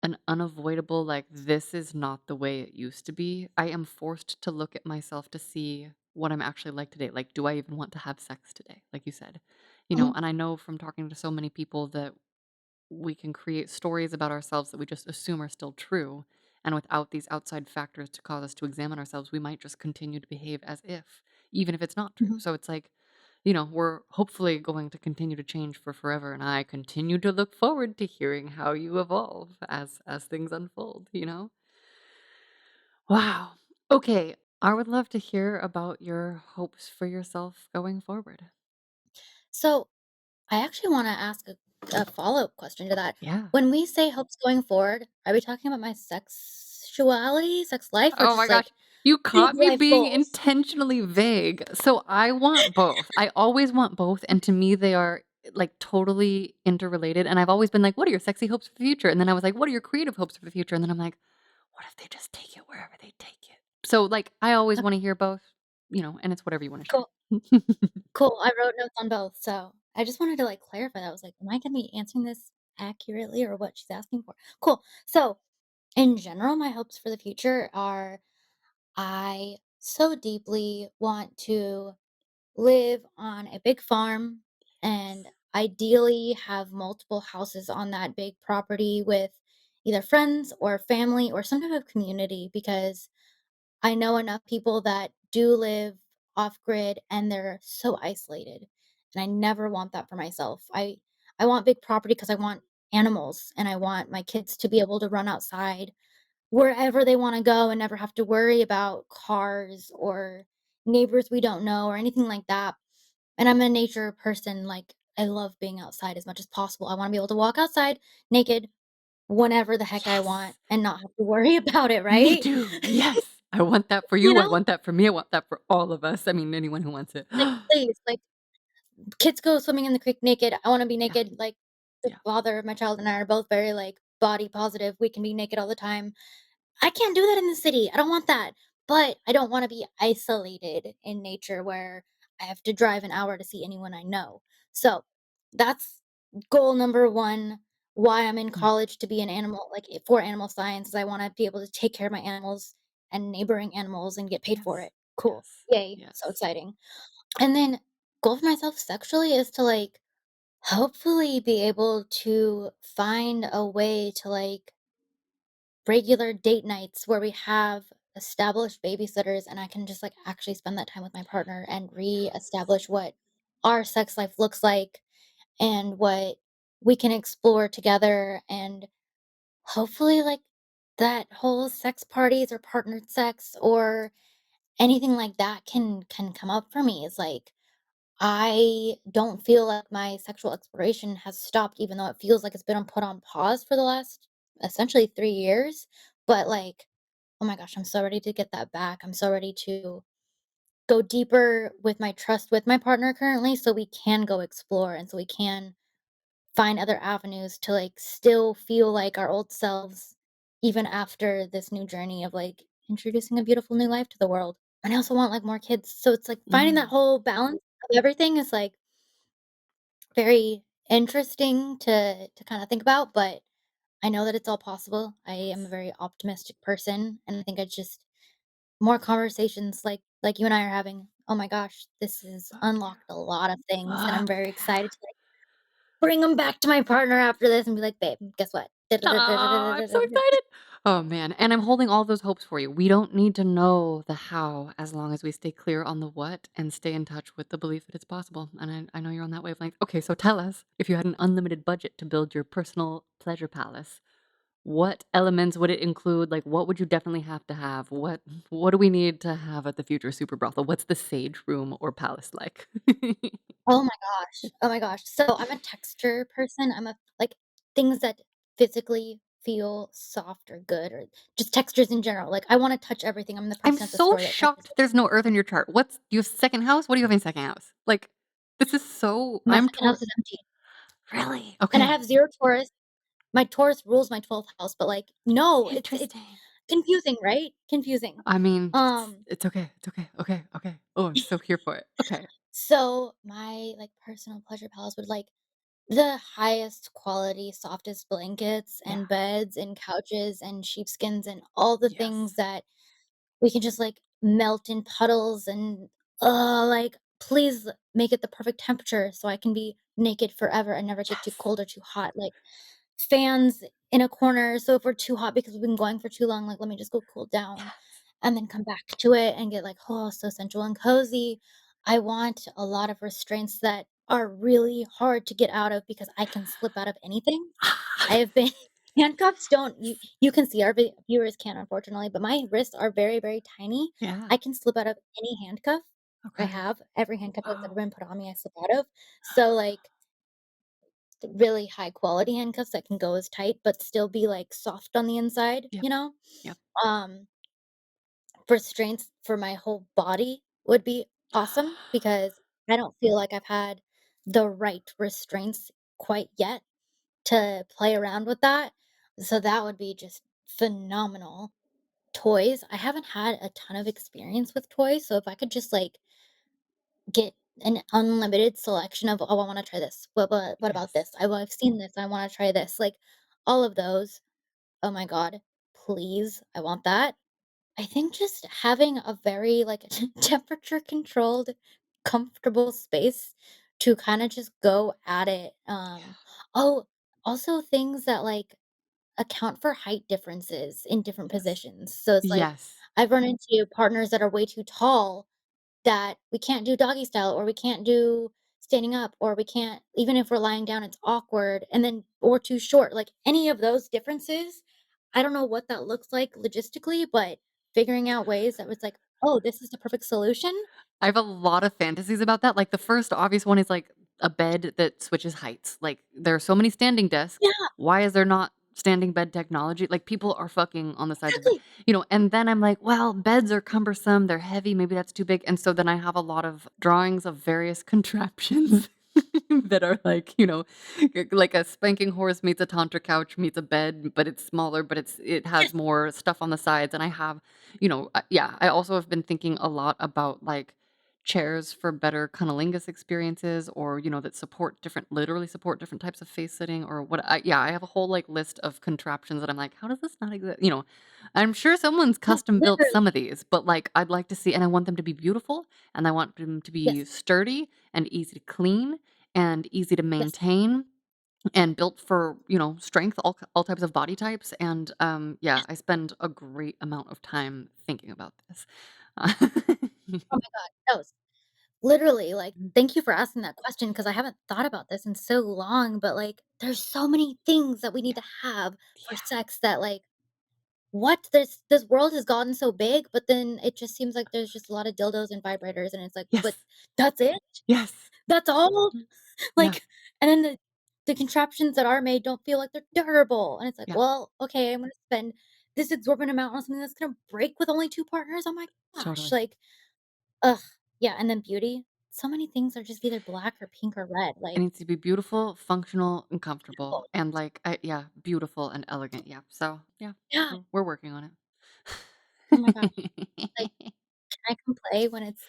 an unavoidable, like, "This is not the way it used to be," I am forced to look at myself to see what I'm actually like today. Like, do I even want to have sex today? Like you said. Mhm, And I know from talking to so many people that we can create stories about ourselves that we just assume are still true. And without these outside factors to cause us to examine ourselves, we might just continue to behave as if, even if it's not true. mhm. So it's like, we're hopefully going to continue to change for forever. And I continue to look forward to hearing how you evolve as things unfold. Wow. Okay. I would love to hear about your hopes for yourself going forward. So, I actually wanna ask a follow-up question to that. Yeah. When we say hopes going forward, are we talking about my sexuality, sex life, or Oh my just, gosh. like, You big caught me life being goals? intentionally vague. So I want both. I always want both, and to me, they are, like, totally interrelated, and I've always been like, "What are your sexy hopes for the future?" And then I was like, "What are your creative hopes for the future?" And then I'm like, "What if they just take it wherever they take it?" So, like, I always Okay, wanna hear both, and it's whatever you wanna share. cool. Cool, I wrote notes on both, so I just wanted to, like, clarify that. I was like, "Am I gonna be answering this accurately or what she's asking for?" Cool. So, in general, my hopes for the future are I so deeply want to live on a big farm and ideally have multiple houses on that big property with either friends or family or some type of community because I know enough people that do live off grid and they're so isolated. And I never want that for myself. I want big property because I want animals and I want my kids to be able to run outside wherever they wanna go and never have to worry about cars or neighbors we don't know or anything like that. And I'm a nature person, like, I love being outside as much as possible. I wanna be able to walk outside naked whenever the heck I want Yes. and not have to worry about it, Me right? too. Yes. I want that for You you. I know? want that for me. I want that for all of us. I mean, anyone who wants it. Like, please, like, kids go swimming in the creek naked, I wanna be Yeah. naked, like, the Yeah. father of my child and I are both very, like, body positive, we can be naked all the time. I can't do that in the city. I don't want that. But I don't want to be isolated in nature where I have to drive an hour to see anyone I know. So that's goal number one. Why I'm in Mm. college to be an animal, like for animal science, is I want to be able to take care of my animals and neighboring animals and get paid for Yes. it. Cool. Yes. Yay. So Yes. exciting. And then goal for myself sexually is to like hopefully be able to find a way to like regular date nights where we have established babysitters and I can just like actually spend that time with my partner and reestablish what our sex life looks like and what we can explore together and hopefully like that whole sex parties or partnered sex or anything like that can come up for me is like I don't feel like my sexual exploration has stopped, even though it feels like it's been on put on pause for the last essentially 3 years. But like, oh my gosh, I'm so ready to get that back. I'm so ready to go deeper with my trust with my partner currently so we can go explore and so we can find other avenues to like still feel like our old selves even after this new journey of like introducing a beautiful new life to the world. And I also want like more kids. So it's like finding that Mm. whole balance of everything is like very interesting to kinda think about, but I know that it's all possible. I am a very optimistic person, and I think I just more conversations like you and I are having. Oh my gosh, this has Fuck unlocked a lot of things, and I'm Fuck very yeah. excited to, like, bring them back to my partner after this and be like, "Babe, guess what?" Aw, I'm so excited. Oh, man, and I'm holding all those hopes for you. We don't need to know the how as long as we stay clear on the what and stay in touch with the belief that it's possible, and I know you're on that wavelength. Okay, so tell us, if you had an unlimited budget to build your personal pleasure palace, what elements would it include? Like, what would you definitely have to have? What do we need to have at the future super brothel? What's the sage room or palace like? Oh my gosh. Oh my gosh. So I'm a texture person. I'm a like things that physically feel soft or good or just textures in general. Like I want to touch everything. I'm the I'm person at the so store that touches shocked there's no earth in your chart. Do you have second house? What do you have in second house? Like, this is so my I'm second tor house is empty. Really? And I Okay. have 0 Taurus. My Taurus rules my 12th house, but like no, it's Interesting. confusing, right? Confusing. I mean, Um it's okay. It's okay. Okay, okay. Oh, I'm so here for it. Okay. so my like personal pleasure palace would like the highest quality, softest blankets Yeah. and beds and couches and sheepskins and all the things Yes. that we can just, like, melt in puddles and, like, please make it the perfect temperature so I can be naked forever and never get too Yes. cold or too hot, like, fans in a corner, so if we're too hot because we've been going for too long, like, let me just go cool down Yes. and then come back to it and get, like, oh, so sensual and cozy. I want a lot of restraints that are really hard to get out of because I can slip out of anything. I have been handcuffs don't you can see, our viewers can't, unfortunately, but my wrists are very, very tiny. Yeah. I can slip out of any handcuff I Okay. have. Every handcuff that's ever Wow. been put on me, I slip out of. So, like, the really high quality handcuffs that can go as tight, but still be, like, soft on the inside, Yep. you know? Yep. Um, restraints for my whole body would be awesome because I don't feel like I've had the right restraints quite yet to play around with that. So that would be just phenomenal. Toys, I haven't had a ton of experience with toys, so if I could just, like, get an unlimited selection of, "Oh, I wanna try this. What about Yes. this? I've seen this, I wanna try this." Like, all of those, oh my god, please, I want that. I think just having a very, like, temperature controlled, comfortable space to kinda just go at it, oh, also things that, like, account for height differences in different Yes. positions. So it's like, Yes. I've run into partners that are way too tall that we can't do doggy style or we can't do standing up or we can't even if we're lying down, it's awkward, and then or too short. Like, any of those differences, I don't know what that looks like logistically, but figuring out ways that was like, "Oh, this is the perfect solution." I have a lot of fantasies about that. Like, the first obvious one is, like, a bed that switches heights. Like, there are so many standing desks. Yeah, Why is there not standing bed technology? Like, people are fucking on the sides of bed, exactly. and then I'm like, "Well, beds are cumbersome, they're heavy, maybe that's too big," and so then I have a lot of drawings of various contraptions that are like, like a spanking horse meets a tantra couch meets a bed, but it's smaller, but it has Yes, more stuff on the sides, and I have yeah, I also have been thinking a lot about, like, chairs for better cunnilingus experiences or, that literally support different types of face sitting or I have a whole, like, list of contraptions that I'm like, "How does this not exist?" I'm sure someone's no, custom built some of literally. these, but, like, I'd like to see and I want them to be beautiful, and I want them to be Yes, sturdy and easy to clean and easy to yes. maintain and built for, strength, all types of body types, and, yeah, I spend a great amount of time thinking about this. Oh my god, no, literally, like, thank you for asking that question because I haven't thought about this in so long, but, like, there's so many things that we need Yeah, to have for yeah, sex that, like, what? This world has gotten so big, but then it just seems like there's just a lot of dildos and vibrators, and it's like, yes, "But that's it? yes, That's all?" mm, yeah, Like, and then the contraptions that are made don't feel like they're durable, and it's like, yeah, "Well, okay, I'm gonna spend this exorbitant amount on something that's gonna break with only 2 partners? Oh my gosh." totally. Like, ugh, yeah, and then beauty. So many things are just either black or pink or red, It like, needs to be beautiful, functional, and beautiful. comfortable, and, like, beautiful and elegant, yeah, so, yeah, Yeah, we're working on oh my gosh, like, it. can I come play when it's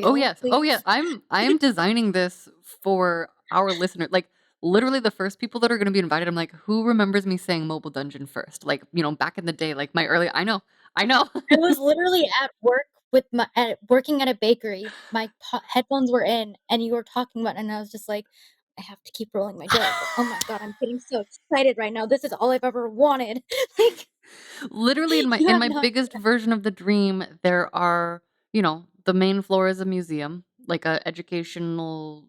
Oh, real, yes. Oh, yeah. please? I'm designing this for our listener. Like, literally the first people that are gonna be invited, I'm like, "Who remembers me saying Mobile Dungeon first?" Like, back in the day, like, my early I know. I was literally at work with my working at a bakery, my headphones were in, and you were talking about it, and I was just like, "I have to keep rolling my J's." Like, "Oh my god, I'm getting so excited right now. This is all I've ever wanted." Like, Literally in my you in have my no biggest idea. version of the dream, there are, the main floor is a museum, like a educational,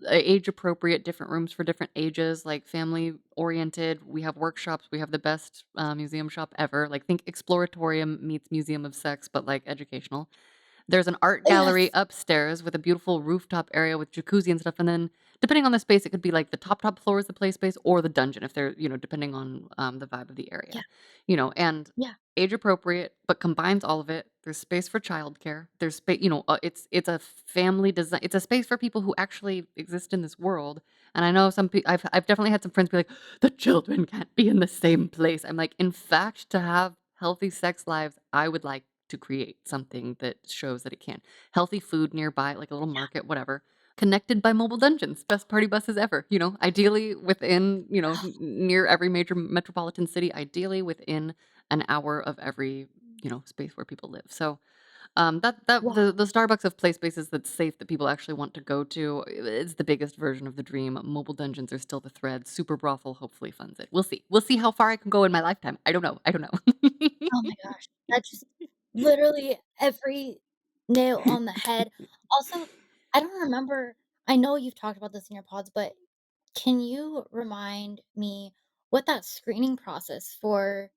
age appropriate, different rooms for different ages, like family oriented. We have workshops. We have the best museum shop ever. Like think exploratorium meets museum of sex, but like educational. There's an art gallery Yes. upstairs with a beautiful rooftop area with jacuzzi and stuff, and then depending on the space, it could be like the top floor is the play space or the dungeon if they're, depending on, the vibe of the Yeah, area, and yeah, age appropriate, but combines all of it. There's space for childcare. There's space, it's a family design. It's a space for people who actually exist in this world. And I know some people. I've definitely had some friends be like, the children can't be in the same place. I'm like, in fact, to have healthy sex lives, I would like to create something that shows that it can. Healthy food nearby, like a little yeah. market, whatever. Connected by mobile dungeons, best party buses ever. Ideally within, near every major metropolitan city, ideally within an hour of every, space where people live. So that Wow. the Starbucks of play spaces that's safe that people actually want to go to is the biggest version of the dream. Mobile dungeons are still the thread. Super brothel hopefully funds it. We'll see. We'll see how far I can go in my lifetime. I don't know. I don't Oh my gosh. That just literally every nail on the head. Also, I don't remember, I know you've talked about this in your pods, but can you remind me what that screening process for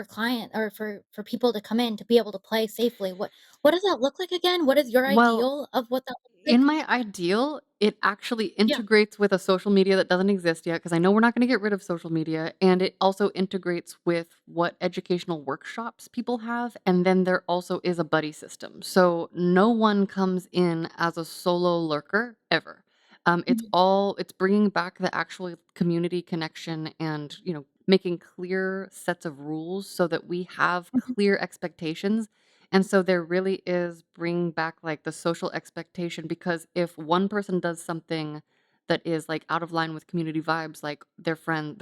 client or for people to come in to be able to play safely, what does that look like again? What is your well, ideal of what that looks in like? my ideal, it actually Yeah. integrates with a social media that doesn't exist yet because I know we're not gonna get rid of social media, and it also integrates with what educational workshops people have, and then there also is a buddy system. So no one comes in as a solo lurker ever. Mhm. It's bringing back the actual community connection and, making clear sets of rules so that we have Mhm. clear expectations and so there really is bringing back like the social expectation because if one person does something that is like out of line with community vibes, like their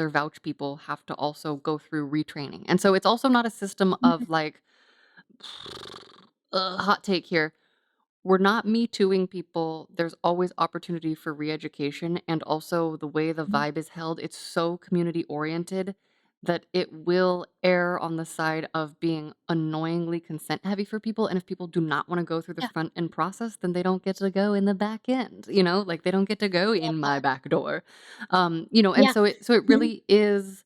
vouch people have to also go through retraining. And so it's also not a system Mhm. of like, hot take here. We're not me tooing people. There's always opportunity for re-education. And also the way the Mhm. vibe is held, it's so community oriented that it will err on the side of being annoyingly consent heavy for people. And if people do not want to go through the Yeah, front end process, then they don't get to go in the back end, like they don't get to go love in my that. back door. And Yeah. so it Mhm. really is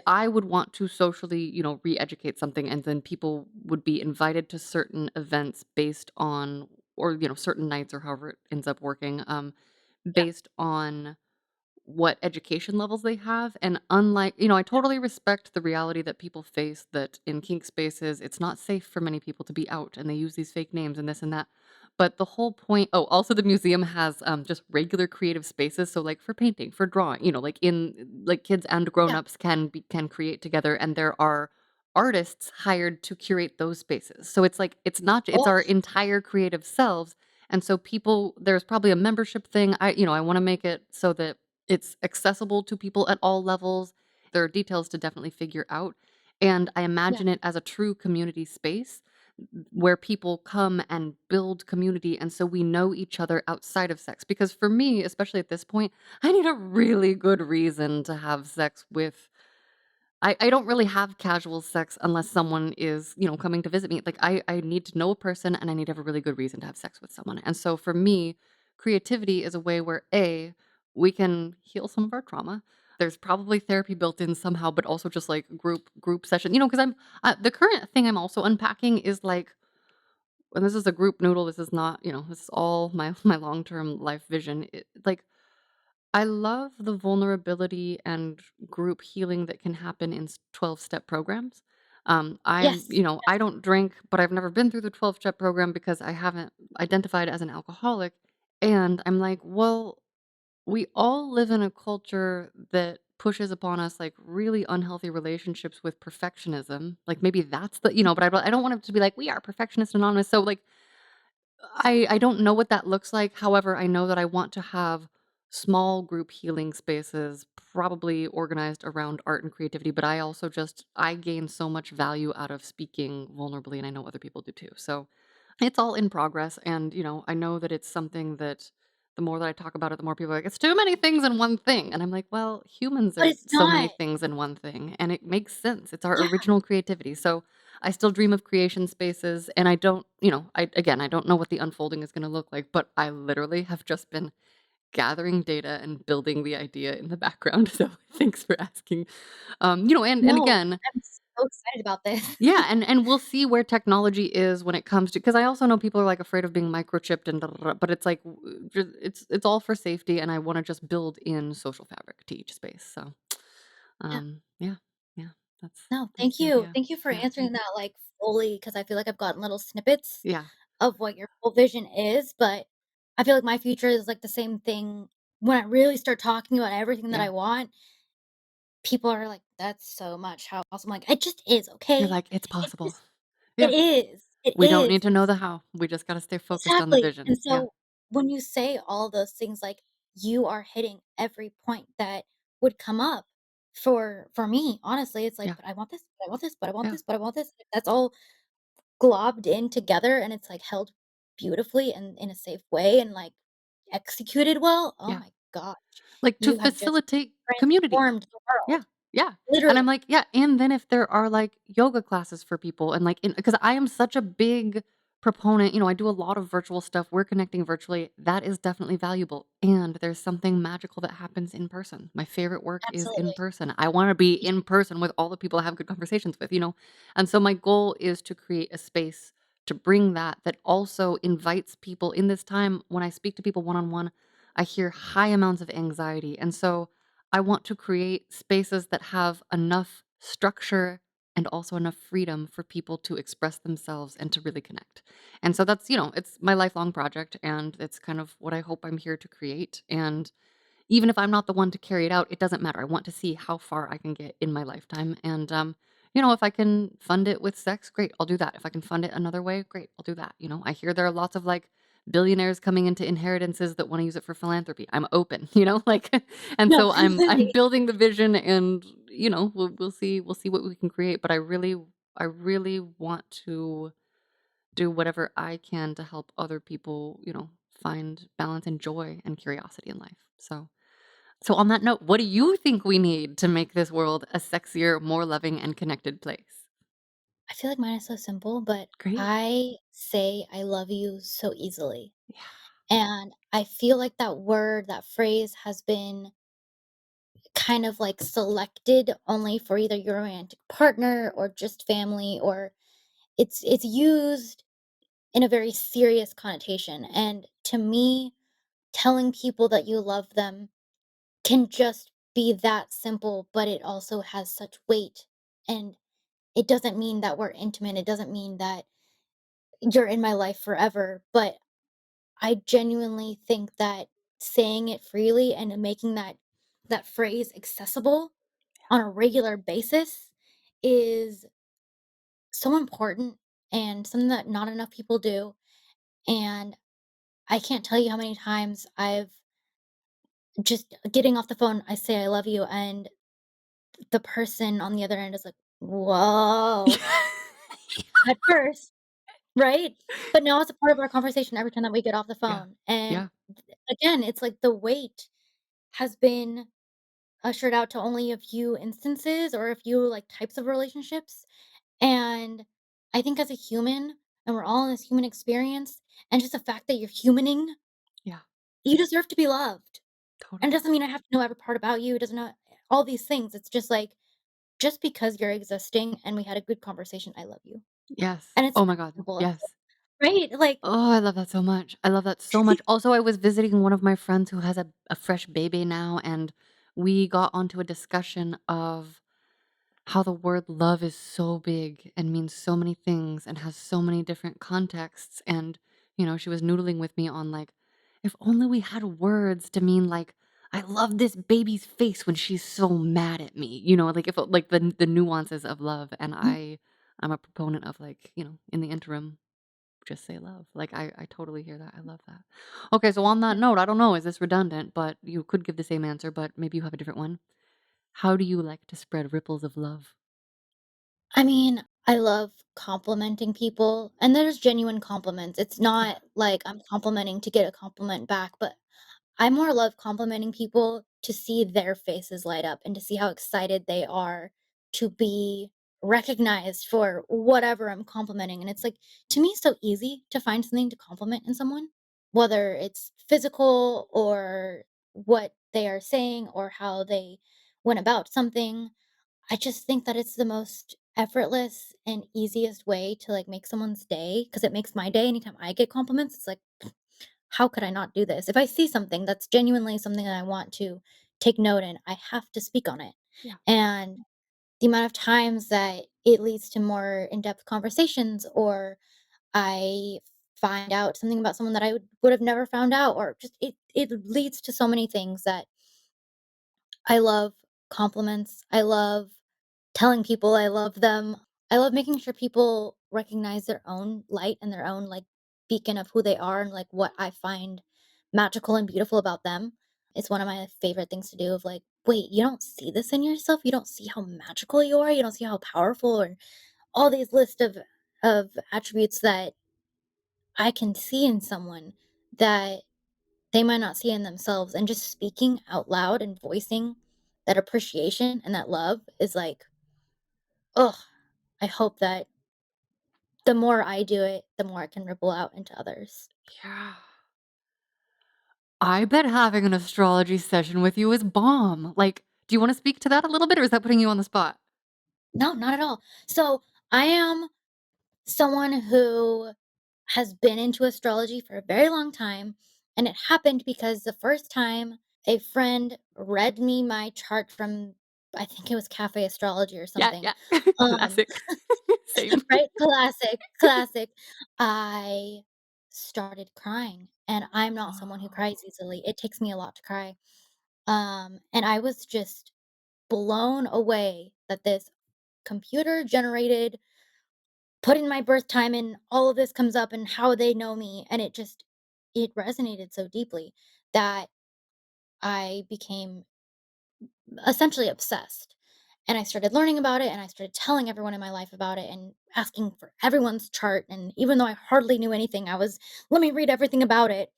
I would want to socially, re-educate something, and then people would be invited to certain events based on or, certain nights or however it ends up working, Yeah, based on what education levels they have, and unlike I yeah. totally respect the reality that people face that in kink spaces, it's not safe for many people to be out, and they use these fake names and this and that. But the whole point also the museum has, just regular creative spaces, so, like, for painting, for drawing, like, kids and Yeah. grown-ups can create together, and there are artists hired to curate those spaces. So it's like it's Oh, our entire creative selves, and so people there's probably a membership thing. I wanna make it so that it's accessible to people at all levels. There are details to definitely figure out, and I yeah. imagine it as a true community space where people come and build community, and so we know each other outside of sex. Because for me, especially at this point, I need a really good reason to have sex with I don't really have casual sex unless someone is, coming to visit me. Like I need to know a person and I need to have a really good reason to have sex with someone. And so for me, creativity is a way where A, we can heal some of our trauma. There's probably therapy built in somehow, but also just like group session. Because the current thing I'm also unpacking is like and this is a group noodle. This is not, this is all my my long-term life vision. Like I love the vulnerability and group healing that can happen in 12-step programs. Yes, I yes. don't drink, but I've never been through the 12-step program because I haven't identified as an alcoholic. And I'm like, well, we all live in a culture that pushes upon us like really unhealthy relationships with perfectionism. Like maybe that's but I don't want it to be like we are perfectionist anonymous. So like I don't know what that looks like. However, I know that I want to have small group healing spaces, probably organized around art and creativity, but I also just I gain so much value out of speaking vulnerably, and I know other people do too. So it's all in progress, and, I know that it's something that the more that I talk about it, the more people are like, "It's too many things in one thing," and I'm like, "Well, humans But are it's so many not. things in one thing, and it makes sense. It's our Yeah. original creativity." So, I still dream of creation spaces, and I don't I don't know what the unfolding is gonna look like, but I literally have just been gathering data and building the idea in the background, so thanks for asking. And No, again, I'm so excited about this. yeah, and we'll see where technology is when it comes to, because I also know people are, like, afraid of being microchipped and da, da, da, but it's like, it's all for safety, and I wanna just build in social fabric to each space, so, Yeah. yeah, yeah, that's No, that's thank the you. idea. Thank you for Yeah, answering that, like, fully, because I feel like I've gotten little snippets yeah, of what your full vision is, but I feel like my future is, like, the same thing. When I really start talking about everything that yeah. I want, people are like, "That's so much. How awesome." Like, "It just is, You're okay? like, "It's It possible." just it Yeah, is. It we don't is." need to know the how, we just gotta stay focused on the Exactly, vision. and Yeah, so, when you say all those things, like, you are hitting every point that would come up for me, honestly, it's like, yeah, "But I want this, but I want this, but I want yeah, this, but I want this." That's all globbed in together, and it's, like, held beautifully and in a safe way and, like, executed well. Oh yeah. my gosh. Like, to You have just facilitate community. transformed the world, Yeah, yeah, and I'm literally. like, yeah, and then if there are, like, yoga classes for people and, like, because I am such a big proponent, I do a lot of virtual stuff, we're connecting virtually, that is definitely valuable, and there's something magical that happens in person. My favorite work is in Absolutely. person. I wanna be in person with all the people I have good conversations with. And so my goal is to create a space to bring that also invites people in this time when I speak to people one-on-one, I hear high amounts of anxiety, and so I want to create spaces that have enough structure and also enough freedom for people to express themselves and to really connect. And so it's my lifelong project, and it's kind of what I hope I'm here to create. And even if I'm not the one to carry it out, it doesn't matter. I want to see how far I can get in my lifetime. And, if I can fund it with sex, great, I'll do that. If I can fund it another way, great, I'll do that. I hear there are lots of, like, billionaires coming into inheritances that want to use it for philanthropy. I'm open, like, and No, so I'm completely. building the vision, and we'll see what we can create. But I really want to do whatever I can to help other people, find balance and joy and curiosity in life. So on that note, what do you think we need to make this world a sexier, more loving, and connected place? I feel like mine is so simple, but Great. I say I love you so easily. Yeah. And I feel like that word, that phrase has been kind of like selected only for either your romantic partner or just family, or it's used in a very serious connotation. And to me, telling people that you love them can just be that simple, but it also has such weight. And it doesn't mean that we're intimate. It doesn't mean that you're in my life forever, but I genuinely think that saying it freely and making that phrase accessible on a regular basis is so important and something that not enough people do. And I can't tell you how many times I've just getting off the phone, I say I love you, and the person on the other end is like, "Whoa," at first, right? But now it's a part of our conversation every time that we get off the Yeah. phone. And Yeah. again, it's like the weight has been ushered out to only a few instances or a few like types of relationships. And I think as a human, and we're all in this human experience, and just the fact that you're humaning, Yeah. you deserve to be loved. And it Totally. doesn't mean I have to know every part about you. It doesn't know all these things. It's just like, just because you're existing and we had a good conversation, I love you. Yes. And it's Oh that my god. simple, Yes. right? Like, Oh, I love that so much. I love that so much. Also, I was visiting one of my friends who has a fresh baby now, and we got onto a discussion of how the word love is so big and means so many things and has so many different contexts. And, she was noodling with me on, like, if only we had words to mean, like, I love this baby's face when she's so mad at me, like, if like the nuances of love. And I'm a proponent of, like, in the interim, just say love. Like, I totally hear that. I love that. Okay, so on that note, I don't know, is this redundant? But you could give the same answer, but maybe you have a different one. How do you like to spread ripples of love? I mean, I love complimenting people, and there's genuine compliments. It's Yeah. not like I'm complimenting to get a compliment back, but I more love complimenting people to see their faces light up and to see how excited they are to be recognized for whatever I'm complimenting. And it's like, to me, it's so easy to find something to compliment in someone, whether it's physical or what they are saying or how they went about something. I just think that it's the most effortless and easiest way to like make someone's day because it makes my day anytime I get compliments. It's like, how could I not do this? If I see something that's genuinely something that I want to take note in, I have to speak on it. Yeah. And the amount of times that it leads to more in-depth conversations or I find out something about someone that I would have never found out or just it leads to so many things that I love compliments. I love telling people I love them. I love making sure people recognize their own light and their own like beacon of who they are and like what I find magical and beautiful about them. It's one of my favorite things to do of like, wait, you don't see this in yourself? You don't see how magical you are? You don't see how powerful or all these list of attributes that I can see in someone that they might not see in themselves and just speaking out loud and voicing that appreciation and that love is like, oh, I hope that the more I do it, the more it can ripple out into others. Yeah. I bet having an astrology session with you is bomb. Like, do you wanna speak to that a little bit, or is that putting you on the spot? No, not at all. So I am someone who has been into astrology for a very long time. And it happened because the first time a friend read me my chart from, I think it was Cafe Astrology or Yeah, something. yeah. Um, Classic. Same. right? Classic, classic. I started crying. And I'm not someone who Oh, cries easily. It takes me a lot to cry. And I was just blown away that this computer generated putting my birth time and all of this comes up and how they know me and it resonated so deeply that I became essentially obsessed. And I started learning about it and I started telling everyone in my life about it and asking for everyone's chart. And even though I hardly knew anything, I was, let me read everything about it.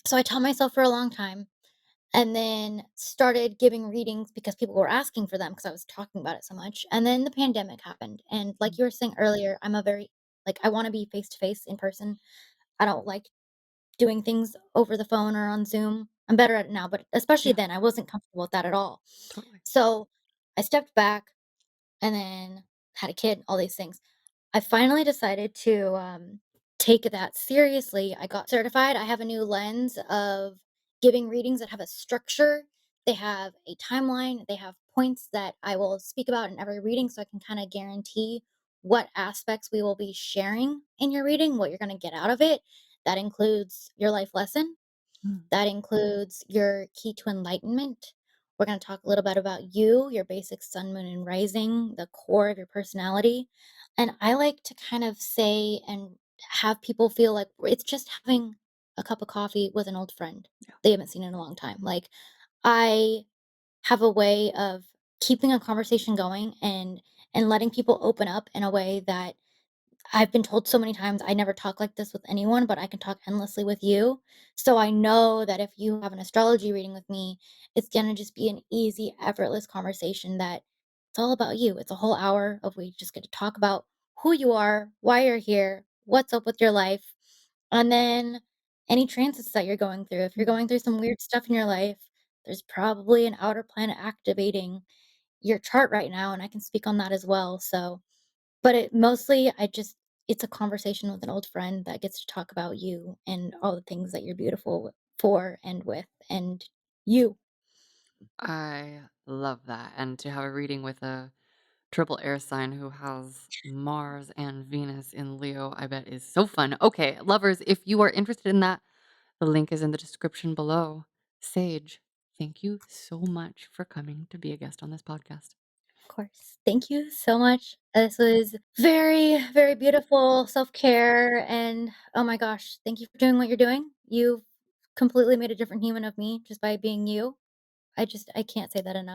So I taught myself for a long time and then started giving readings because people were asking for them because I was talking about it so much. And then the pandemic happened. And like mm, you were saying earlier, I'm a very, like, I want to be face to face in person. I don't like doing things over the phone or on Zoom. I'm better at it now, but especially yeah, then, I wasn't comfortable with that at all. totally. So I stepped back and then had a kid, all these things. I finally decided to take that seriously. I got certified. I have a new lens of giving readings that have a structure. They have a timeline. They have points that I will speak about in every reading so I can kind of guarantee what aspects we will be sharing in your reading, what you're going to get out of it. That includes your life lesson, Mm. that includes your key to enlightenment. We're going to talk a little bit about you, your basic sun, moon, and rising, the core of your personality. And I like to kind of say and have people feel like it's just having a cup of coffee with an old friend Yeah. they haven't seen in a long time. Like, I have a way of keeping a conversation going and letting people open up in a way that I've been told so many times I never talk like this with anyone, but I can talk endlessly with you. So I know that if you have an astrology reading with me, it's going to just be an easy, effortless conversation that it's all about you. It's a whole hour of we just get to talk about who you are, why you're here, what's up with your life, and then any transits that you're going through. If you're Mm. going through some weird stuff in your life, there's probably an outer planet activating your chart right now, and I can speak on that as well. So but it mostly I just it's a conversation with an old friend that gets to talk about you and all the things that you're beautiful for and with and you. I love that, and to have a reading with a triple air sign who has Mars and Venus in Leo, I bet is so fun. Okay, lovers, if you are interested in that, the link is in the description below. Sage, thank you so much for coming to be a guest on this podcast. Of course. Thank you so much. This was very, very beautiful self-care and oh my gosh, thank you for doing what you're doing. You've completely made a different human of me just by being you. I can't say that enough.